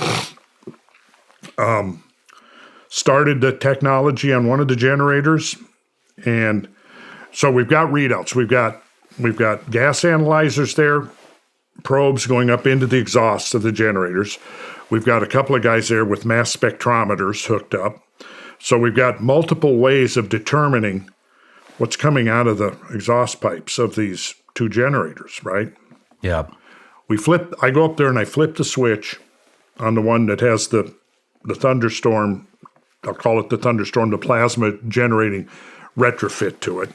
Started the technology on one of the generators. And so we've got readouts. We've got gas analyzers there, probes going up into the exhausts of the generators. We've got a couple of guys there with mass spectrometers hooked up. So we've got multiple ways of determining what's coming out of the exhaust pipes of these 2 generators, right? Yeah. I go up there and I flip the switch on the one that has the Thunderstorm, I'll call it the Thunderstorm, the plasma generating retrofit to it.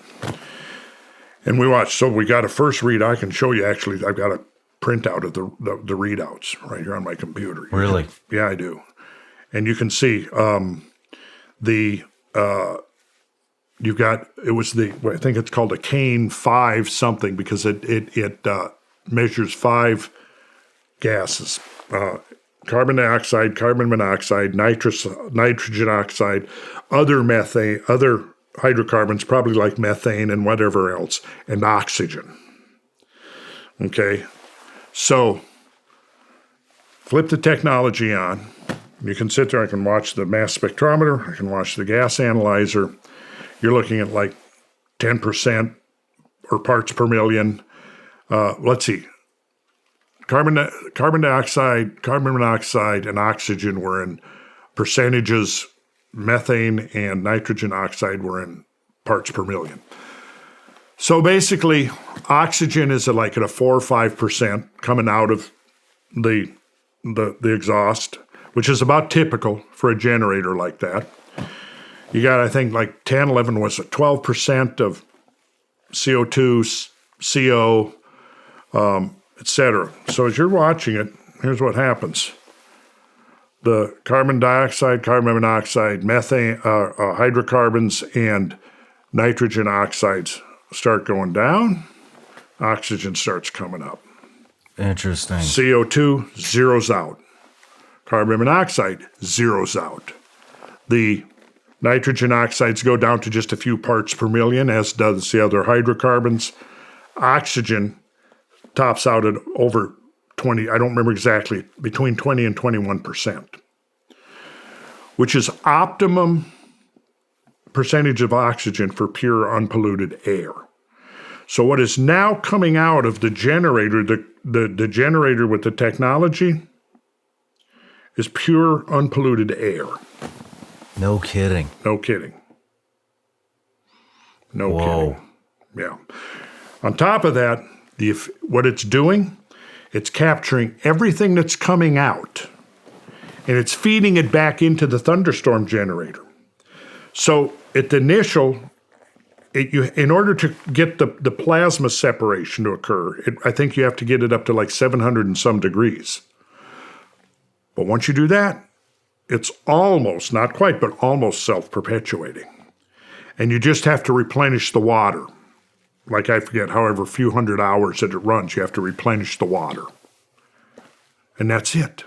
And we watch. So we got a first read. I can show you, actually. I've got a printout of the readouts right here on my computer. Really? Yeah, I do. And you can see you've got, I think it's called a Kane 5 something because it measures 5 gases. Carbon dioxide, carbon monoxide, nitrogen oxide, other methane, other hydrocarbons, probably like methane and whatever else, and oxygen. Okay, so flip the technology on. You can sit there, I can watch the mass spectrometer, I can watch the gas analyzer. You're looking at like 10% or parts per million. Let's see. Carbon dioxide, carbon monoxide, and oxygen were in percentages. Methane and nitrogen oxide were in parts per million. So basically, oxygen is at a 4 or 5% coming out of the exhaust, which is about typical for a generator like that. You got, I think, like 10, 11, was it 12% of CO2, CO, etc. So as you're watching it, here's what happens. The carbon dioxide, carbon monoxide, methane, hydrocarbons, and nitrogen oxides start going down. Oxygen starts coming up. Interesting. CO2 zeroes out. Carbon monoxide zeroes out. The nitrogen oxides go down to just a few parts per million, as does the other hydrocarbons. Oxygen tops out at over 20, I don't remember exactly, between 20 and 21%, which is optimum percentage of oxygen for pure unpolluted air. So what is now coming out of the generator, the generator with the technology, is pure unpolluted air. No kidding. No kidding. No Whoa. kidding. Yeah. On top of that, what it's doing, it's capturing everything that's coming out, and it's feeding it back into the Thunderstorm generator. So at the initial, in order to get the plasma separation to occur, I think you have to get it up to like 700 and some degrees. But once you do that, it's almost, not quite, but almost self-perpetuating. And you just have to replenish the water. Like, I forget, however few hundred hours that it runs, you have to replenish the water. And that's it.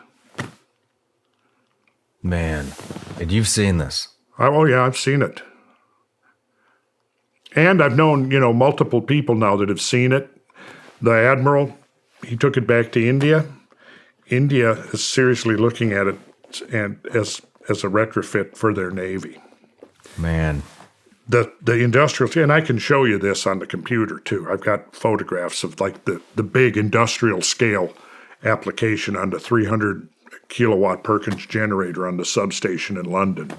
Man, and you've seen this. Oh, yeah, I've seen it. And I've known, multiple people now that have seen it. The admiral, he took it back to India. India is seriously looking at it and as a retrofit for their Navy. Man. the industrial, and I can show you this on the computer too. I've got photographs of like the big industrial scale application on the 300 kilowatt Perkins generator on the substation in London.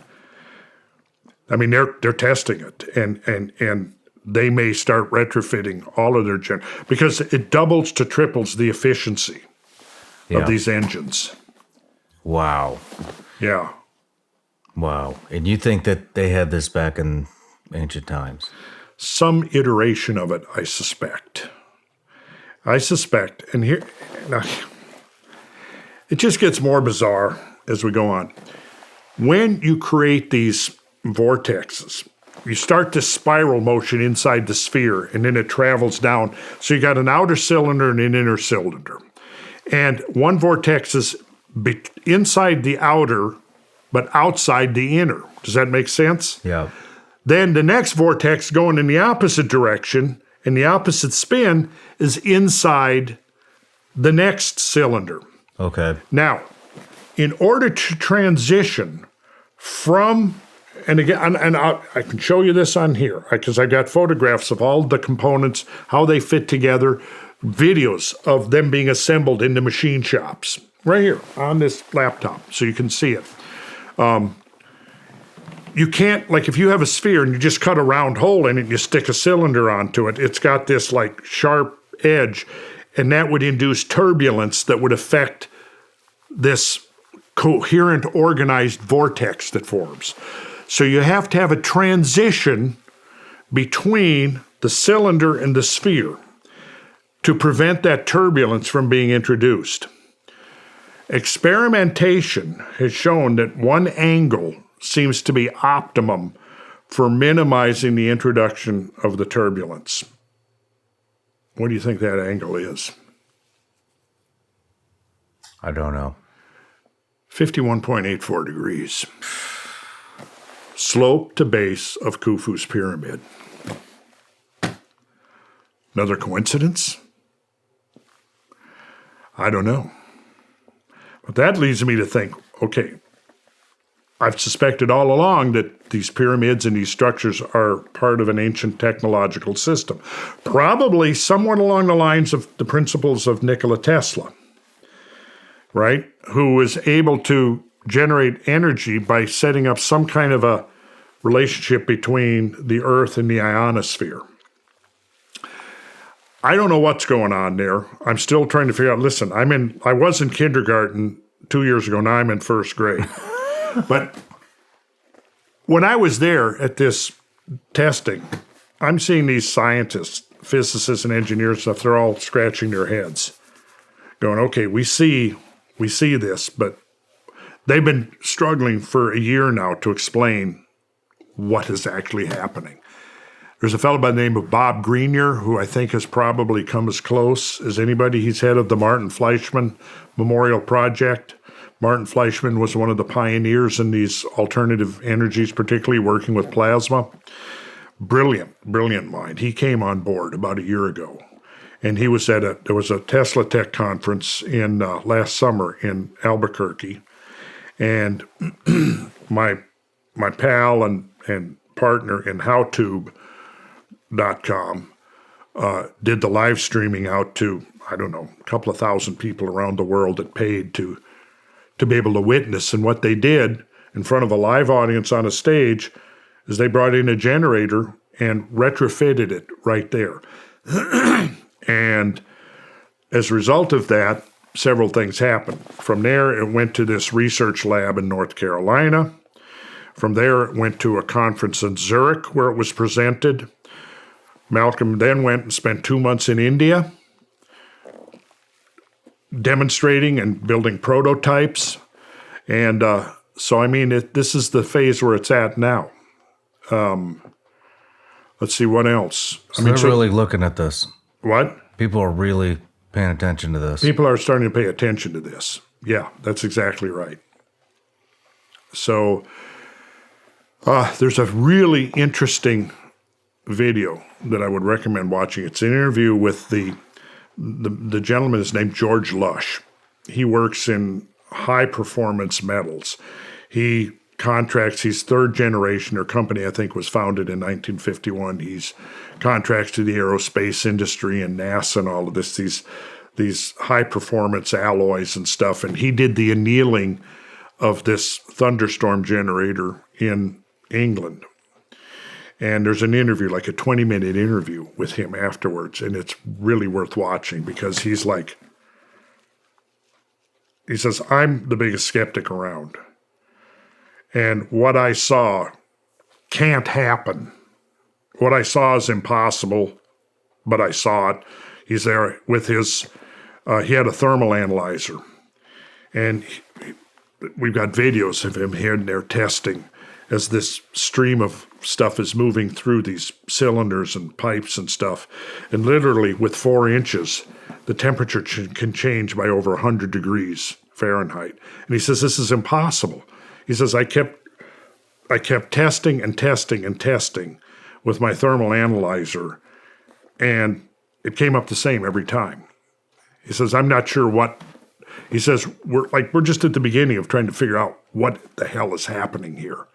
I mean, they're testing it, and they may start retrofitting all of their because it doubles to triples the efficiency of these engines. Wow. Yeah. Wow. And you think that they had this back in ancient times? Some iteration of it, I suspect. And here, now, it just gets more bizarre as we go on. When you create these vortexes, you start this spiral motion inside the sphere, and then it travels down. So you got an outer cylinder and an inner cylinder. And one vortex is inside the outer, but outside the inner. Does that make sense? Yeah. Then the next vortex going in the opposite direction, and the opposite spin is inside the next cylinder. Okay. Now, in order to transition from, and again, and I can show you this on here, because I got photographs of all the components, how they fit together, videos of them being assembled in the machine shops, right here on this laptop, so you can see it. You can't, like if you have a sphere and you just cut a round hole in it and you stick a cylinder onto it, it's got this like sharp edge, and that would induce turbulence that would affect this coherent, organized vortex that forms. So you have to have a transition between the cylinder and the sphere to prevent that turbulence from being introduced. Experimentation has shown that one angle seems to be optimum for minimizing the introduction of the turbulence. What do you think that angle is? I don't know. 51.84 degrees. Slope to base of Khufu's pyramid. Another coincidence? I don't know. But that leads me to think, okay, I've suspected all along that these pyramids and these structures are part of an ancient technological system, probably somewhat along the lines of the principles of Nikola Tesla, right? Who was able to generate energy by setting up some kind of a relationship between the Earth and the ionosphere. I don't know what's going on there. I'm still trying to figure out, listen, I was in kindergarten 2 years ago, now I'm in first grade. But when I was there at this testing, I'm seeing these scientists, physicists and engineers and stuff, they're all scratching their heads, going, okay, we see this, but they've been struggling for a year now to explain what is actually happening. There's a fellow by the name of Bob Grenier, who I think has probably come as close as anybody. He's head of the Martin Fleischmann Memorial Project. Martin Fleischmann was one of the pioneers in these alternative energies, particularly working with plasma. Brilliant mind. He came on board about a year ago. And he was there was a Tesla Tech conference in last summer in Albuquerque. And my pal and partner in HowTube.com did the live streaming out to, I don't know, a couple of thousand people around the world that paid to be able to witness. And what they did in front of a live audience on a stage is they brought in a generator and retrofitted it right there. And as a result of that, several things happened. From there, it went to this research lab in North Carolina. From there, it went to a conference in Zurich where it was presented. Malcolm then went and spent 2 months in India demonstrating and building prototypes. And so, I mean, this is the phase where it's at now. Let's see, what else? So they're really looking at this. What? People are really paying attention to this. People are starting to pay attention to this. Yeah, that's exactly right. So there's a really interesting video that I would recommend watching. It's an interview with the gentleman is named George Lush. He works in high performance metals. He contracts. He's third generation. Their company, I think, was founded in 1951. He's contracts to the aerospace industry and NASA and all of this, these high performance alloys and stuff. And he did the annealing of this Thunderstorm Generator in England. And there's an interview, like a 20-minute interview with him afterwards, and it's really worth watching because he says, I'm the biggest skeptic around. And what I saw can't happen. What I saw is impossible, but I saw it. He's there with his, he had a thermal analyzer. And we've got videos of him here and there testing as this stream of stuff is moving through these cylinders and pipes and stuff. And literally with 4 inches, the temperature can change by over 100 degrees Fahrenheit. And he says, this is impossible. He says, I kept testing and testing and testing with my thermal analyzer, and it came up the same every time. He says, I'm not sure what, he says, we're just at the beginning of trying to figure out what the hell is happening here.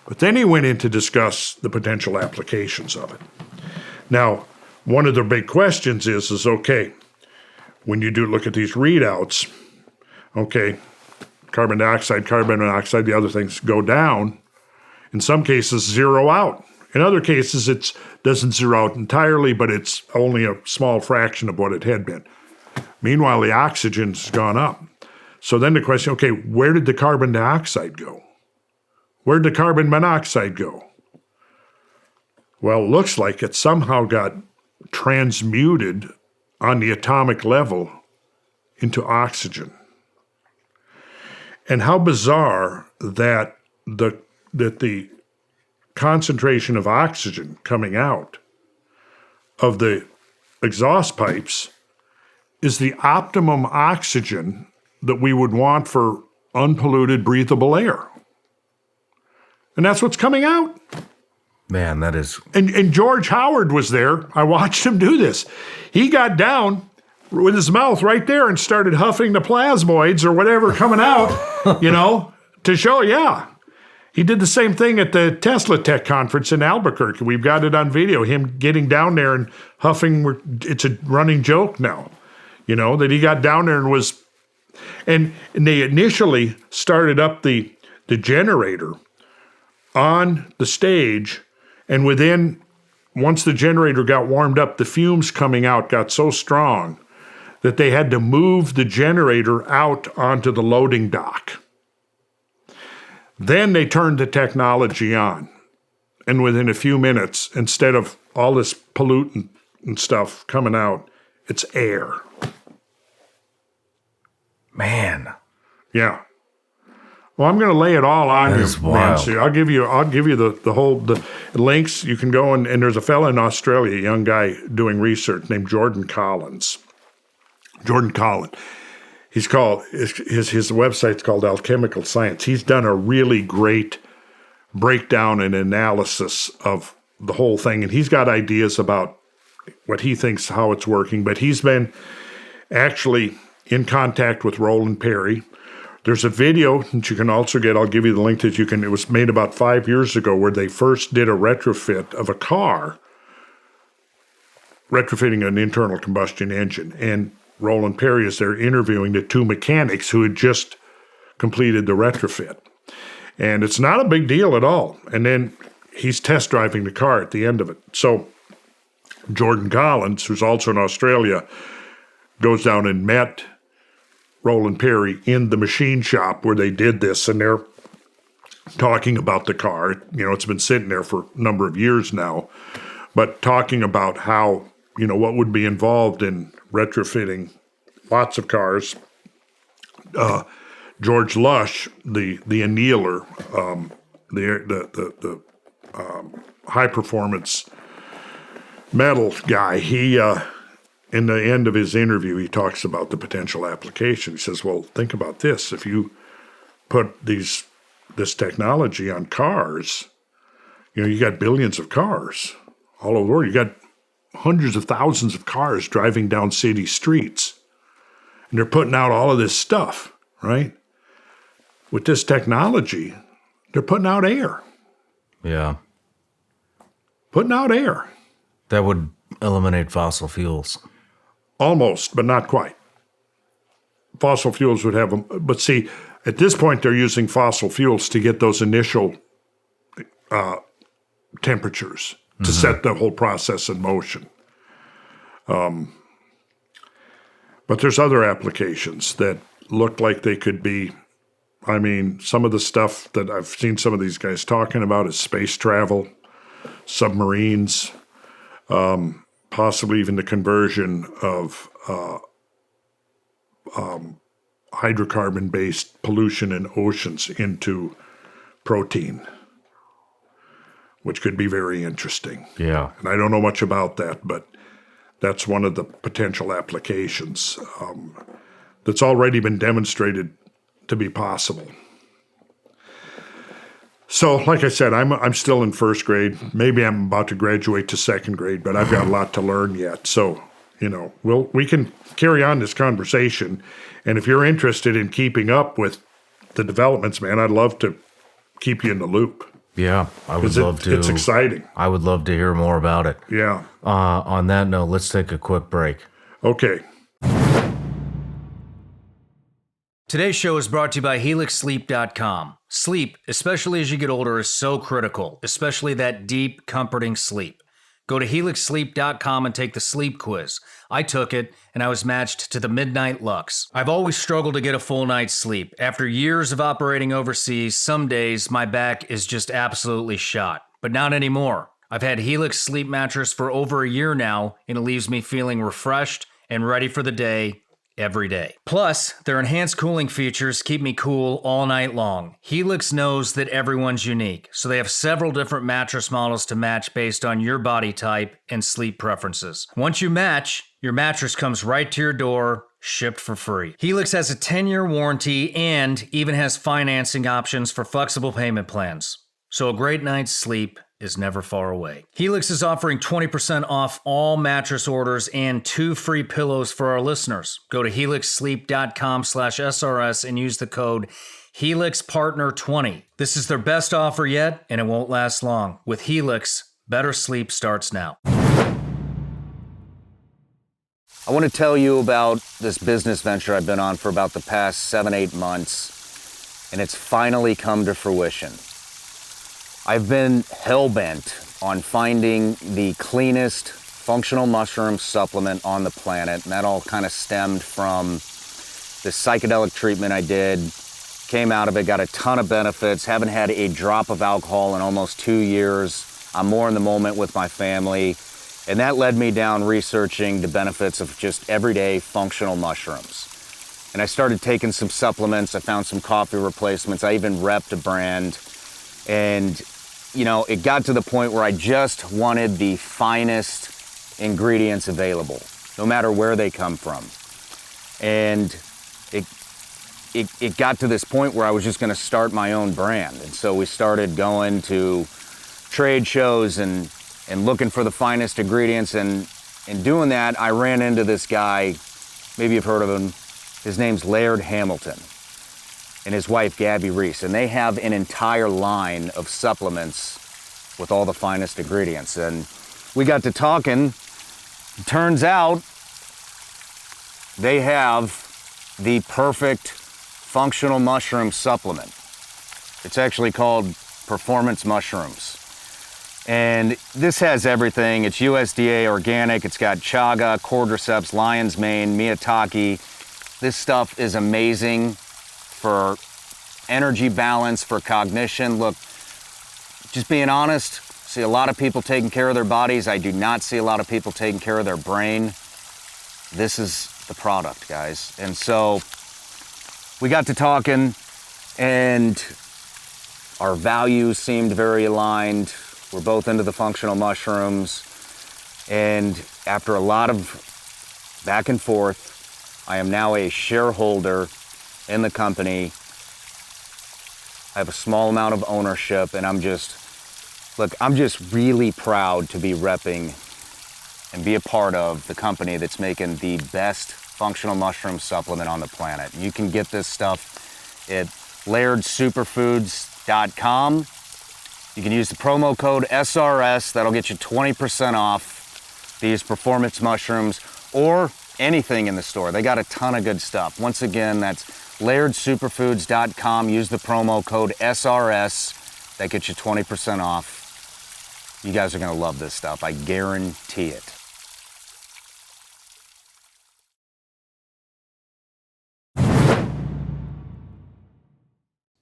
But then he went in to discuss the potential applications of it. Now, one of the big questions is okay, when you do look at these readouts, okay, carbon dioxide, the other things go down. In some cases, zero out. In other cases, it doesn't zero out entirely, but it's only a small fraction of what it had been. Meanwhile, the oxygen's gone up. So then the question, okay, where did the carbon dioxide go? Where did the carbon monoxide go? Well, it looks like it somehow got transmuted on the atomic level into oxygen. And how bizarre that the concentration of oxygen coming out of the exhaust pipes is the optimum oxygen that we would want for unpolluted, breathable air. And that's what's coming out. Man, that is... And George Howard was there. I watched him do this. He got down with his mouth right there and started huffing the plasmoids or whatever coming out, to show, yeah. He did the same thing at the Tesla Tech conference in Albuquerque. We've got it on video, him getting down there and huffing. It's a running joke now, that he got down there and was... And they initially started up the generator on the stage, and once the generator got warmed up, the fumes coming out got so strong that they had to move the generator out onto the loading dock. Then they turned the technology on, and within a few minutes, instead of all this pollutant and stuff coming out, it's air. Man. Yeah. Well, I'm going to lay it all on you, Nancy. I'll give you the links. You can go and there's a fella in Australia, a young guy doing research named Jordan Collin. He's called his website's called Alchemical Science. He's done a really great breakdown and analysis of the whole thing, and he's got ideas about what he thinks how it's working. But he's been actually in contact with Roland Perry. There's a video that you can also get. I'll give you the link that you can. It was made about 5 years ago where they first did a retrofit of a car, retrofitting an internal combustion engine. And Roland Perry is there interviewing the 2 mechanics who had just completed the retrofit. And it's not a big deal at all. And then he's test driving the car at the end of it. So Jordan Collins, who's also in Australia, goes down and met Roland Perry in the machine shop where they did this, and they're talking about the car. It's been sitting there for a number of years now, but talking about how, what would be involved in retrofitting lots of cars. George Lush, the annealer, the high performance metal guy, he in the end of his interview, he talks about the potential application. He says, well, think about this. If you put this technology on cars, you got billions of cars all over the world. You got hundreds of thousands of cars driving down city streets. And they're putting out all of this stuff, right? With this technology, They're putting out air. Yeah. Putting out air. That would eliminate fossil fuels. Almost, but not quite. Fossil fuels would have them. But see, at this point, they're using fossil fuels to get those initial temperatures to set the whole process in motion. But there's other applications that look like they could be. I mean, some of the stuff that I've seen some of these guys talking about is space travel, submarines, possibly even the conversion of hydrocarbon-based pollution in oceans into protein, which could be very interesting. Yeah. And I don't know much about that, but that's one of the potential applications that's already been demonstrated to be possible. So, like I said, I'm still in first grade. Maybe I'm about to graduate to second grade, but I've got a lot to learn yet. So, we can carry on this conversation. And if you're interested in keeping up with the developments, man, I'd love to keep you in the loop. Yeah, I would love to. It's exciting. I would love to hear more about it. Yeah. On that note, let's take a quick break. Okay. Today's show is brought to you by HelixSleep.com. Sleep, especially as you get older, is so critical, especially that deep, comforting sleep. Go to HelixSleep.com and take the sleep quiz. I took it, and I was matched to the Midnight Lux. I've always struggled to get a full night's sleep. After years of operating overseas, some days my back is just absolutely shot. But not anymore. I've had Helix Sleep Mattress for over a year now, and it leaves me feeling refreshed and ready for the day every day. Plus, their enhanced cooling features keep me cool all night long. Helix knows that everyone's unique, so they have several different mattress models to match based on your body type and sleep preferences. Once you match, your mattress comes right to your door, shipped for free. Helix has a 10-year warranty and even has financing options for flexible payment plans. So a great night's sleep is never far away. Helix is offering 20% off all mattress orders and 2 free pillows for our listeners. Go to helixsleep.com/SRS and use the code HelixPartner20. This is their best offer yet, and it won't last long. With Helix, better sleep starts now. I want to tell you about this business venture I've been on for about the past 7-8 months, and it's finally come to fruition. I've been hell-bent on finding the cleanest functional mushroom supplement on the planet, and that all kind of stemmed from this psychedelic treatment I did. Came out of it, got a ton of benefits, haven't had a drop of alcohol in almost 2 years. I'm more in the moment with my family, and that led me down researching the benefits of just everyday functional mushrooms. And I started taking some supplements, I found some coffee replacements, I even repped a brand, and it got to the point where I just wanted the finest ingredients available, no matter where they come from. And it got to this point where I was just gonna start my own brand. And so we started going to trade shows and looking for the finest ingredients. And in doing that, I ran into this guy, maybe you've heard of him. His name's Laird Hamilton, and his wife, Gabby Reese, and they have an entire line of supplements with all the finest ingredients. And we got to talking. Turns out they have the perfect functional mushroom supplement. It's actually called Performance Mushrooms. And this has everything. It's USDA organic. It's got chaga, cordyceps, lion's mane, maitake. This stuff is amazing for energy balance, for cognition. Look, just being honest, see a lot of people taking care of their bodies. I do not see a lot of people taking care of their brain. This is the product, guys. And so we got to talking, and our values seemed very aligned. We're both into the functional mushrooms. And after a lot of back and forth, I am now a shareholder in the company. I have a small amount of ownership, and I'm just really proud to be repping and be a part of the company that's making the best functional mushroom supplement on the planet. You can get this stuff at Laird Superfoods. ketoneiq.com. You can use the promo code SRS. That'll get you 20% off these performance mushrooms or anything in the store. They got a ton of good stuff. Once again, that's lairdsuperfoods.com. Use the promo code SRS. That gets you 20% off. You guys are going to love this stuff. I guarantee it.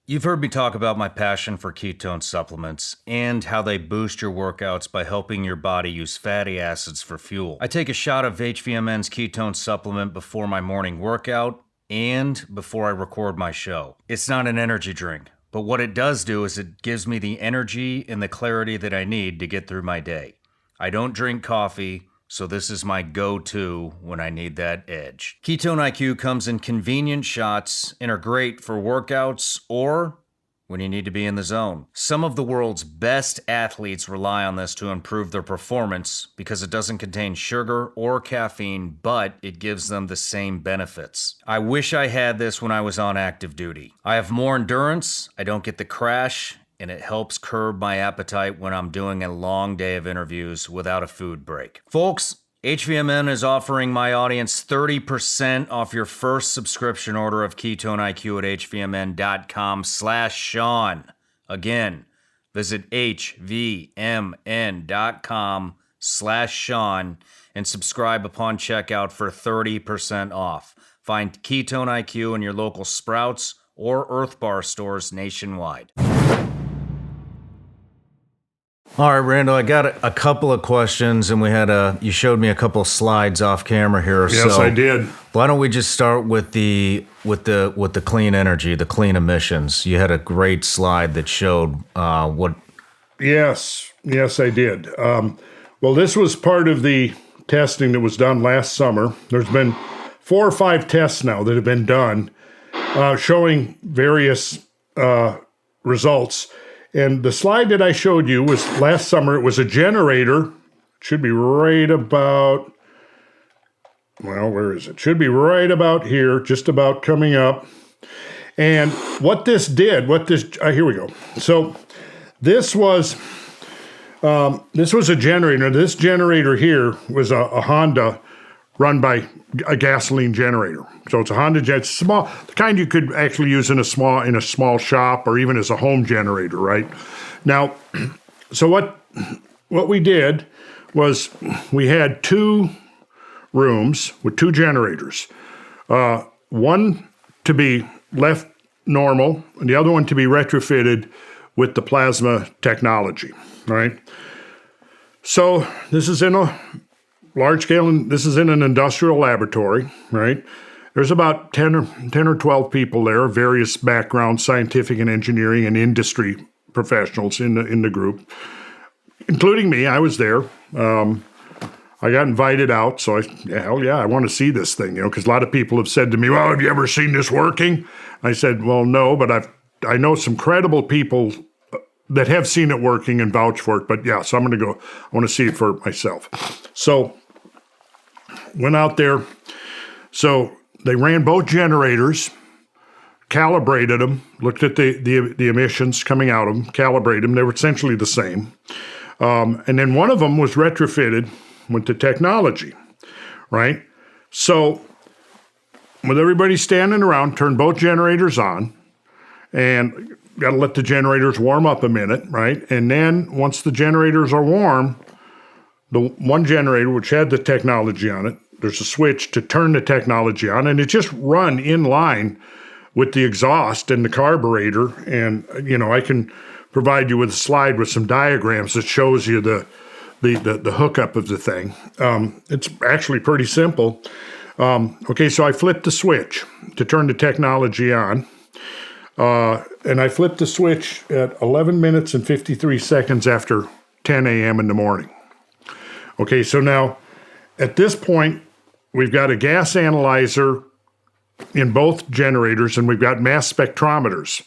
You've heard me talk about my passion for ketone supplements and how they boost your workouts by helping your body use fatty acids for fuel. I take a shot of HVMN's ketone supplement before my morning workout and before I record my show. It's not an energy drink, but what it does do is it gives me the energy and the clarity that I need to get through my day. I don't drink coffee, so this is my go-to when I need that edge. Ketone IQ comes in convenient shots and are great for workouts or when you need to be in the zone. Some of the world's best athletes rely on this to improve their performance because it doesn't contain sugar or caffeine, but it gives them the same benefits. I wish I had this when I was on active duty. I have more endurance, I don't get the crash, and it helps curb my appetite when I'm doing a long day of interviews without a food break. Folks, HVMN is offering my audience 30% off your first subscription order of Ketone IQ at hvmn.com/Shawn. Again, visit hvmn.com/Shawn and subscribe upon checkout for 30% off. Find Ketone IQ in your local Sprouts or Earth Bar stores nationwide. All right, Randall, I got a couple of questions, and you showed me a couple of slides off camera here. Yes, I did. Why don't we just start with the clean energy, the clean emissions? You had a great slide that showed what. Yes, I did. Well, this was part of the testing that was done last summer. There's been 4 or 5 tests now that have been done showing various results. And the slide that I showed you was last summer. It was a generator. It should be right about, well, where is it? Should be right about here, just about coming up. And what this did, here we go. So this was a generator. This generator here was a Honda run by a gasoline generator. So it's a Honda jet, small, the kind you could actually use in a small shop or even as a home generator, right? Now, so what we did was we had 2 rooms with 2 generators. One to be left normal and the other one to be retrofitted with the plasma technology, right? So this is in a large scale, and this is in an industrial laboratory, right? There's about 10 or 12 people there, various backgrounds, scientific and engineering and industry professionals in the group, including me. I was there. I got invited out, so I want to see this thing, because a lot of people have said to me, well, have you ever seen this working? I said, well, no, but I know some credible people that have seen it working and vouch for it, but yeah, so I'm going to go. I want to see it for myself. So went out there. So they ran both generators, calibrated them, looked at the emissions coming out of them, calibrated them. They were essentially the same. And then one of them was retrofitted with the technology, right? So with everybody standing around, turned both generators on, and got to let the generators warm up a minute, right? And then once the generators are warm, the one generator, which had the technology on it, there's a switch to turn the technology on, and it just run in line with the exhaust and the carburetor. And, I can provide you with a slide with some diagrams that shows you the hookup of the thing. It's actually pretty simple. Okay, so I flipped the switch to turn the technology on. And I flipped the switch at 11 minutes and 53 seconds after 10 a.m. in the morning. Okay, so now at this point, we've got a gas analyzer in both generators, and we've got mass spectrometers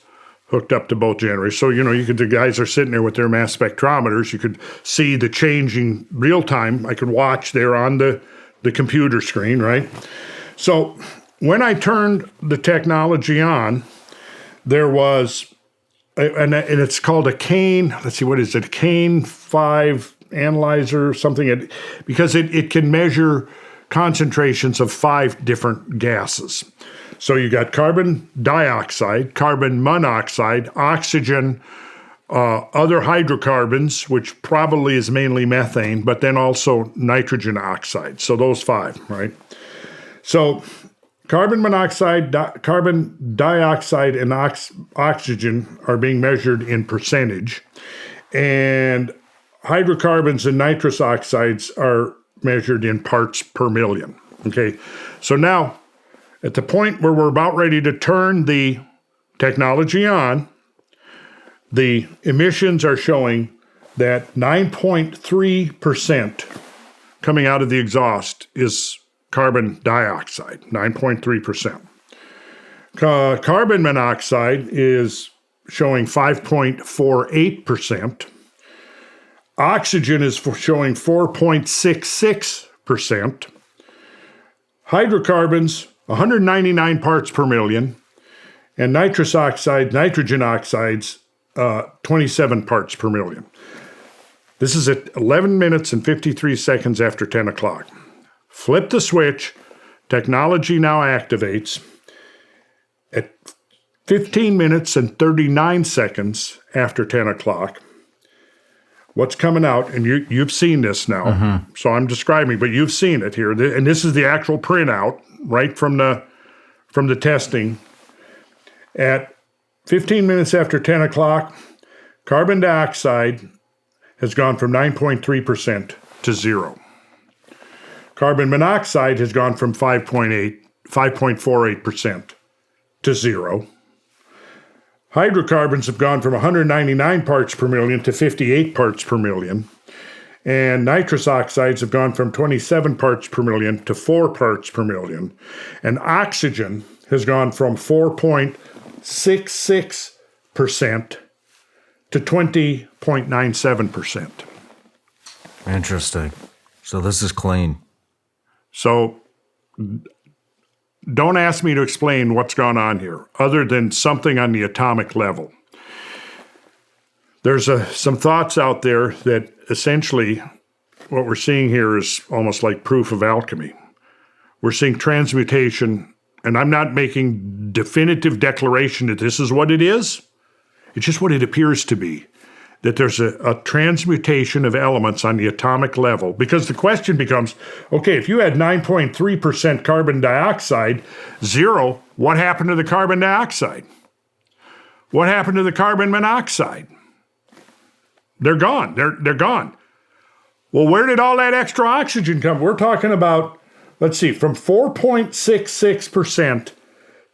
hooked up to both generators. So, the guys are sitting there with their mass spectrometers. You could see the changing real time. I could watch there on the computer screen, right? So when I turned the technology on, there was and it's called a Kane. Let's see, what is it? Kane 5 analyzer, something. Because it can measure concentrations of 5 different gases. So you got carbon dioxide, carbon monoxide, oxygen, other hydrocarbons, which probably is mainly methane, but then also nitrogen oxide. So those 5, right? So carbon monoxide, carbon dioxide, and oxygen are being measured in percentage. And hydrocarbons and nitrous oxides are measured in parts per million. Okay, so now at the point where we're about ready to turn the technology on, the emissions are showing that 9.3% coming out of the exhaust is carbon dioxide, 9.3%. Carbon monoxide is showing 5.48%. Oxygen is showing 4.66%. Hydrocarbons, 199 parts per million. And nitrogen oxides, 27 parts per million. This is at 11 minutes and 53 seconds after 10 o'clock. Flip the switch. Technology now activates. At 15 minutes and 39 seconds after 10 o'clock, what's coming out, and you've seen this now, so I'm describing, but you've seen it here, and this is the actual printout right from the testing. At 15 minutes after 10 o'clock, carbon dioxide has gone from 9.3% to 0. Carbon monoxide has gone from 5.48% to 0. Hydrocarbons have gone from 199 parts per million to 58 parts per million. And nitrous oxides have gone from 27 parts per million to 4 parts per million. And oxygen has gone from 4.66% to 20.97%. Interesting. So this is clean. So don't ask me to explain what's gone on here, other than something on the atomic level. There's some thoughts out there that essentially what we're seeing here is almost like proof of alchemy. We're seeing transmutation, and I'm not making definitive declaration that this is what it is. It's just what it appears to be, that there's a transmutation of elements on the atomic level. Because the question becomes, okay, if you had 9.3% carbon dioxide, 0, what happened to the carbon dioxide? What happened to the carbon monoxide? They're gone. They're gone. Well, where did all that extra oxygen come? We're talking about, let's see, from 4.66%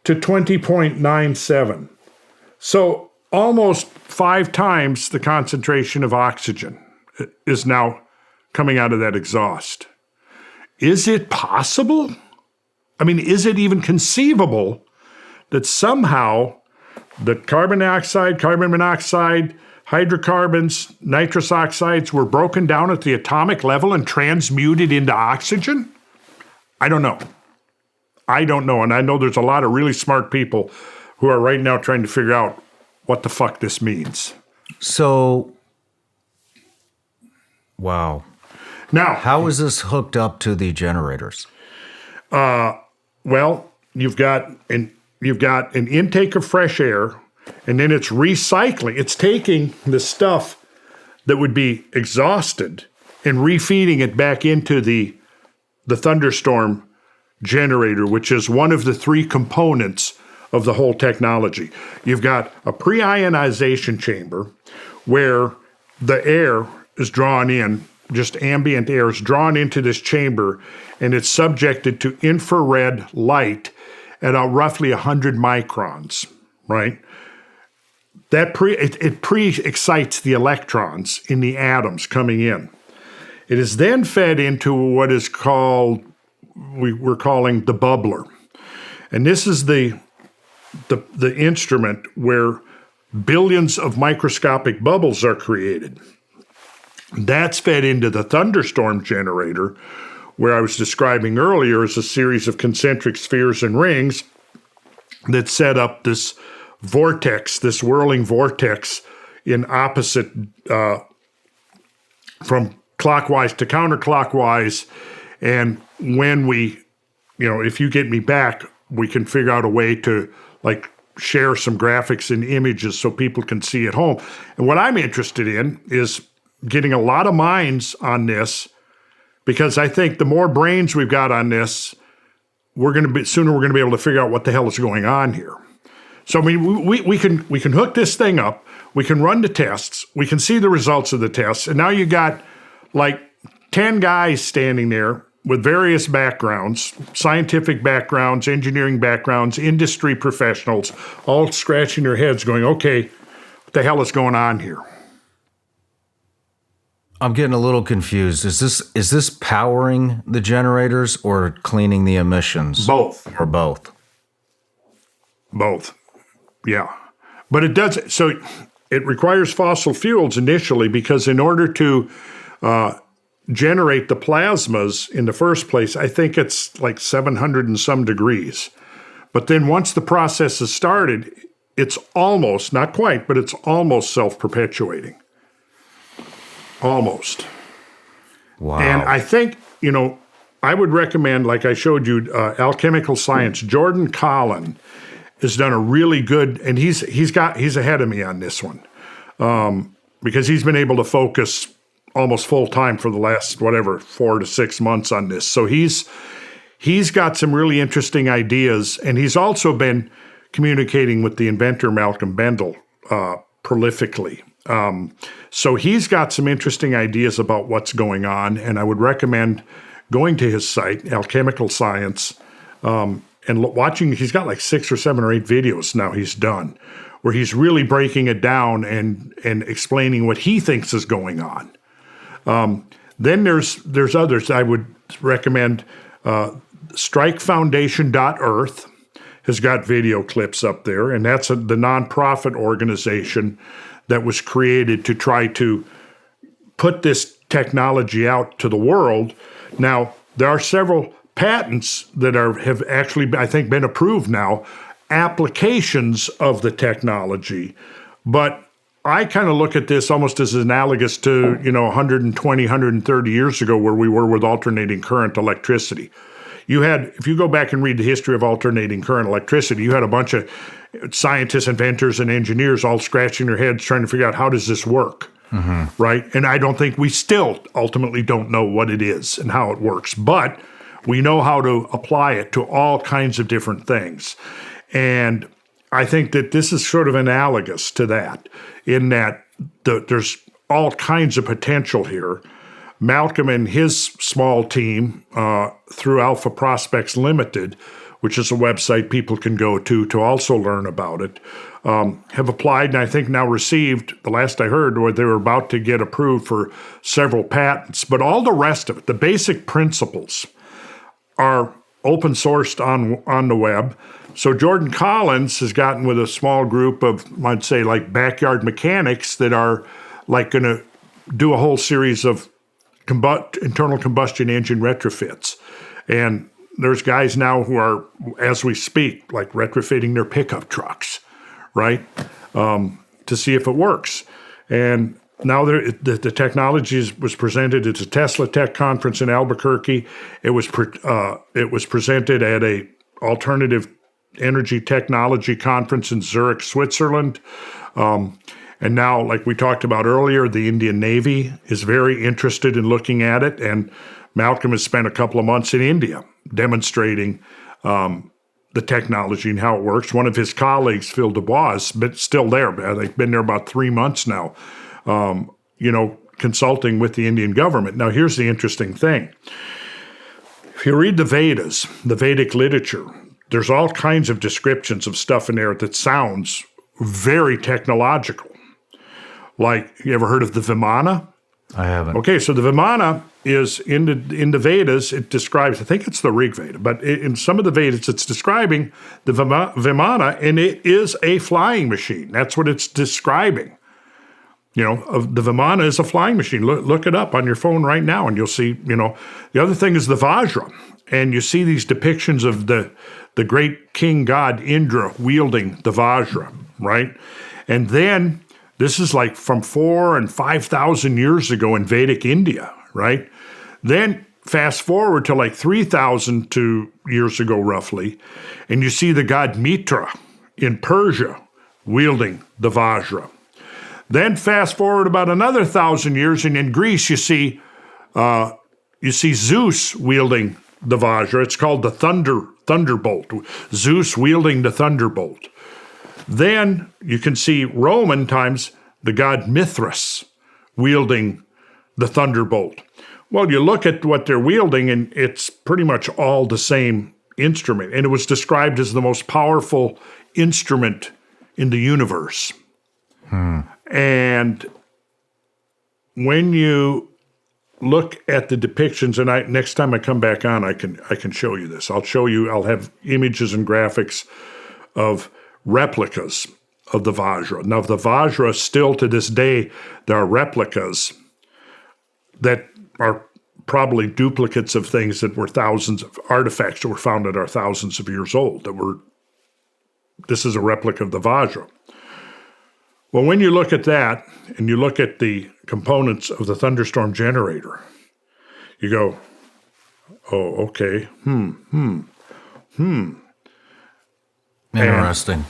to 20.97%. So almost 5 times the concentration of oxygen is now coming out of that exhaust. Is it possible? I mean, is it even conceivable that somehow the carbon dioxide, carbon monoxide, hydrocarbons, nitrous oxides were broken down at the atomic level and transmuted into oxygen? I don't know. And I know there's a lot of really smart people who are right now trying to figure out what the fuck this means. So, wow. Now, how is this hooked up to the generators? Well, you've got an intake of fresh air, and then it's recycling. It's taking the stuff that would be exhausted and refeeding it back into the Thunderstorm Generator, which is one of the 3 components of the whole technology. You've got a pre-ionization chamber where the air is drawn in, just ambient air is drawn into this chamber, and it's subjected to infrared light at roughly 100 microns, right? That it pre-excites the electrons in the atoms coming in. It is then fed into what is called, we're calling the bubbler. And this is the instrument where billions of microscopic bubbles are created. That's fed into the Thunderstorm Generator, where I was describing earlier as a series of concentric spheres and rings that set up this vortex, this whirling vortex in opposite, from clockwise to counterclockwise. And when we, if you get me back, we can figure out a way to like share some graphics and images so people can see at home. And what I'm interested in is getting a lot of minds on this, because I think the more brains we've got on this, sooner we're going to be able to figure out what the hell is going on here. So I mean, we can hook this thing up, we can run the tests, we can see the results of the tests, and now you got like 10 guys standing there with various backgrounds, scientific backgrounds, engineering backgrounds, industry professionals, all scratching their heads going, okay, what the hell is going on here? I'm getting a little confused. Is this powering the generators or cleaning the emissions? Both. Or both? Both. Yeah. But it does, so it requires fossil fuels initially, because in order to generate the plasmas in the first place, I think it's like 700 and some degrees. But then once the process is started, it's almost, not quite, but it's almost self-perpetuating. Almost. Wow. And I think, I would recommend, like I showed you, Alchemical Science. Jordan Collin has done a really good, and he's ahead of me on this one, because he's been able to focus almost full time for the last 4 to 6 months on this. So he's got some really interesting ideas, and he's also been communicating with the inventor Malcolm Bendel prolifically. So he's got some interesting ideas about what's going on, and I would recommend going to his site, Alchemical Science, and watching. He's got like 6 or 7 or 8 videos now he's done, where he's really breaking it down and explaining what he thinks is going on. Then there's others. I would recommend strikefoundation.earth has got video clips up there, and that's the nonprofit organization that was created to try to put this technology out to the world. Now, there are several patents that have actually, I think, been approved now, applications of the technology, but I kind of look at this almost as analogous to, 120, 130 years ago where we were with alternating current electricity. If you go back and read the history of alternating current electricity, you had a bunch of scientists, inventors, and engineers all scratching their heads trying to figure out how does this work, right? And I don't think we still ultimately don't know what it is and how it works, but we know how to apply it to all kinds of different things. And I think that this is sort of analogous to that, in that there's all kinds of potential here. Malcolm and his small team, through Alpha Prospects Limited, which is a website people can go to also learn about it, have applied and I think now received, the last I heard, or they were about to get approved for several patents. But all the rest of it, the basic principles, are open sourced on the web. So Jordan Collins has gotten with a small group of, I'd say, like backyard mechanics that are like going to do a whole series of internal combustion engine retrofits. And there's guys now who are, as we speak, like retrofitting their pickup trucks, right, to see if it works. And now the technology was presented at the Tesla Tech conference in Albuquerque. It was presented at a alternative energy technology conference in Zurich, Switzerland. And now, like we talked about earlier, the Indian Navy is very interested in looking at it. And Malcolm has spent a couple of months in India demonstrating the technology and how it works. One of his colleagues, Phil Dubois, is still there. They've been there about 3 months now, consulting with the Indian government. Now, here's the interesting thing. If you read the Vedas, the Vedic literature, there's all kinds of descriptions of stuff in there that sounds very technological. Like, you ever heard of the Vimana? I haven't. Okay, so the Vimana is in the Vedas, it describes, I think it's the Rig Veda, but in some of the Vedas, it's describing the Vimana, and it is a flying machine. That's what it's describing. The Vimana is a flying machine. Look it up on your phone right now, and you'll see, the other thing is the Vajra. And you see these depictions of the great king god Indra wielding the Vajra, right? And then this is like from 4,000 and 5,000 years ago in Vedic India, right? Then fast forward to like 3,000 years ago, roughly, and you see the god Mitra in Persia wielding the Vajra. Then fast forward about another 1,000 years, and in Greece you see Zeus wielding the Vajra. It's called the thunderbolt. Zeus wielding the thunderbolt. Then you can see Roman times the god Mithras wielding the thunderbolt. Well, you look at what they're wielding, and it's pretty much all the same instrument. And it was described as the most powerful instrument in the universe. And when you look at the depictions, and next time I come back on, I can show you this. I'll have images and graphics of replicas of the Vajra. Now, the Vajra, still to this day, there are replicas that are probably duplicates of things that were thousands of artifacts that were found that are thousands of years old. This is a replica of the Vajra. Well, when you look at that and you look at the components of the Thunderstorm Generator, you go, oh, okay, Interesting.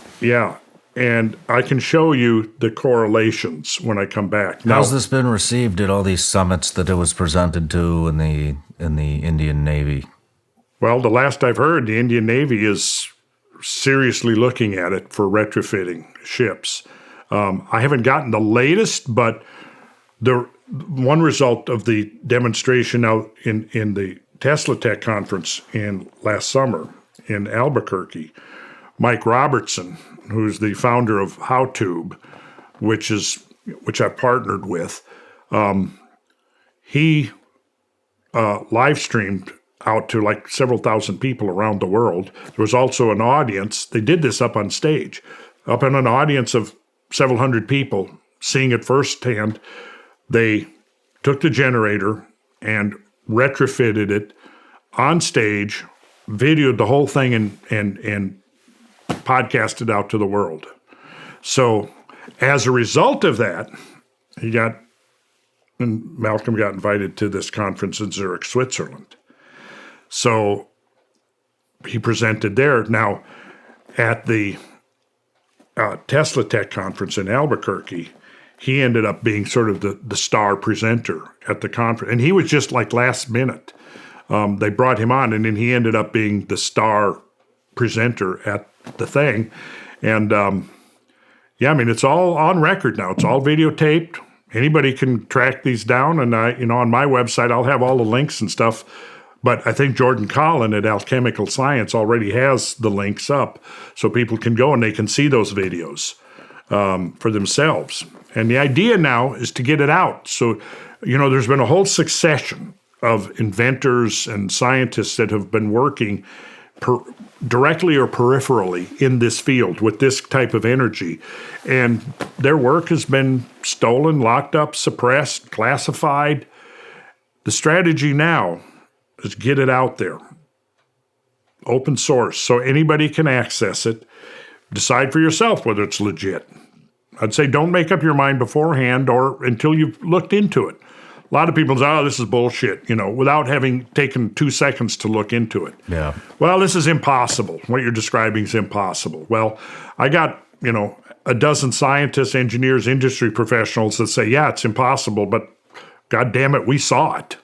And I can show you the correlations when I come back. Now, How's this been received at all these summits that it was presented to in the Indian Navy? well, the last I've heard, the Indian Navy is seriously looking at it for retrofitting ships. I haven't gotten the latest, but the one result of the demonstration out in the Tesla Tech conference last summer in Albuquerque, Mike Robertson, who's the founder of HowTube, which I've partnered with, he live streamed out to like several thousand people around the world. There was also an audience. They did this up on stage, up in an audience of several hundred people seeing it firsthand. They took the generator and retrofitted it on stage, videoed the whole thing, and podcasted out to the world. So as a result of that, Malcolm got invited to this conference in Zurich, Switzerland. So he presented there. Now, at the Tesla Tech conference in Albuquerque, he ended up being sort of the star presenter at the conference. And he was just like last minute. They brought him on, and then he ended up being the star presenter at the thing. And it's all on record now. It's all videotaped. Anybody can track these down. And on my website, I'll have all the links and stuff. But I think Jordan Collin at Alchemical Science already has the links up, so people can go and they can see those videos for themselves. And the idea now is to get it out. So, there's been a whole succession of inventors and scientists that have been working directly or peripherally in this field with this type of energy. And their work has been stolen, locked up, suppressed, classified. The strategy now is get it out there. Open source, so anybody can access it. Decide for yourself whether it's legit. I'd say don't make up your mind beforehand or until you've looked into it. A lot of people say, oh, this is bullshit, without having taken 2 seconds to look into it. Yeah. Well, this is impossible. What you're describing is impossible. Well, I got, a dozen scientists, engineers, industry professionals that say, yeah, it's impossible, but God damn it, we saw it.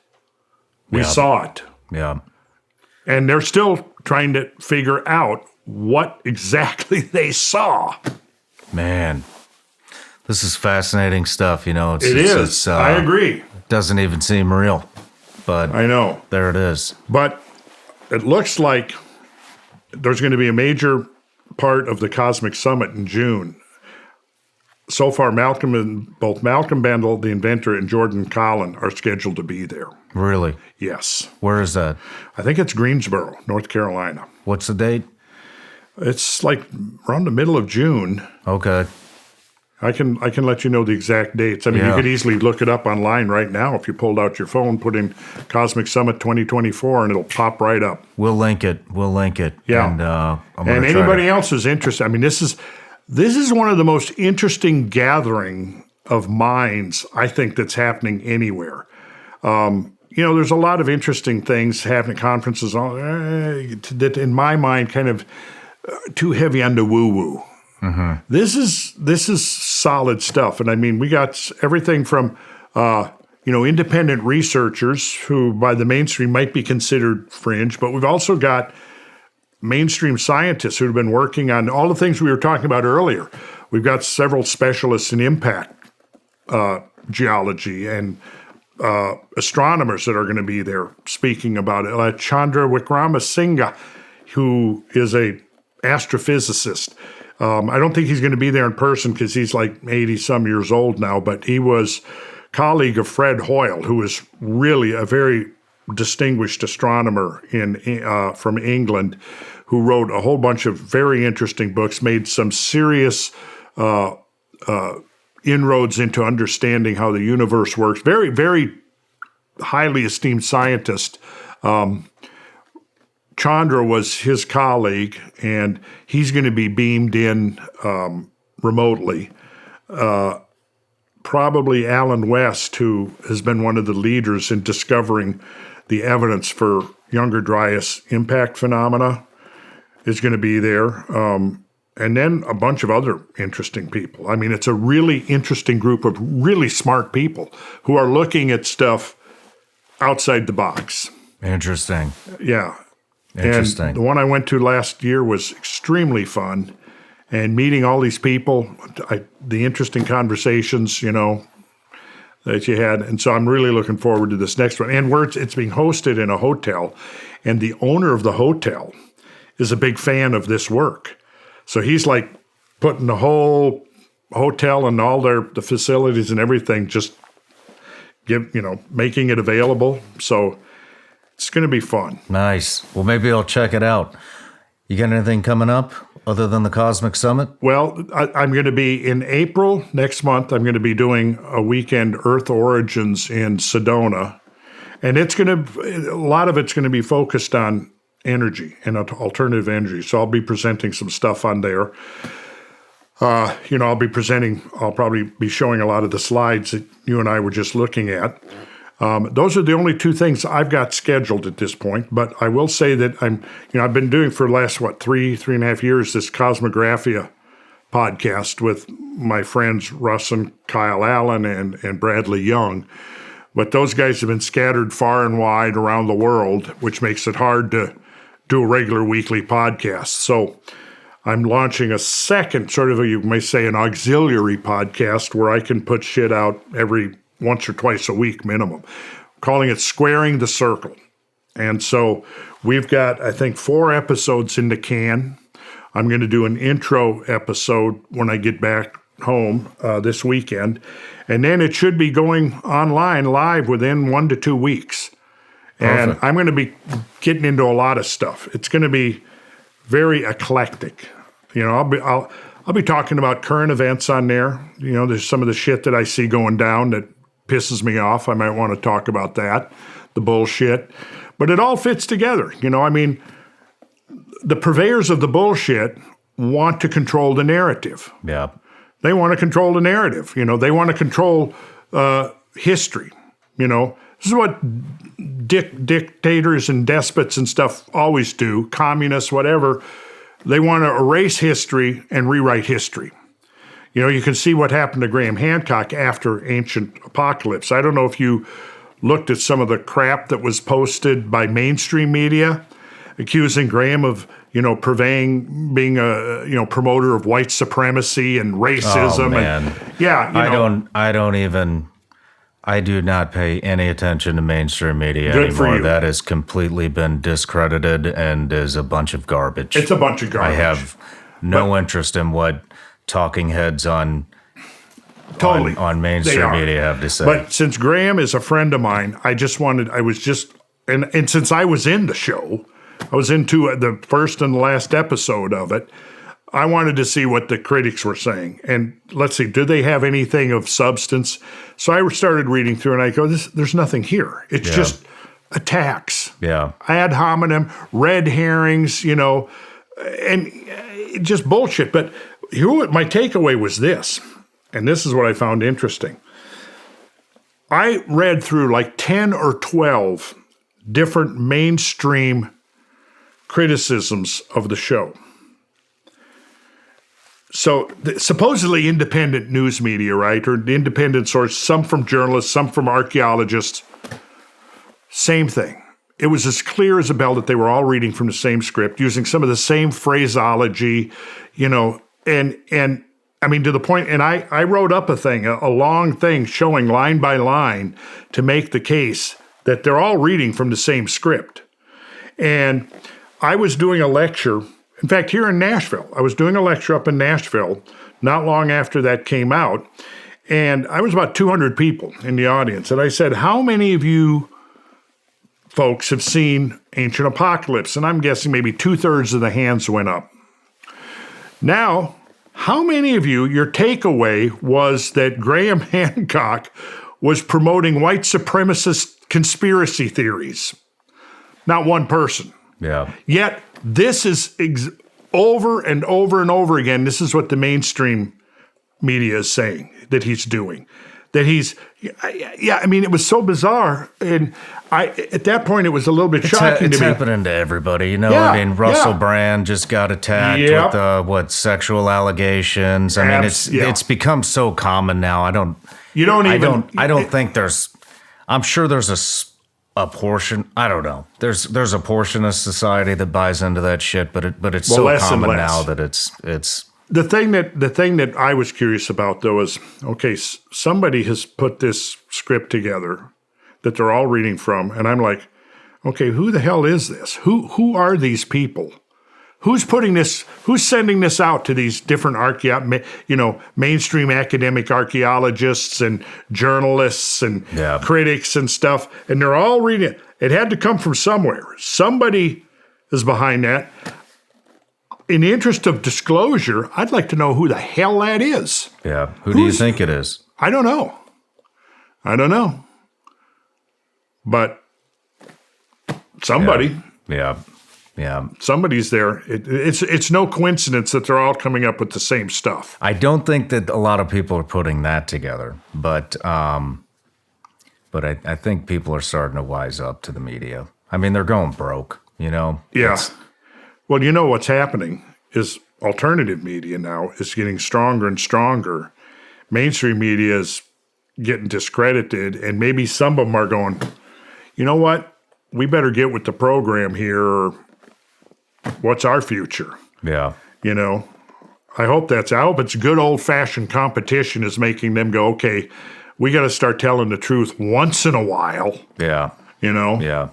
We saw it. Yeah. And they're still trying to figure out what exactly they saw. Man, this is fascinating stuff, It is. I agree. Doesn't even seem real, but I know. There it is. But it looks like there's going to be a major part of the Cosmic Summit in June. So far, both Malcolm Bendel, the inventor, and Jordan Collin are scheduled to be there. Really? Yes. Where is that? I think it's Greensboro, North Carolina. What's the date? It's like around the middle of June. Okay. I can let you know the exact dates. I mean, You could easily look it up online right now if you pulled out your phone, put in Cosmic Summit 2024, and it'll pop right up. We'll link it. Yeah. And anybody else who's interested, I mean, this This is one of the most interesting gathering of minds, I think, that's happening anywhere. There's a lot of interesting things happening at conferences that, in my mind, kind of too heavy on the woo-woo. Mm-hmm. This is solid stuff. And I mean, we got everything from, independent researchers who by the mainstream might be considered fringe, but we've also got mainstream scientists who have been working on all the things we were talking about earlier. We've got several specialists in impact geology and astronomers that are going to be there speaking about it. Chandra Wickramasinghe, who is a astrophysicist. I don't think he's going to be there in person because he's like 80-some years old now, but he was colleague of Fred Hoyle, who is really a very distinguished astronomer from England, who wrote a whole bunch of very interesting books, made some serious inroads into understanding how the universe works. Very, very highly esteemed scientist. Chandra was his colleague, and he's going to be beamed in remotely. Probably Alan West, who has been one of the leaders in discovering the evidence for Younger Dryas impact phenomena, is going to be there. And then a bunch of other interesting people. I mean, it's a really interesting group of really smart people who are looking at stuff outside the box. Interesting. Yeah. Interesting. And the one I went to last year was extremely fun. And meeting all these people, the interesting conversations, that you had. And so I'm really looking forward to this next one. And it's being hosted in a hotel. And the owner of the hotel is a big fan of this work. So he's like putting the whole hotel and all the facilities and everything, just making it available. So it's going to be fun. Nice. Well, maybe I'll check it out. You got anything coming up other than the Cosmic Summit? Well, I'm going to be in April next month. I'm going to be doing a weekend Earth Origins in Sedona. And a lot of it's going to be focused on energy and alternative energy. So I'll be presenting some stuff on there. I'll probably be showing a lot of the slides that you and I were just looking at. Those are the only two things I've got scheduled at this point. But I will say that I've been doing for the last, 3.5 years, this Cosmographia podcast with my friends Russ and Kyle Allen and Bradley Young. But those guys have been scattered far and wide around the world, which makes it hard to do a regular weekly podcast. So I'm launching a second, you may say, an auxiliary podcast where I can put shit out every once or twice a week minimum, calling it Squaring the Circle. And so we've got, I think, 4 episodes in the can. I'm going to do an intro episode when I get back home this weekend. And then it should be going online live within 1 to 2 weeks. And I'm going to be getting into a lot of stuff. It's going to be very eclectic. I'll be talking about current events on there. There's some of the shit that I see going down that pisses me off. I might want to talk about that, the bullshit. But it all fits together. The purveyors of the bullshit want to control the narrative. Yeah. They want to control the narrative. They want to control history. This is what dictators and despots and stuff always do, communists, whatever. They want to erase history and rewrite history. You can see what happened to Graham Hancock after Ancient Apocalypse. I don't know if you looked at some of the crap that was posted by mainstream media accusing Graham of, being a, promoter of white supremacy and racism. Oh, man. And, yeah. I do not pay any attention to mainstream media anymore. That has completely been discredited and is a bunch of garbage. It's a bunch of garbage. I have no interest in what talking heads on mainstream media have to say. But since Graham is a friend of mine, and since I was in the show, I was into the first and the last episode of it, I wanted to see what the critics were saying. And let's see, do they have anything of substance? So I started reading through and I go, there's nothing here. It's just attacks. Yeah. Ad hominem, red herrings, and just bullshit. But my takeaway was this, and this is what I found interesting. I read through like 10 or 12 different mainstream criticisms of the show. So supposedly independent news media, right, or independent source, some from journalists, some from archaeologists, same thing. It was as clear as a bell that they were all reading from the same script, using some of the same phraseology, and I mean, to the point, and I wrote up a long thing showing line by line to make the case that they're all reading from the same script. And I was doing a lecture, in fact, here in Nashville. I was doing a lecture up in Nashville not long after that came out, and I was about 200 people in the audience. And I said, how many of you folks have seen Ancient Apocalypse? And I'm guessing maybe 2/3 of the hands went up. Now, how many of you, your takeaway was that Graham Hancock was promoting white supremacist conspiracy theories? Not one person. Yeah. Yet, this is over and over and over again, this is what the mainstream media is saying that he's doing. That he's, I mean, it was so bizarre. And at that point, it was a little bit shocking to me. It's happening to everybody, Yeah, I mean, Russell Brand just got attacked with sexual allegations. I mean, it's become so common now. I don't think there's. I'm sure there's a portion. I don't know. There's a portion of society that buys into that shit, but it's so common now that it's. The thing that I was curious about, though, is, okay, somebody has put this script together that they're all reading from, and I'm like, okay, who the hell is this? Who are these people? Who's putting this? Who's sending this out to these different mainstream academic archaeologists and journalists and critics and stuff? And they're all reading it. It had to come from somewhere. Somebody is behind that. In the interest of disclosure, I'd like to know who the hell that is. Yeah. Who do you think it is? I don't know. But somebody. Yeah. Somebody's there. It's no coincidence that they're all coming up with the same stuff. I don't think that a lot of people are putting that together, but I think people are starting to wise up to the media. I mean, they're going broke, Yeah. Well, you know what's happening is alternative media now is getting stronger and stronger. Mainstream media is getting discredited, and maybe some of them are going, you know what? We better get with the program here, or what's our future? Yeah. I hope it's good old-fashioned competition is making them go, okay, we got to start telling the truth once in a while. Yeah. Yeah.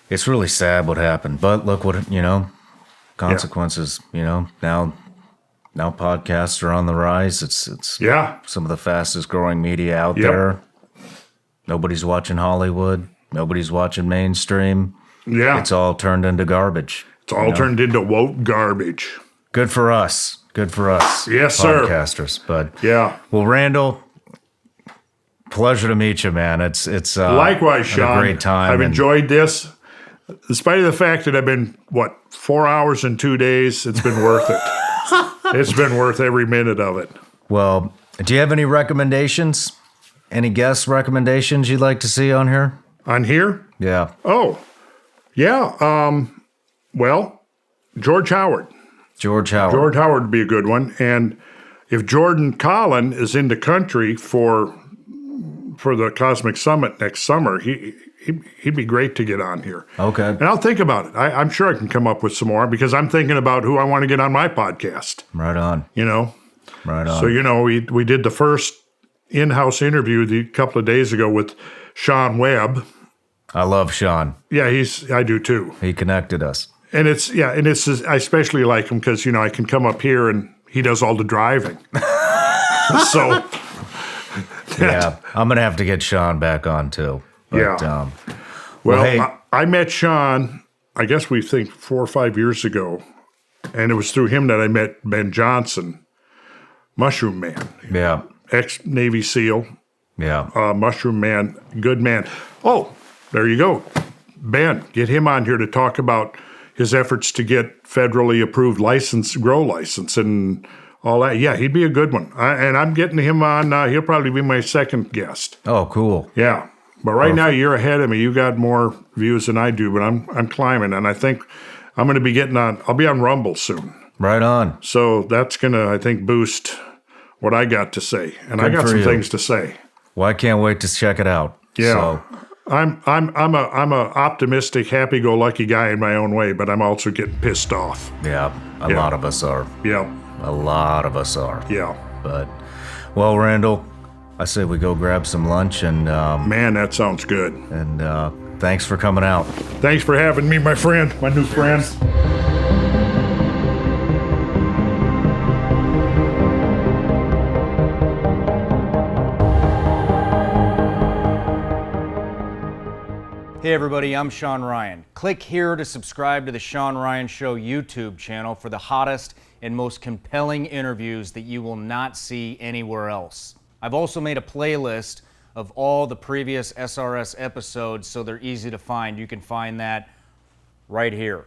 It's really sad what happened, but look what, consequences, now podcasts are on the rise. It's some of the fastest growing media out there. Nobody's watching Hollywood. Nobody's watching mainstream. Yeah. It's all turned into garbage. It's all turned into woke garbage. Good for us. Yes, sir. Podcasters. But well, Randall, pleasure to meet you, man. It's likewise, Shawn. A great time. I've enjoyed this. Despite the fact that I've been, 4 hours and 2 days, it's been worth it. It's been worth every minute of it. Well, do you have any recommendations? Any guest recommendations you'd like to see on here? On here? Yeah. Oh, yeah. Well, George Howard. George Howard would be a good one. And if Jordan Collin is in the country for the Cosmic Summit next summer, he'd be great to get on here. Okay. And I'll think about it. I'm sure I can come up with some more because I'm thinking about who I want to get on my podcast. Right on. Right on. So, we did the first in-house interview a couple of days ago with Shawn Webb. I love Shawn. Yeah, I do too. He connected us. And I especially like him because, I can come up here and he does all the driving. So. Yeah, I'm going to have to get Shawn back on too. But, hey. I met Shawn, I guess we think 4 or 5 years ago, and it was through him that I met Ben Johnson, Mushroom Man. Yeah. Ex-Navy SEAL. Yeah. Mushroom Man, good man. Oh, there you go. Ben, get him on here to talk about his efforts to get federally approved grow license and all that. Yeah, he'd be a good one. And I'm getting him on. He'll probably be my second guest. Oh, cool. Yeah. But right now you're ahead of me. You got more views than I do, but I'm climbing, and I think I'm going to be getting on. I'll be on Rumble soon. Right on. So that's going to, I think, boost what I got to say, and I got some things to say. Well, I can't wait to check it out. Yeah. So. I'm a optimistic, happy-go-lucky guy in my own way, but I'm also getting pissed off. Yeah, a lot of us are. Yeah. A lot of us are. Yeah. But, well, Randall, I say we go grab some lunch and... Man, that sounds good. And thanks for coming out. Thanks for having me, my friend, my new friend. Hey everybody, I'm Shawn Ryan. Click here to subscribe to the Shawn Ryan Show YouTube channel for the hottest and most compelling interviews that you will not see anywhere else. I've also made a playlist of all the previous SRS episodes so they're easy to find. You can find that right here.